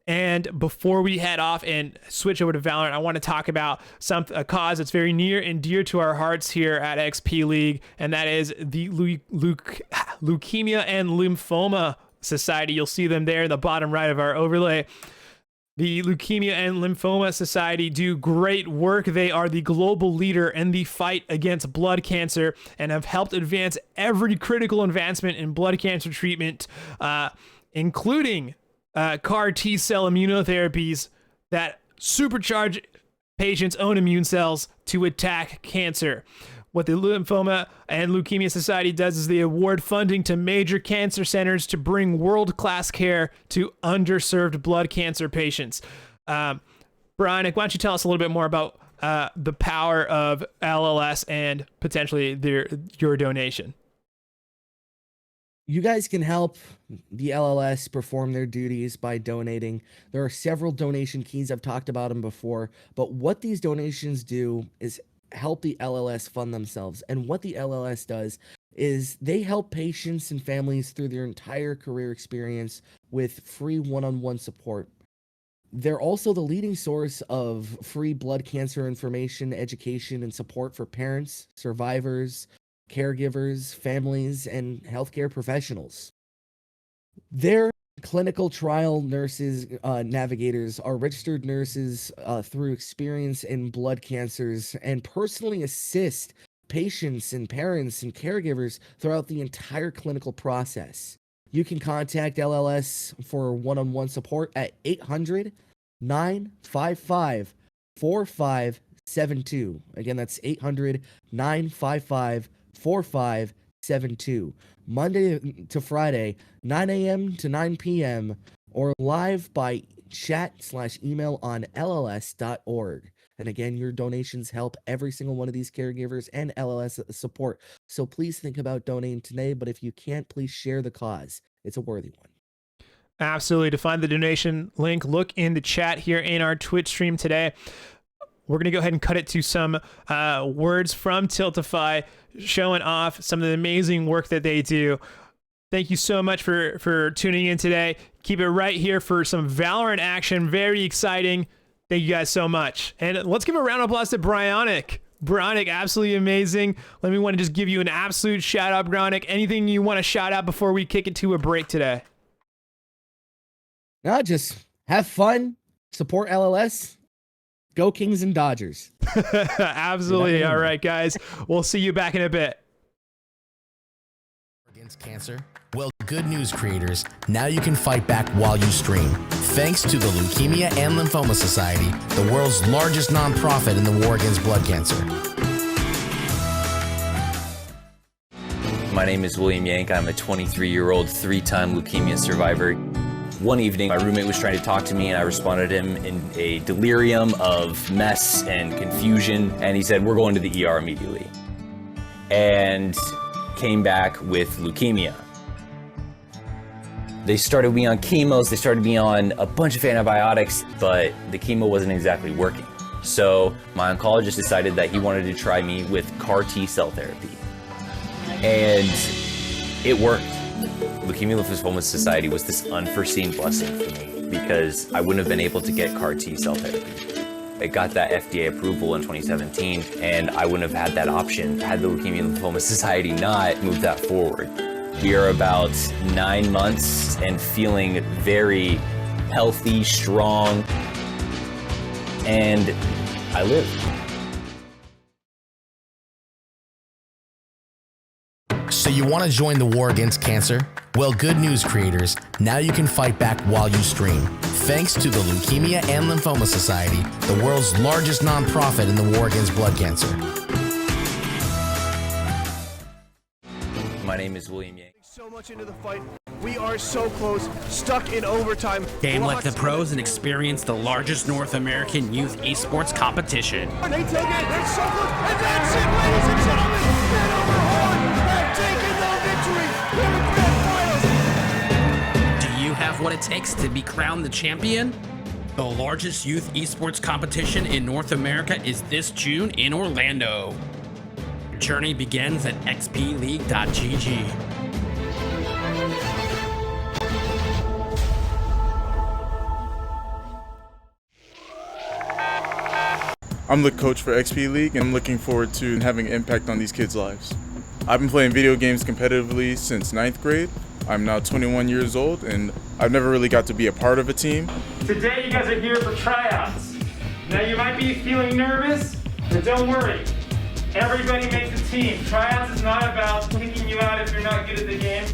And before we head off and switch over to Valorant, I want to talk about a cause that's very near and dear to our hearts here at XP League, and that is the Leukemia and Lymphoma Society. You'll see them there in the bottom right of our overlay. The Leukemia and Lymphoma Society do great work. They are the global leader in the fight against blood cancer and have helped advance every critical advancement in blood cancer treatment, including CAR T-cell immunotherapies that supercharge patients' own immune cells to attack cancer. What the Lymphoma and Leukemia Society does is they award funding to major cancer centers to bring world-class care to underserved blood cancer patients. Brian, why don't you tell us a little bit more about the power of LLS and potentially your donation? You guys can help the LLS perform their duties by donating. There are several donation keys. I've talked about them before, but what these donations do is help the LLS fund themselves. And what the LLS does is they help patients and families through their entire career experience with free one-on-one support. They're also the leading source of free blood cancer information, education, and support for parents, survivors, caregivers, families, and healthcare professionals. Their clinical trial nurses, navigators are registered nurses through experience in blood cancers and personally assist patients and parents and caregivers throughout the entire clinical process. You can contact LLS for one-on-one support at 800-955-4572. Again, that's 800-955-4572. Monday to Friday, 9 a.m. to 9 p.m. or live by chat/email on lls.org. And again, your donations help every single one of these caregivers and LLS support. So please think about donating today, but if you can't, please share the cause. It's a worthy one. Absolutely. To find the donation link, look in the chat here in our Twitch stream today. We're going to go ahead and cut it to some words from Tiltify, showing off some of the amazing work that they do. Thank you so much for tuning in today. Keep it right here for some Valorant action. Very exciting. Thank you guys so much. And let's give a round of applause to Bryonic. Bryonic, absolutely amazing. Let me want to just give you an absolute shout out, Bryonic. Anything you want to shout out before we kick it to a break today? No, just have fun, support LLS, go Kings and Dodgers. Absolutely. All right, guys. We'll see you back in a bit. Against cancer? Well, good news, creators. Now you can fight back while you stream. Thanks to the Leukemia and Lymphoma Society, the world's largest nonprofit in the war against blood cancer. My name is William Yank. I'm a 23-year-old, 3-time leukemia survivor. One evening, my roommate was trying to talk to me, and I responded to him in a delirium of mess and confusion, and he said, "We're going to the ER immediately." And came back with leukemia. They started me on chemos, they started me on a bunch of antibiotics, but the chemo wasn't exactly working. So my oncologist decided that he wanted to try me with CAR T-cell therapy. And it worked. Leukemia and Lymphoma Society was this unforeseen blessing for me because I wouldn't have been able to get CAR T-cell therapy. It got that FDA approval in 2017, and I wouldn't have had that option had the Leukemia and Lymphoma Society not moved that forward. We are about 9 months and feeling very healthy, strong, and I live. So you want to join the war against cancer? Well, good news, creators. Now you can fight back while you stream. Thanks to the Leukemia and Lymphoma Society, the world's largest nonprofit in the war against blood cancer. My name is William Yang. So much into the fight. We are so close, stuck in overtime. Game like the pros and experience the largest North American youth esports competition. They take it, it's so close, and that's it, ladies and gentlemen. Hanover Horn have taken the victory in the grand finals. Do you have what it takes to be crowned the champion? The largest youth esports competition in North America is this June in Orlando. Your journey begins at xpleague.gg. I'm the coach for XP League, and I'm looking forward to having an impact on these kids' lives. I've been playing video games competitively since 9th grade. I'm now 21 years old, and I've never really got to be a part of a team. Today you guys are here for tryouts. Now you might be feeling nervous, but don't worry. Everybody makes a team. Tryouts is not about kicking you out if you're not good at the game.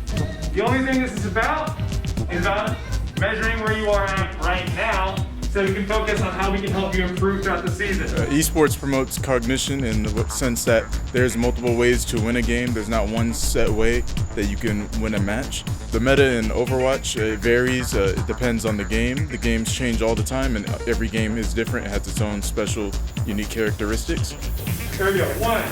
The only thing this is about measuring where you are at right now, so we can focus on how we can help you improve throughout the season. Esports promotes cognition in the sense that there's multiple ways to win a game. There's not one set way that you can win a match. The meta in Overwatch varies. It depends on the game. The games change all the time, and every game is different. It has its own special, unique characteristics. There we go. 1,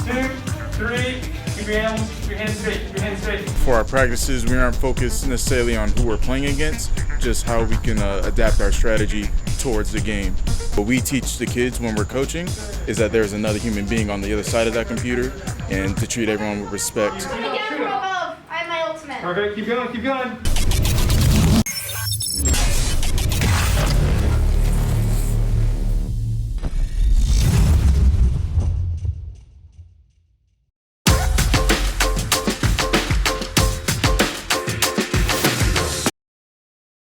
2, 3. Keep your hands straight. Keep your hands straight. For our practices, we aren't focused necessarily on who we're playing against, just how we can adapt our strategy towards the game. What we teach the kids when we're coaching is that there's another human being on the other side of that computer, and to treat everyone with respect. I have my ultimate. Perfect. Keep going. Keep going.